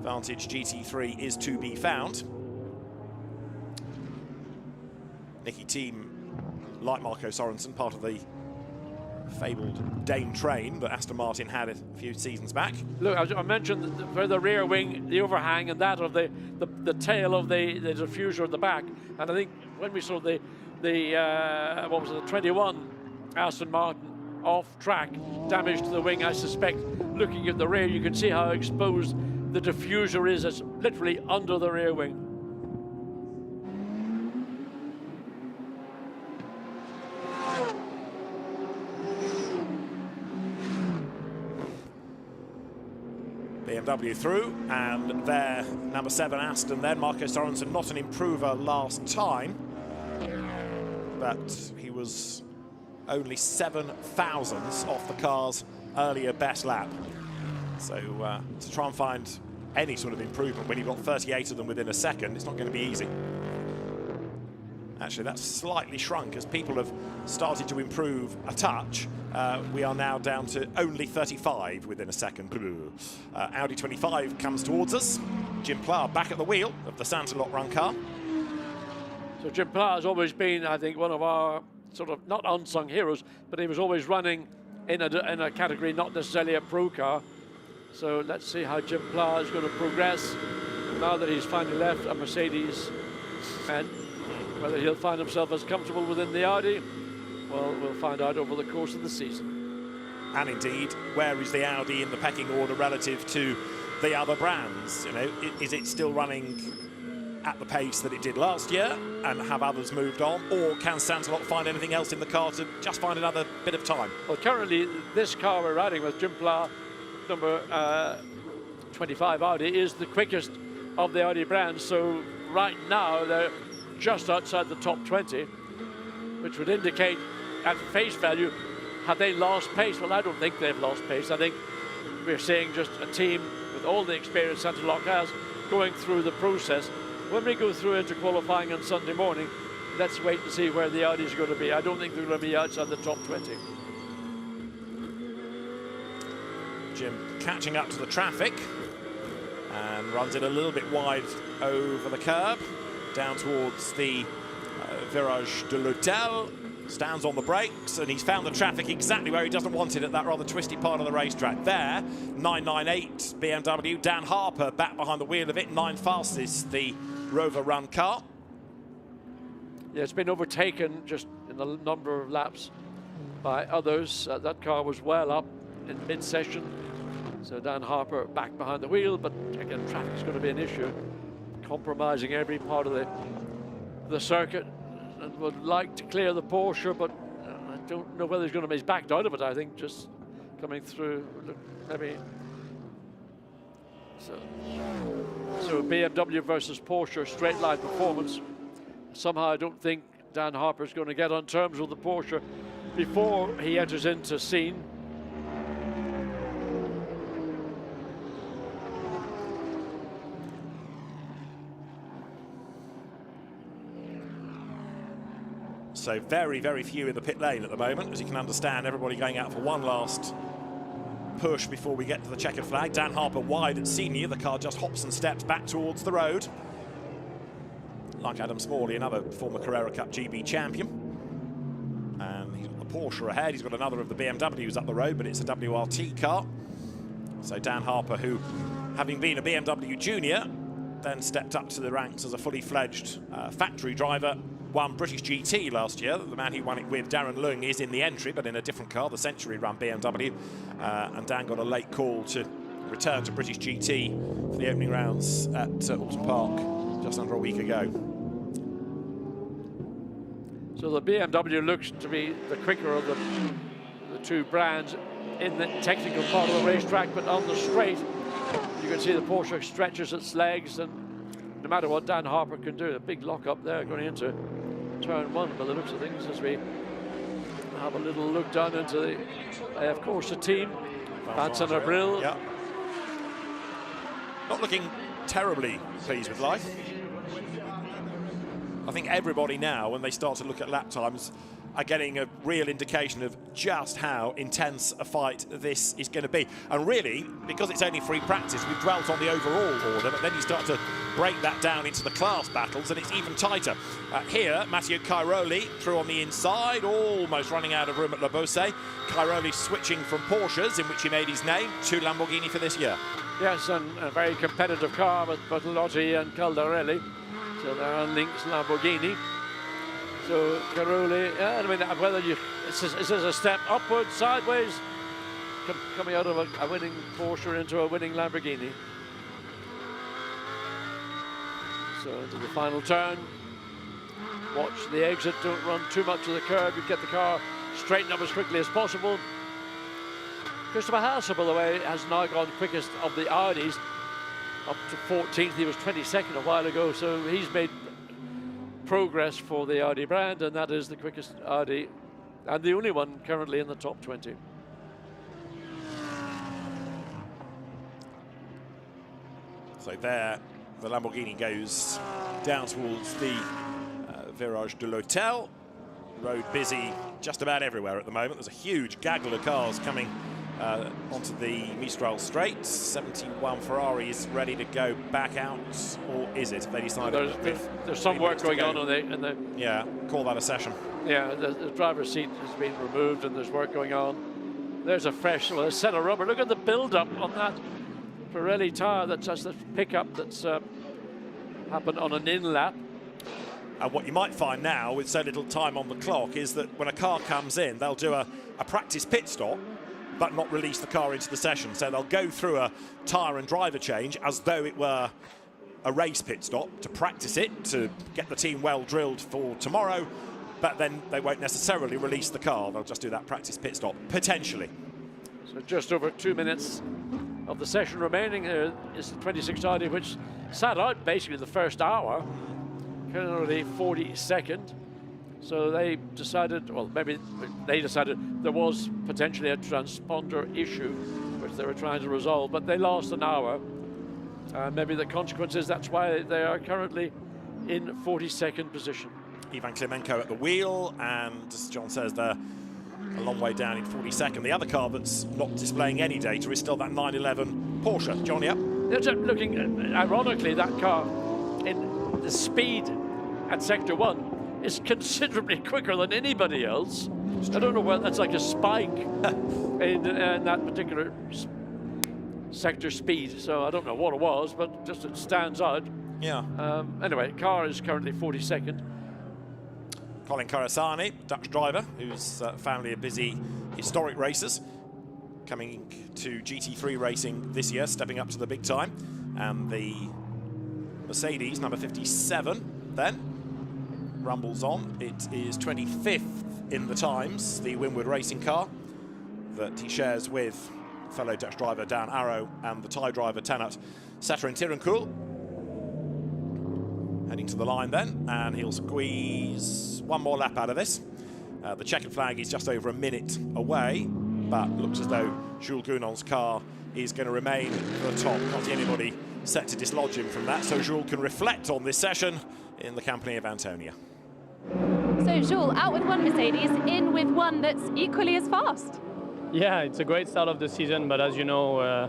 Vantage GT3 is to be found. Nicky Team, like Marco Sorensen, part of the fabled Dane train that Aston Martin had a few seasons back. Look, I mentioned for the rear wing, the overhang, and that of the tail of the diffuser at the back. And I think when we saw the what was it, the 21 Aston Martin off track, damage to the wing, I suspect, looking at the rear, you can see how exposed the diffuser is. It's literally under the rear wing. BMW through, and there, number 7 Aston then, Marco Sorensen, not an improver last time, but he was only 7 thousandths off the car's earlier best lap. So to try and find any sort of improvement when you've got 38 of them within a second, it's not going to be easy. Actually, that's slightly shrunk as people have started to improve a touch. We are now down to only 35 within a second. Audi 25 comes towards us. Jim Pla back at the wheel of the Santalot run car. So Jim Pla has always been, I think, one of our sort of not unsung heroes, but he was always running in a category not necessarily a pro car. So let's see how Jim Pla is going to progress now that he's finally left a Mercedes, and whether he'll find himself as comfortable within the Audi, well, we'll find out over the course of the season. And indeed, where is the Audi in the pecking order relative to the other brands? You know, is it still running at the pace that it did last year, and have others moved on, or can Santalot find anything else in the car to just find another bit of time? Well, currently, this car we're riding with, Jim Pla, number 25 Audi, is the quickest of the Audi brands. So right now, they're just outside the top 20, which would indicate at face value, have they lost pace? Well, I don't think they've lost pace. I think we're seeing just a team with all the experience Santalot has going through the process. When we go through into qualifying on Sunday morning, let's wait and see where the Audis are going to be. I don't think they're going to be outside the top 20. Jim catching up to the traffic and runs it a little bit wide over the curb, down towards the Virage de l'Hôtel, stands on the brakes, and he's found the traffic exactly where he doesn't want it, at that rather twisty part of the racetrack. There, 998 BMW, Dan Harper back behind the wheel of it, 9 fastest, the Rover run car. Yeah, it's been overtaken just in a number of laps by others. That car was well up in mid-session, so Dan Harper back behind the wheel, but again, traffic's going to be an issue, compromising every part of the circuit, and would like to clear the Porsche, but I don't know whether he's going to be backed out of it. I think just coming through, look, maybe. So BMW versus Porsche, straight line performance. Somehow I don't think Dan Harper's going to get on terms with the Porsche before he enters into scene. So very, very few in the pit lane at the moment, as you can understand. Everybody going out for one last push before we get to the checkered flag. Dan Harper wide at senior. The car just hops and steps back towards the road. Like Adam Smalley, another former Carrera Cup GB champion. And he's got the Porsche ahead. He's got another of the BMWs up the road, but it's a WRT car. So Dan Harper, who, having been a BMW junior, then stepped up to the ranks as a fully fledged factory driver, won British GT last year. The man who won it with, Darren Lung, is in the entry, but in a different car, the Century Run BMW. And Dan got a late call to return to British GT for the opening rounds at Alton Park just under a week ago. So the BMW looks to be the quicker of the two brands in the technical part of the racetrack, but on the straight, you can see the Porsche stretches its legs, and no matter what Dan Harper can do, a big lock up there going into turn 1 by the looks of things as we have a little look down into the, of course, the team. Vincent Abril. Yeah. Not looking terribly pleased with life. I think everybody now, when they start to look at lap times, are getting a real indication of just how intense a fight this is going to be. And really, because it's only free practice, we've dwelt on the overall order, but then you start to break that down into the class battles, and it's even tighter. Here, Matteo Cairoli through on the inside, almost running out of room at La Beauce. Cairoli switching from Porsches, in which he made his name, to Lamborghini for this year. Yes, and a very competitive car with Bertolotti and Caldarelli. So they're on Link's Lamborghini. So Cairoli, I mean, whether is this a step upwards, sideways, coming out of a winning Porsche into a winning Lamborghini. So into the final turn. Watch the exit, don't run too much to the curb, you get the car straightened up as quickly as possible. Christopher Haase, by the way, has now gone quickest of the Audis, up to 14th. He was 22nd a while ago, so he's made progress for the Audi brand, and that is the quickest Audi and the only one currently in the top 20. So there, the Lamborghini goes down towards the Virage de l'Hôtel. Road busy just about everywhere at the moment. There's a huge gaggle of cars coming onto the Mistral Straight. 71 Ferrari is ready to go back out, or is it? They decided there's some work going on in the yeah, call that a session. Yeah, the driver's seat has been removed and there's work going on. There's a fresh set of rubber. Look at the build-up on that Pirelli tyre. That's just the pickup that's happened on an in-lap. And what you might find now, with so little time on the clock, is that when a car comes in, they'll do a practice pit stop, but not release the car into the session. So they'll go through a tyre and driver change as though it were a race pit stop to practice it, to get the team well drilled for tomorrow, but then they won't necessarily release the car. They'll just do that practice pit stop, potentially. So just over 2 minutes of the session remaining. Is the 26 Audi, which sat out basically the first hour, currently 42nd. So they decided, well, maybe they decided there was potentially a transponder issue which they were trying to resolve, but they lost an hour. Maybe the consequence is that's why they are currently in 42nd position. Ivan Klimenko at the wheel, and as John says, they're a long way down in 42nd. The other car that's not displaying any data is still that 911 Porsche. John, yep. Looking, ironically, that car in the speed at Sector 1 is considerably quicker than anybody else. I don't know whether that's like a spike in that particular sector speed, so I don't know what it was, but just it stands out. Yeah. Anyway, car is currently 42nd. Colin Carasani, Dutch driver, whose family are busy historic racers, coming to GT3 racing this year, stepping up to the big time. And the Mercedes, number 57, then rumbles on. It is 25th in the times, the Winward racing car that he shares with fellow Dutch driver Dan Arrow and the Thai driver Tanat Satarin-Tirunkul. Heading to the line then, and he'll squeeze one more lap out of this. The checkered flag is just over a minute away, but looks as though Jules Gounon's car is going to remain at the top. Can't see anybody set to dislodge him from that, so Jules can reflect on this session in the company of Antonia. So Jules, out with one Mercedes, in with one that's equally as fast. Yeah, it's a great start of the season, but as you know,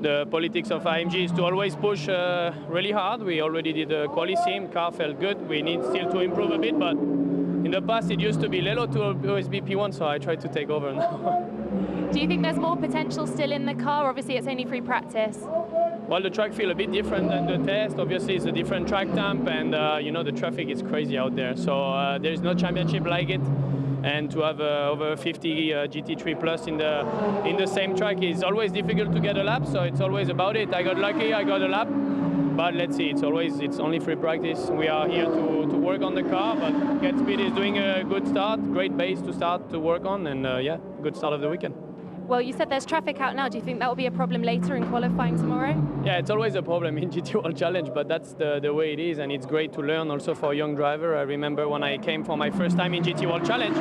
the politics of AMG is to always push really hard. We already did a quali sim, car felt good. We need still to improve a bit, but in the past it used to be Lelo to OSB P1, so I tried to take over now. Do you think there's more potential still in the car? Obviously it's only free practice. Well, the track feels a bit different than the test. Obviously it's a different track temp, and you know, the traffic is crazy out there. So there is no championship like it. And to have over 50 GT3 Plus in the same track is always difficult to get a lap, so it's always about it. I got lucky, I got a lap, but let's see, it's only free practice. We are here to work on the car, but GetSpeed is doing a good start, great base to start to work on, and yeah, good start of the weekend. Well, you said there's traffic out now. Do you think that will be a problem later in qualifying tomorrow? Yeah, it's always a problem in GT World Challenge, but that's the way it is, and it's great to learn also for a young driver. I remember when I came for my first time in GT World Challenge,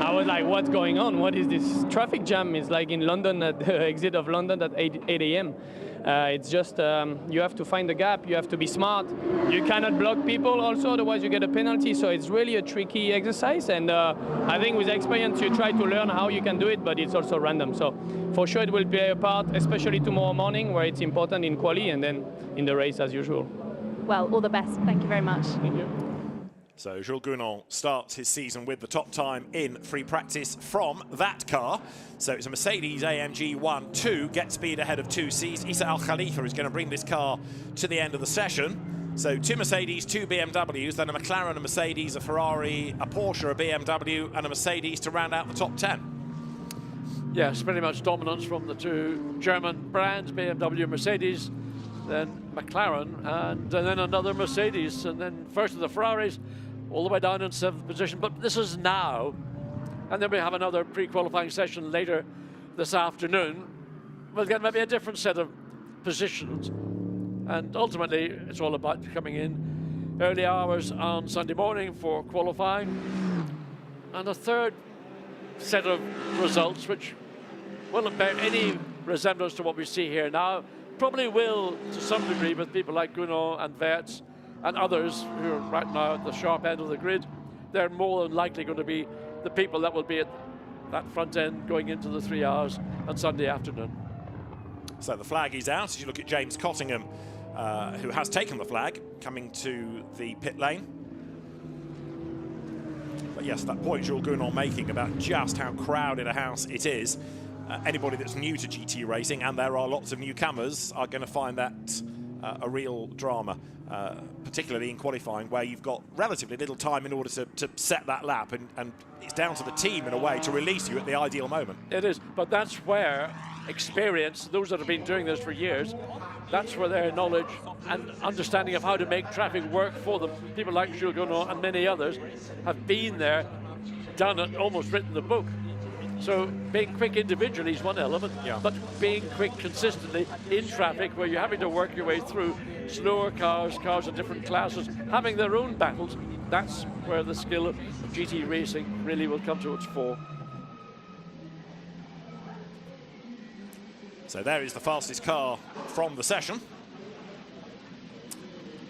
I was like, what's going on? What is this traffic jam? It's like in London, at the exit of London at 8 a.m. It's just, you have to find the gap, you have to be smart. You cannot block people also, otherwise you get a penalty. So it's really a tricky exercise. And I think with experience, you try to learn how you can do it, but it's also random. So for sure it will play a part, especially tomorrow morning, where it's important in quali and then in the race as usual. Well, all the best. Thank you very much. Thank you. So Jules Gounon starts his season with the top time in free practice from that car. So it's a Mercedes AMG 1-2, get speed ahead of 2Cs. Issa Al Khalifa is going to bring this car to the end of the session. So 2 Mercedes, 2 BMWs, then a McLaren, a Mercedes, a Ferrari, a Porsche, a BMW, and a Mercedes to round out the top 10. Yes, pretty much dominance from the 2 German brands, BMW and Mercedes, then McLaren, and then another Mercedes, and then first of the Ferraris, all the way down in 7th position. But this is now, and then we have another pre-qualifying session later this afternoon. We'll get maybe a different set of positions, and ultimately it's all about coming in early hours on Sunday morning for qualifying, and a third set of results which won't bear any resemblance to what we see here now. Probably will to some degree with people like Gounon and Weerts and others who are right now at the sharp end of the grid. They're more than likely going to be the people that will be at that front end going into the 3 hours on Sunday afternoon. So the flag is out as you look at James Cottingham, who has taken the flag, coming to the pit lane. But yes, that point Jules Gounon making about just how crowded a house it is. Anybody that's new to GT racing, and there are lots of newcomers, are going to find that a real drama, particularly in qualifying, where you've got relatively little time in order to set that lap, and it's down to the team in a way to release you at the ideal moment. It is, but that's where experience, those that have been doing this for years, that's where their knowledge and understanding of how to make traffic work for them. People like Jules Gounon and many others have been there, done it, almost written the book. So being quick individually is one element, but being quick consistently in traffic where you're having to work your way through slower cars, cars of different classes, having their own battles, that's where the skill of GT racing really will come to its fore. So there is the fastest car from the session.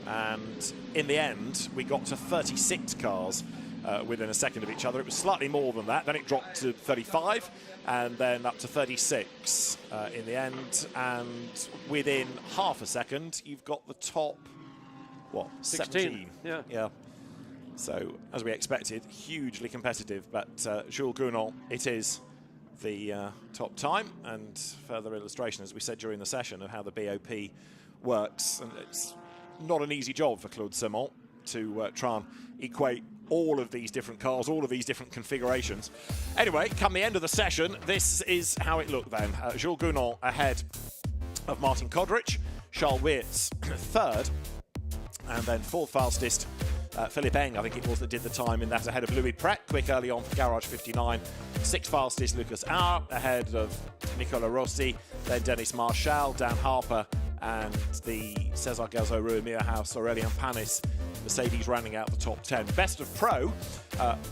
And in the end, we got to 36 cars within a second of each other. It was slightly more than that, then it dropped to 35 and then up to 36 in the end, and within half a second you've got the top, what, 16? Yeah. So as we expected, hugely competitive, but Jules Gounon, it is the top time, and further illustration, as we said during the session, of how the BOP works. And it's not an easy job for Claude Simon to try and equate all of these different cars, all of these different configurations. Anyway, come the end of the session, this is how it looked then. Jules Gounon ahead of Martin Kodrich, Charles Weerts third, and then fourth fastest Philippe Eng, I think it was, that did the time in that, ahead of Louis Pret, quick early on for Garage 59. Sixth fastest Lucas Auer, ahead of Nicola Rossi, then Dennis Marshall, Dan Harper, and the César Gazzo Meerhouse, Aurélien Panis, Mercedes rounding out the top 10. Best of Pro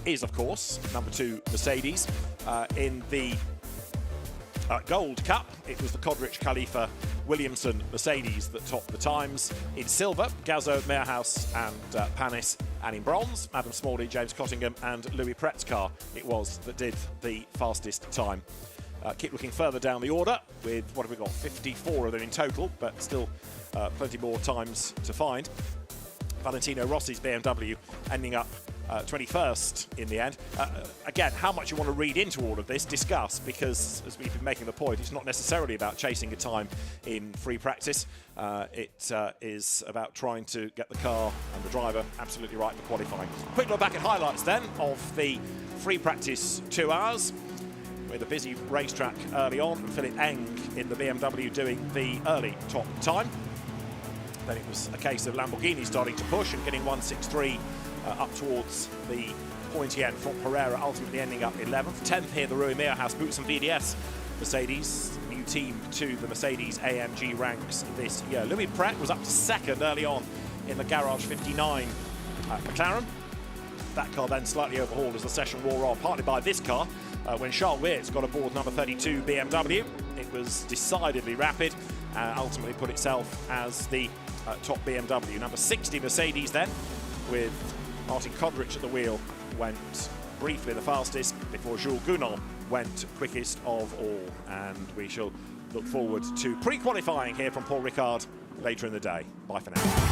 is, of course, number 2 Mercedes. In the Gold Cup, it was the Kodrich, Khalifa, Williamson Mercedes that topped the times. In silver, Gazzo, Meerhouse and Panis. And in bronze, Adam Smalley, James Cottingham and Louis Pret's car it was that did the fastest time. Keep looking further down the order with, what have we got, 54 of them in total, but still plenty more times to find. Valentino Rossi's BMW ending up 21st in the end. Again, how much you want to read into all of this, discuss, because as we've been making the point, it's not necessarily about chasing a time in free practice. It is about trying to get the car and the driver absolutely right for qualifying. Quick look back at highlights then of the free practice 2 hours, with a busy racetrack early on, and Philippe Eng in the BMW doing the early top time. Then it was a case of Lamborghini starting to push and getting 163 up towards the pointy end from Pereira, ultimately ending up 11th. 10th here, the Rui Meerhouse Boots and BDS Mercedes, new team to the Mercedes AMG ranks this year. Louis Prat was up to second early on in the Garage 59 McLaren. That car then slightly overhauled as the session wore on, partly by this car. When Charles Weir's got aboard number 32 BMW, it was decidedly rapid, ultimately put itself as the top BMW. Number 60 Mercedes then, with Martin Kodrich at the wheel, went briefly the fastest before Jules Gounon went quickest of all. And we shall look forward to pre-qualifying here from Paul Ricard later in the day. Bye for now.